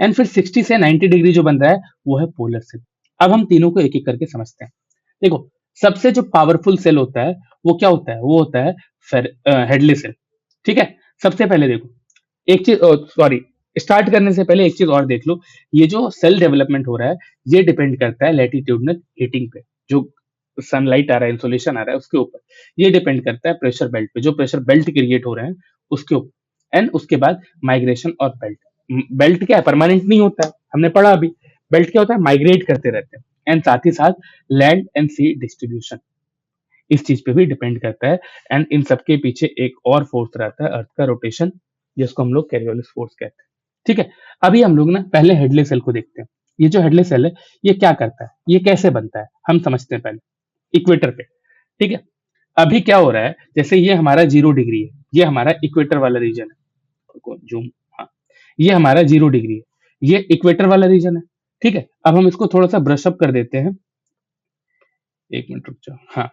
Speaker 1: एंड फिर 60 से 90 डिग्री जो बन रहा है वो है पोलर सेल। अब हम तीनों को एक एक करके समझते हैं। देखो, सबसे जो पावरफुल सेल होता है वो क्या होता है, वो होता है हेडली सेल। ठीक है, सबसे पहले देखो एक चीज, सॉरी, स्टार्ट करने से पहले एक चीज और देख लो। ये जो सेल डेवलपमेंट हो रहा है ये डिपेंड करता है लैटिट्यूडनल हीटिंग पे, जो सनलाइट आ रहा है, इंसोलेशन आ रहा है उसके ऊपर। ये डिपेंड करता है प्रेशर बेल्ट पे, जो प्रेशर बेल्ट क्रिएट हो रहे हैं उसके ऊपर। एंड उसके बाद माइग्रेशन और बेल्ट। बेल्ट क्या है, परमानेंट नहीं होता है, हमने पढ़ा अभी। बेल्ट क्या होता है, माइग्रेट करते रहते हैं। एंड साथ ही साथ लैंड एंड सी डिस्ट्रीब्यूशन इस चीज पे भी डिपेंड करता है। एंड इन सबके पीछे एक और फोर्स रहता है, अर्थ का रोटेशन, जिसको हम लोग कैरियोलिस फोर्स कहते हैं। ठीक है, अभी हम लोग ना पहले हेडले सेल को देखते हैं। ये जो हेडले सेल है ये क्या करता है, ये कैसे बनता है, हम समझते हैं पहले इक्वेटर पे। ठीक है, अभी क्या हो रहा है, जैसे ये हमारा 0 डिग्री है, ये हमारा इक्वेटर वाला रीजन है, जूम, हाँ, ये हमारा 0 डिग्री है, ये इक्वेटर वाला रीजन है। ठीक है, अब हम इसको थोड़ा सा ब्रश अप कर देते हैं। एक मिनट रुक जाओ, हाँ,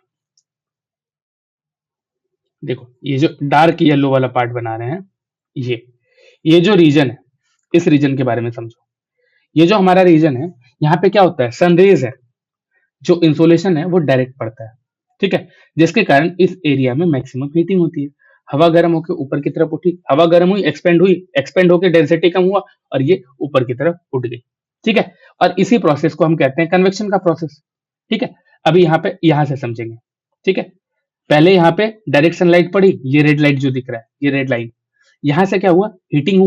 Speaker 1: देखो ये जो डार्क येलो वाला पार्ट बना रहे हैं, ये जो रीजन है, इस रीजन के बारे में समझो। ये जो हमारा रीजन है, यहाँ पे क्या होता है, सनरेज है, जो इंसोलेशन है वो डायरेक्ट पड़ता है। ठीक है, जिसके कारण इस एरिया में मैक्सिमम हीटिंग होती है। हवा गर्म होकर ऊपर की तरफ उठी, हवा गर्म हुई, एक्सपेंड होकर डेंसिटी कम हुआ और ये ऊपर की तरफ उठ गई। ठीक है, और इसी प्रोसेस को हम कहते हैं कन्वेक्शन का प्रोसेस। ठीक है, अभी यहाँ पे यहाँ से समझेंगे। ठीक है, पहले यहाँ पे डायरेक्ट सनलाइट पड़ी, ये रेड लाइट जो दिख रहा है, ये रेड लाइन, यहाँ से क्या हुआ, हीटिंग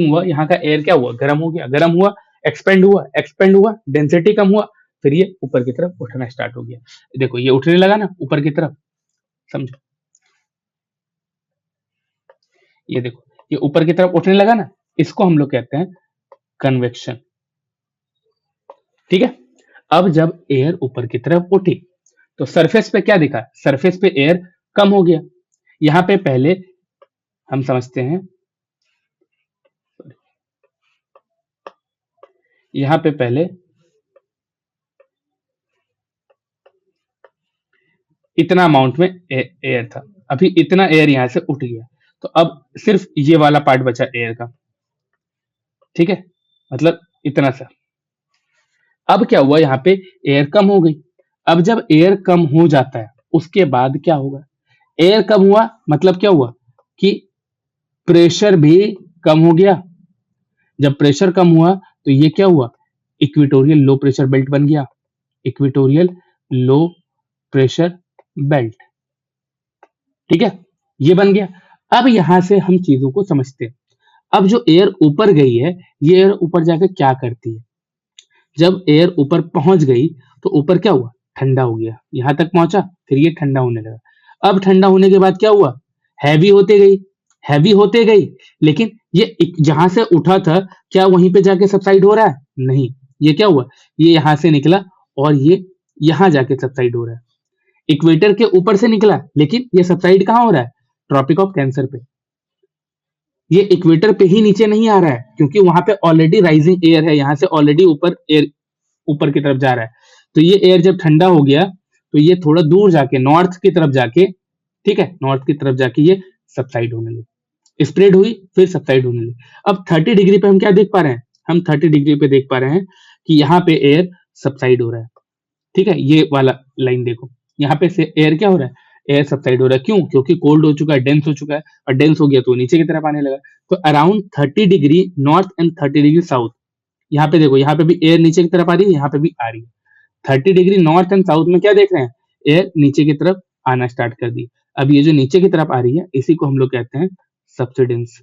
Speaker 1: हुआ, यहाँ का एयर क्या हुआ, गर्म हो गया, गर्म हुआ, एक्सपेंड हुआ, डेंसिटी कम हुआ, फिर ये ऊपर की तरफ उठना स्टार्ट हो गया। देखो ये उठने लगा ना ऊपर की तरफ, समझो, ये देखो ये ऊपर की तरफ उठने लगा ना, इसको हम लोग कहते हैं कन्वेक्शन। ठीक है, अब जब एयर ऊपर की तरफ उठी तो सरफेस पे क्या दिखा, सरफेस पे एयर कम हो गया। यहाँ पे पहले हम समझते हैं, यहाँ पे पहले इतना अमाउंट में एयर था, अभी इतना एयर यहां से उठ गया, तो अब सिर्फ ये वाला पार्ट बचा एयर का। ठीक है, मतलब इतना सा। अब क्या हुआ, यहाँ पे एयर कम हो गई। अब जब एयर कम हो जाता है उसके बाद क्या होगा, एयर कम हुआ मतलब क्या हुआ कि प्रेशर भी कम हो गया। जब प्रेशर कम हुआ तो ये क्या हुआ, इक्वेटोरियल लो प्रेशर बेल्ट बन गया, इक्वेटोरियल लो प्रेशर बेल्ट। ठीक है, ये बन गया। अब यहां से हम चीजों को समझते हैं। अब जो एयर ऊपर गई है, ये एयर ऊपर जाकर क्या करती है, जब एयर ऊपर पहुंच गई तो ऊपर क्या हुआ, ठंडा हो गया, यहां तक पहुंचा, फिर ये ठंडा होने लगा। अब ठंडा होने के बाद क्या हुआ, हैवी होते गई, हैवी होते गई, लेकिन ये जहां से उठा था क्या वहीं पे जाके सबसाइड हो रहा है, नहीं, ये क्या हुआ, ये यहां से निकला और ये यहां जाके सबसाइड हो रहा है। इक्वेटर के ऊपर से निकला, लेकिन ये सबसाइड कहाँ हो रहा है, ट्रॉपिक ऑफ कैंसर पे। ये इक्वेटर पे ही नीचे नहीं आ रहा है, क्योंकि वहां पे ऑलरेडी राइजिंग एयर है, यहाँ से ऑलरेडी ऊपर एयर ऊपर की तरफ जा रहा है। तो ये एयर जब ठंडा हो गया तो ये थोड़ा दूर जाके नॉर्थ की तरफ जाके, ठीक है, नॉर्थ की तरफ जाके ये सबसाइड होने लगी, स्प्रेड हुई, फिर सबसाइड होने लगी। अब 30 डिग्री पे हम क्या देख पा रहे हैं, हम 30 डिग्री पे देख पा रहे हैं कि यहाँ पे एयर सबसाइड हो रहा है। ठीक है, ये वाला लाइन देखो, यहाँ पे से एयर क्या हो रहा है, एयर सबसाइड हो रहा है। क्यों, क्योंकि कोल्ड हो चुका है, डेंस हो चुका है, और डेंस हो गया तो नीचे की तरफ आने लगा। तो around 30 degree north and 30 degree south, यहाँ पे देखो, यहाँ पे भी एयर नीचे की तरफ आ रही है, यहाँ पे भी आ रही है। 30 डिग्री नॉर्थ एंड साउथ में क्या देख रहे हैं, एयर नीचे की तरफ आना स्टार्ट कर दी। अब ये जो नीचे की तरफ आ रही है इसी को हम लोग कहते हैं सबसिडेंस।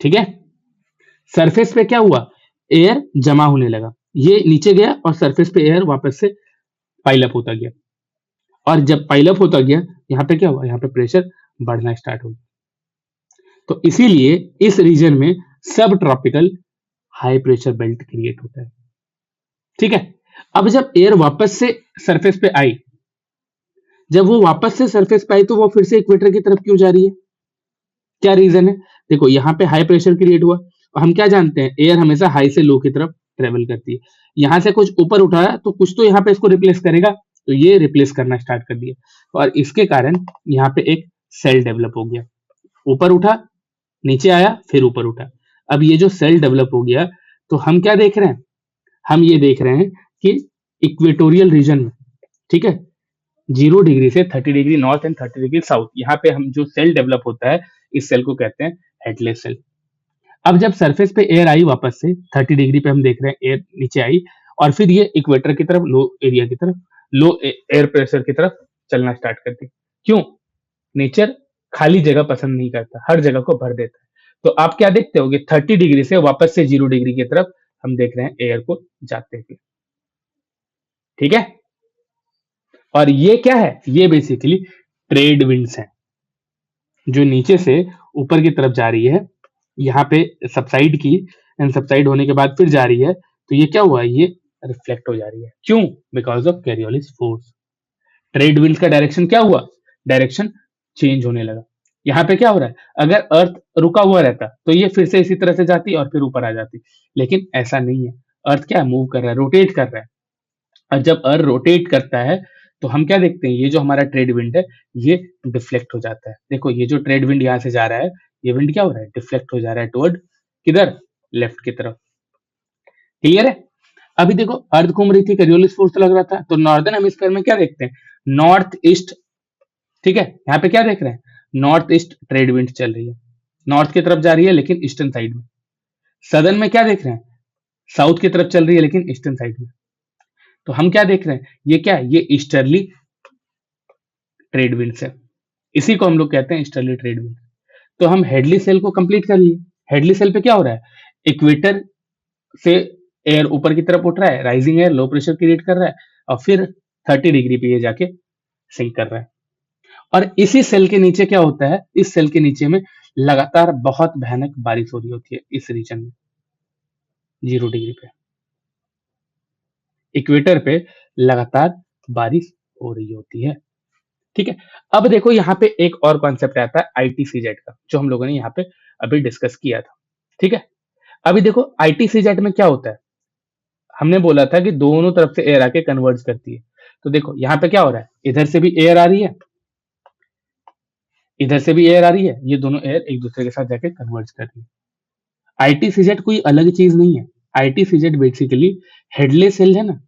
Speaker 1: ठीक है, सरफेस पे क्या हुआ, एयर जमा होने लगा, ये नीचे गया और सरफेस पे एयर वापस से पाइल अप होता गया। और जब पाइल अप होता गया, यहाँ पे क्या हुआ, यहाँ पे प्रेशर बढ़ना स्टार्ट हो गया। तो इसीलिए इस रीजन में सब tropical high pressure belt create होता है। ठीक है, अब जब एयर वापस से सरफेस पे आई, जब वो वापस से सरफेस पे आई तो वो फिर से इक्वेटर की तरफ क्यों जा रही है, क्या रीजन है, देखो यहाँ पे हाई प्रेशर क्रिएट हुआ, और हम क्या जानते हैं, एयर हमेशा हाई से लो की तरफ ट्रेवल करती है। यहाँ से कुछ ऊपर उठाया तो कुछ तो यहाँ पे इसको रिप्लेस करेगा, तो ये रिप्लेस करना स्टार्ट कर दिया, और इसके कारण यहाँ पे एक सेल डेवलप हो गया, ऊपर उठा, नीचे आया, फिर ऊपर उठा। अब ये जो सेल डेवलप हो गया, तो हम क्या देख रहे हैं, हम ये देख रहे हैं कि इक्वेटोरियल रीजन में, ठीक है, 0 डिग्री से 30 degree north and 30 degree south, यहाँ पे हम जो सेल डेवलप होता है, इस सेल को कहते हैं हेडलेस सेल। अब जब सरफेस पे एयर आई वापस से 30 डिग्री पे, हम देख रहे हैं एयर नीचे आई और फिर ये इक्वेटर की तरफ, लो एरिया की तरफ, लो एयर प्रेशर की तरफ चलना स्टार्ट कर दी। क्यों? नेचर खाली जगह पसंद नहीं करता, हर जगह को भर देता है। तो आप क्या देखते होगे, 30 डिग्री से वापस से 0 डिग्री की तरफ हम देख रहे हैं एयर को जाते हुए, ठीक है। और ये क्या है, ये बेसिकली ट्रेड विंड्स हैं, जो नीचे से ऊपर की तरफ जा रही है, यहाँ पे सबसाइड की, एंड सबसाइड होने के बाद फिर जा रही है, तो ये क्या हुआ, ये रिफ्लेक्ट हो जा रही है। क्यों? Because of Coriolis force. Trade wind का डायरेक्शन क्या हुआ, डायरेक्शन चेंज होने लगा। यहाँ पे क्या हो रहा है, अगर अर्थ रुका हुआ रहता तो ये फिर से इसी तरह से जाती और फिर ऊपर आ जाती, लेकिन ऐसा नहीं है। अर्थ क्या मूव कर रहा है, रोटेट कर रहा है। और जब अर्थ रोटेट करता है तो हम क्या देखते हैं, ये जो हमारा ट्रेड विंड है, ये डिफ्लेक्ट हो जाता है। देखो ये जो ट्रेड विंड यहाँ से जा रहा है, ये विंड क्या हो रहा है, डिफ्लेक्ट हो जा रहा है टुवर्ड किधर, लेफ्ट की तरफ। क्लियर है? अभी देखो अर्थ घूम रही थी, करियोलिस फोर्स तो लग रहा था, तो नॉर्दर्न हेमिस्फीयर में क्या देखते हैं, नॉर्थ ईस्ट, ठीक है, यहाँ पे क्या देख रहे हैं, नॉर्थ ईस्ट ट्रेड विंड चल रही है, नॉर्थ की तरफ जा रही है लेकिन ईस्टर्न साइड में। सदर्न में क्या देख रहे हैं, साउथ की तरफ चल रही है लेकिन ईस्टर्न साइड में। तो हम क्या देख रहे हैं, ये क्या है, ये ईस्टर्ली ट्रेड विंड्स है, इसी को हम लोग कहते हैं ईस्टर्ली ट्रेड विंड। तो हम हेडली सेल को कंप्लीट कर लिए। हेडली सेल पे क्या हो रहा है, इक्वेटर से एयर ऊपर की तरफ उठ रहा है, rising air low pressure create कर रहा है, और फिर 30 डिग्री पे ये जाके सिंक कर रहा है। और इसी सेल के नीचे क्या होता है, इस सेल के नीचे में लगातार बहुत भयानक बारिश हो रही होती है इस रीजन में, 0 डिग्री पे, इक्वेटर पे लगातार बारिश हो रही होती है, ठीक है। अब देखो यहाँ पे एक और कॉन्सेप्ट आता है आईटीसीजेड का, जो हम लोगों ने यहाँ पे अभी डिस्कस किया था, ठीक है। अभी देखो आईटीसीजेड में क्या होता है, हमने बोला था कि दोनों तरफ से एयर आके कन्वर्ज करती है। तो देखो यहाँ पे क्या हो रहा है, इधर से भी एयर आ रही है, इधर से भी एयर आ रही है, ये दोनों एयर एक दूसरे के साथ जाके कन्वर्ज कर रही है। आईटीसीजेड कोई अलग चीज नहीं है, आईटीसीजेड बेसिकली हेडलेस सेल है ना,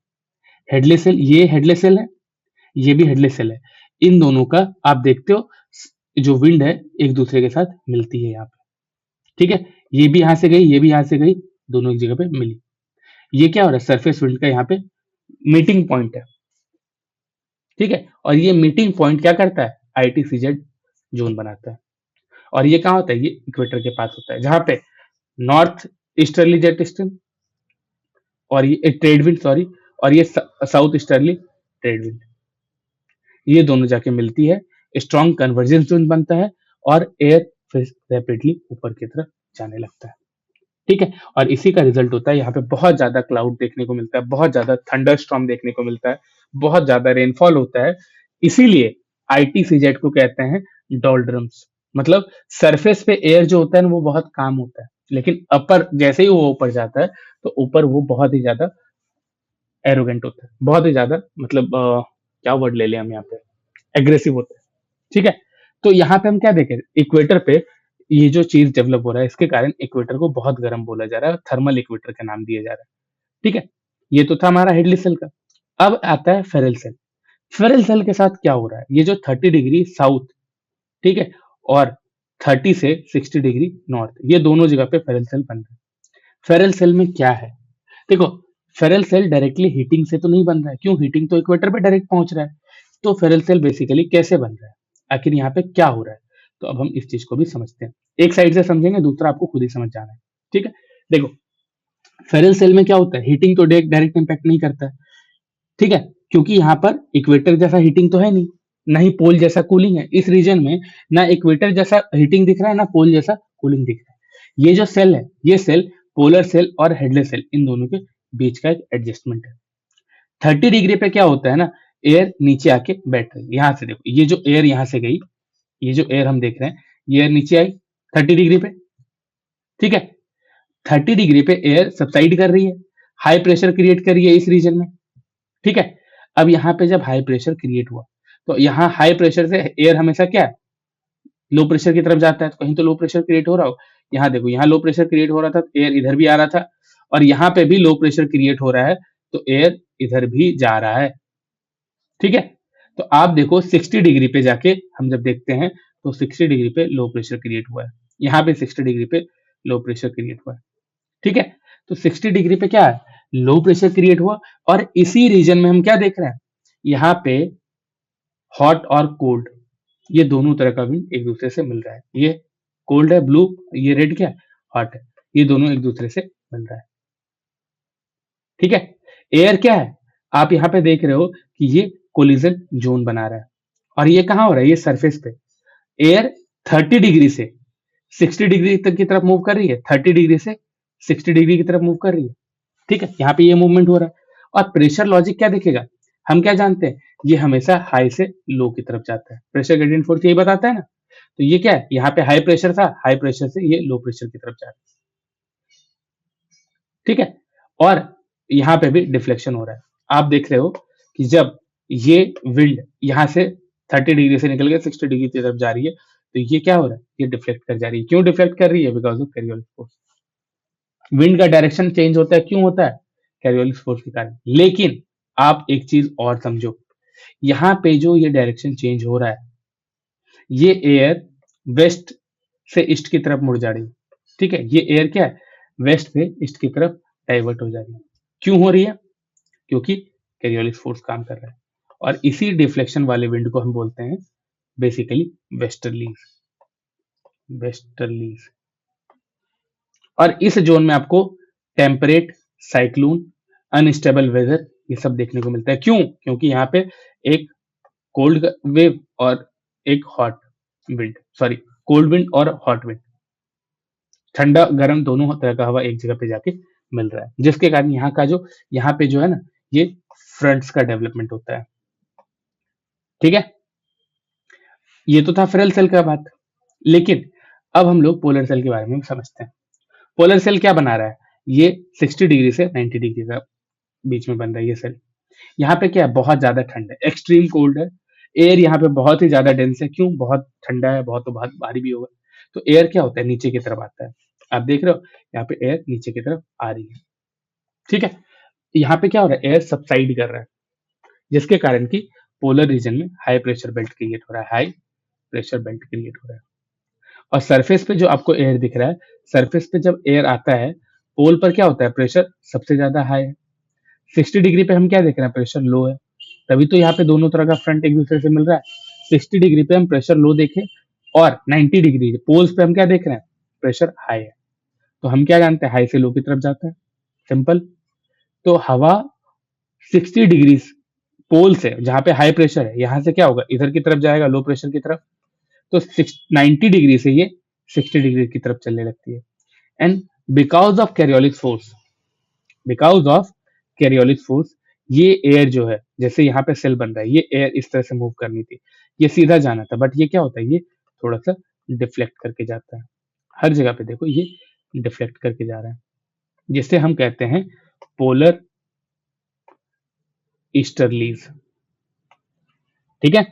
Speaker 1: हेडलेस सेल, ये हेडलेस सेल है, ये भी हेडलेस सेल है। इन दोनों का आप देखते हो जो विंड है एक दूसरे के साथ मिलती है यहाँ पे, ठीक है। ये भी यहाँ से गई, ये भी यहाँ से गई, दोनों एक जगह पे मिली। ये क्या हो रहा है, सरफेस विंड का यहाँ पे मीटिंग पॉइंट है, ठीक है। और ये मीटिंग पॉइंट क्या करता है, आईटीसीजेड जोन बनाता है। और ये कहाँ होता है, ये इक्वेटर के पास होता है, जहां पे नॉर्थ ईस्टर्ली जेट स्ट्रीम और ये ट्रेड विंड, सॉरी, और ये साउथ ईस्टर्ली ट्रेड विंड, ये दोनों जाके मिलती है, स्ट्रॉन्ग कन्वर्जेंस जोन बनता है, और एयर फिर रैपिडली ऊपर की तरफ जाने लगता है, ठीक है। और इसी का रिजल्ट होता है यहाँ पे बहुत ज्यादा क्लाउड देखने को मिलता है, बहुत ज्यादा थंडर स्टॉर्म देखने को मिलता है, बहुत ज्यादा रेनफॉल होता है। इसीलिए आईटीसीजेड को कहते हैं डोल्ड्रम्स। मतलब सरफेस पे एयर जो होता है ना, वो बहुत काम होता है, लेकिन अपर जैसे ही वो ऊपर जाता है, तो ऊपर वो बहुत ही ज्यादा एरोगेंट होता है, बहुत ही ज्यादा, मतलब क्या वर्ड ले लें हम यहाँ पे, एग्रेसिव होता है, ठीक है। तो यहाँ पे हम क्या देखें, इक्वेटर पे ये जो चीज डेवलप हो रहा है, इसके कारण इक्वेटर को बहुत गर्म बोला जा रहा है, थर्मल इक्वेटर का नाम दिया जा रहा है, ठीक है। ये तो था हमारा हेडली सेल का। अब आता है फेरल सेल। फेरल सेल के साथ क्या हो रहा है, ये जो 30 डिग्री साउथ, ठीक है, और 30 से 60 डिग्री नॉर्थ, ये दोनों जगह पे फेरल सेल बन रहा है। फेरल सेल में क्या है, देखो फेरल सेल डायरेक्टली हीटिंग से तो नहीं बन रहा है, क्यों, हीटिंग तो इक्वेटर पे डायरेक्ट पहुंच रहा है। तो फेरल सेल बेसिकली कैसे बन रहा है, आखिर यहाँ पे क्या हो रहा है, तो अब हम इस चीज को भी समझते हैं। एक साइड से समझेंगे, दूसरा आपको खुद ही समझ जाना है, ठीक है। देखो फेरल सेल में क्या होता है, हीटिंग तो डायरेक्ट इंपैक्ट नहीं करता है, ठीक है, क्योंकि यहाँ पर इक्वेटर जैसा हीटिंग तो है नहीं, ना ही पोल जैसा कूलिंग है इस रीजन में, ना इक्वेटर जैसा हीटिंग दिख रहा है, ना पोल जैसा कूलिंग दिख रहा है। ये जो सेल है, ये सेल पोलर सेल और हेडलेस सेल, इन दोनों के बीच का एक एडजस्टमेंट है। 30 डिग्री पे क्या होता है ना, एयर नीचे आके बैठ रही है, यहाँ से देखो, ये जो एयर यहाँ से गई, ये जो एयर हम देख रहे हैं, ये एयर नीचे आई 30 डिग्री पे, ठीक है। 30 डिग्री पे एयर सबसाइड कर रही है, हाई प्रेशर क्रिएट कर रही है इस रीजन में, ठीक है। अब यहाँ पे जब हाई प्रेशर क्रिएट हुआ, तो यहाँ हाई प्रेशर से एयर हमेशा क्या है, लो प्रेशर की तरफ जाता है, तो कहीं तो लो प्रेशर क्रिएट हो रहा हो, यहाँ देखो, यहाँ लो प्रेशर क्रिएट हो रहा था, एयर इधर भी आ रहा था, और यहाँ पे भी लो प्रेशर क्रिएट हो रहा है, तो एयर इधर भी जा रहा है। ठीक है, तो आप देखो 60 डिग्री पे जाके हम जब देखते हैं तो 60 डिग्री पे लो प्रेशर क्रिएट हुआ है, यहाँ पे 60 डिग्री पे लो प्रेशर क्रिएट हुआ है। ठीक है, तो 60 डिग्री पे क्या है, लो प्रेशर क्रिएट हुआ, और इसी रीजन में हम क्या देख रहे हैं, यहाँ पे हॉट और कोल्ड, ये दोनों तरह का विंड एक दूसरे से मिल रहा है। ये कोल्ड है ब्लू, ये रेड क्या है, हॉट है, ये दोनों एक दूसरे से मिल रहा है। ठीक है, एयर क्या है, आप यहाँ पे देख रहे हो कि ये कोलिजन जोन बना रहा है, और ये कहाँ हो रहा है, ये सरफेस पे। एयर 30 डिग्री से 60 डिग्री तक की तरफ मूव कर रही है, 30 डिग्री से 60 डिग्री की तरफ मूव कर रही है। ठीक है, यहाँ पे ये मूवमेंट हो रहा है, और प्रेशर लॉजिक क्या दिखेगा, हम क्या जानते हैं, ये हमेशा हाई से लो की तरफ जाता है, प्रेशर ग्रेडियंट फोर्स यही बताता है ना। तो ये क्या है, यहाँ पे हाई प्रेशर था, हाई प्रेशर से ये लो प्रेशर की तरफ जा रहा है। ठीक है, और यहाँ पे भी डिफ्लेक्शन हो रहा है, आप देख रहे हो कि जब ये विंड यहाँ से 30 डिग्री से निकल के 60 डिग्री की तरफ जा रही है, तो ये क्या हो रहा है, ये डिफ्लेक्ट कर जा रही है। क्यों डिफ्लेक्ट कर रही है, because of Coriolis force. Wind का डायरेक्शन चेंज होता है, क्यों होता है, कैरियोलिस फोर्स के कारण। लेकिन आप एक चीज और समझो, यहाँ पे जो ये डायरेक्शन चेंज हो रहा है, ये एयर वेस्ट से ईस्ट की तरफ मुड़ जा रही है। ठीक है, ये एयर क्या है, वेस्ट से ईस्ट की तरफ डाइवर्ट हो जा रही है। क्यों हो रही है, क्योंकि कैरियोलिस फोर्स काम कर रहा है, और इसी डिफ्लेक्शन वाले विंड को हम बोलते हैं बेसिकली वेस्टर्लीज। वेस्टर्लीज, और इस जोन में आपको टेम्परेट, साइक्लोन, अनस्टेबल वेदर ये सब देखने को मिलता है। क्यों, क्योंकि यहाँ पे एक कोल्ड वेव और एक hot wind, sorry cold wind और हॉट विंड, ठंडा गर्म दोनों तरह का हवा एक जगह पे जाके मिल रहा है, जिसके कारण यहाँ पे जो है ना, ये फ्रंट्स का डेवलपमेंट होता है। ठीक है, ये तो था फेरल सेल का बात, लेकिन अब हम लोग पोलर सेल के बारे में समझते हैं। पोलर सेल क्या बना रहा है, ये 60 डिग्री से 90 डिग्री का बीच में बन रहा है ये सेल। यहाँ पे क्या है, बहुत ज्यादा ठंड है, एक्सट्रीम कोल्ड है, एयर यहाँ पे बहुत ही ज्यादा डेंस है। क्यों, बहुत ठंडा है, बहुत तो बहुत भारी भी होगा, तो एयर क्या होता है, नीचे की तरफ आता है। आप देख रहे हो यहाँ पे एयर नीचे की तरफ आ रही है। ठीक है, यहाँ पे क्या हो रहा है, एयर सबसाइड कर रहा है, जिसके कारण की पोलर रीजन में हाई प्रेशर बेल्ट क्रिएट हो रहा है, हाई प्रेशर बेल्ट क्रिएट हो रहा है। और सरफेस पे जो आपको एयर दिख रहा है, सरफेस पे जब एयर आता है, पोल पर क्या होता है, प्रेशर सबसे ज्यादा हाई है। 60 डिग्री पे हम क्या देख रहे हैं, प्रेशर लो है, तभी तो यहाँ पे दोनों तरह का फ्रंट एक दूसरे से मिल रहा है। 60 डिग्री पे हम प्रेशर लो देखें, और 90 डिग्री पोल्स पे हम क्या देख रहे हैं, प्रेशर हाई है। तो हम क्या जानते हैं, हाई से लो की तरफ जाता है, सिंपल। तो हवा 60 डिग्री पोल से, जहां पे हाई प्रेशर है, यहां से क्या होगा, इधर की तरफ जाएगा, लो प्रेशर की तरफ। तो 90 डिग्री से ये 60 डिग्री की तरफ चलने लगती है। And because of Coriolis force, because of Coriolis force, ये एयर जो है, जैसे यहाँ पे सेल बन रहा है, ये एयर इस तरह से मूव करनी थी, ये सीधा जाना था, बट ये क्या होता है, ये थोड़ा सा डिफ्लेक्ट करके जाता है। हर जगह पे देखो ये डिफ्लेक्ट करके जा रहा है, जिसे हम कहते हैं पोलर ईस्टर्लीज। ठीक है,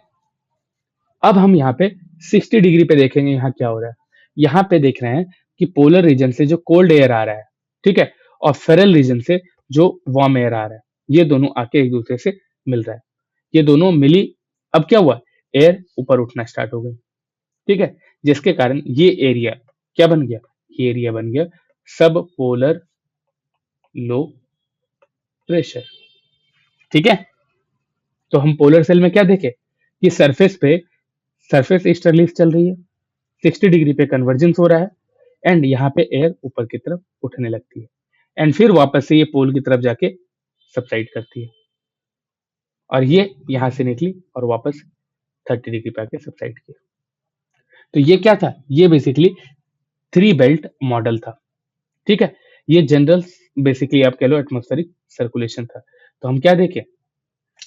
Speaker 1: अब हम यहाँ पे 60 डिग्री पे देखेंगे, यहाँ क्या हो रहा है। यहाँ पे देख रहे हैं कि पोलर रीजन से जो कोल्ड एयर आ रहा है, ठीक है, और फेरल रीजन से जो वार्म एयर आ रहा है, ये दोनों आके एक दूसरे से मिल रहा है। ये दोनों मिली, अब क्या हुआ, एयर ऊपर उठना स्टार्ट हो गई। ठीक है, जिसके कारण ये एरिया क्या बन गया, ये एरिया बन गया सब पोलर लो प्रेशर। ठीक है, तो हम पोलर सेल में क्या देखे कि सरफेस ईस्टर्लीज चल रही है, 60 डिग्री पे कन्वर्जेंस हो रहा है, एंड यहाँ पे एयर ऊपर की तरफ उठने लगती है, एंड फिर वापस से ये पोल की तरफ जाके सबसाइड करती है, और ये यहाँ से निकली और वापस 30 डिग्री पे आके सबसाइड किया। तो ये क्या था, ये बेसिकली 3 बेल्ट मॉडल था। ठीक है, ये जनरल बेसिकली आप कह लो एटमॉस्फेरिक सर्कुलेशन था। तो हम क्या देखें,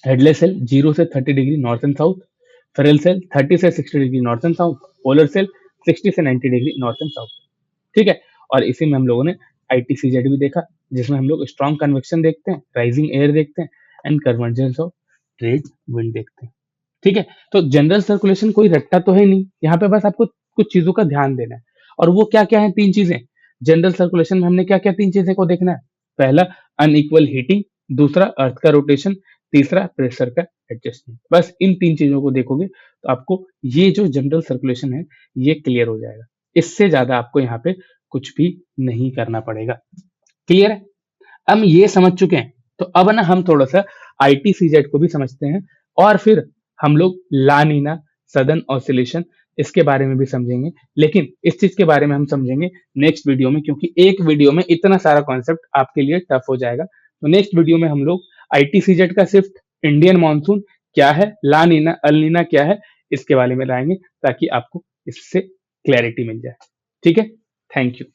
Speaker 1: हेडलेस सेल 0 से 30 degree north and south, Ferrel cell 30 से 60 degree north and south, polar cell 60 से 90 डिग्री नॉर्थ एंड साउथ। ठीक है, और इसी में हम लोगों ने ITCZ भी देखा, जिसमें हम लोग स्ट्रॉन्ग कन्वेक्शन देखते हैं, राइजिंग एयर देखते हैं, and convergence of trade wind देखते हैं। ठीक है, तो जनरल सर्कुलेशन कोई रट्टा तो है नहीं, यहाँ पे बस आपको कुछ चीजों का ध्यान देना है, और वो क्या क्या है, तीन चीजें। जनरल सर्कुलेशन में हमने क्या क्या तीन चीजें को देखना है। पहला अनइक्वल हीटिंग, दूसरा अर्थ का रोटेशन, तीसरा प्रेशर का एडजस्टमेंट। बस इन तीन चीजों को देखोगे तो आपको ये जो जनरल सर्कुलेशन है ये क्लियर हो जाएगा। इससे ज्यादा आपको यहाँ पे कुछ भी नहीं करना पड़ेगा। क्लियर है? हम ये समझ चुके हैं तो अब ना हम थोड़ा सा आईटीसीजेड को भी समझते हैं और फिर हम लोग लानीना, सदर्न ऑसिलेशन, इसके बारे में भी समझेंगे। लेकिन इस चीज के बारे में हम समझेंगे नेक्स्ट वीडियो में, क्योंकि एक वीडियो में इतना सारा कॉन्सेप्ट आपके लिए टफ हो जाएगा। तो नेक्स्ट वीडियो में हम लोग आईटीसीजेड का सिर्फ इंडियन मानसून क्या है, लानीना अल नीना क्या है, इसके बारे में लाएंगे ताकि आपको इससे क्लैरिटी मिल जाए। ठीक है, थैंक यू।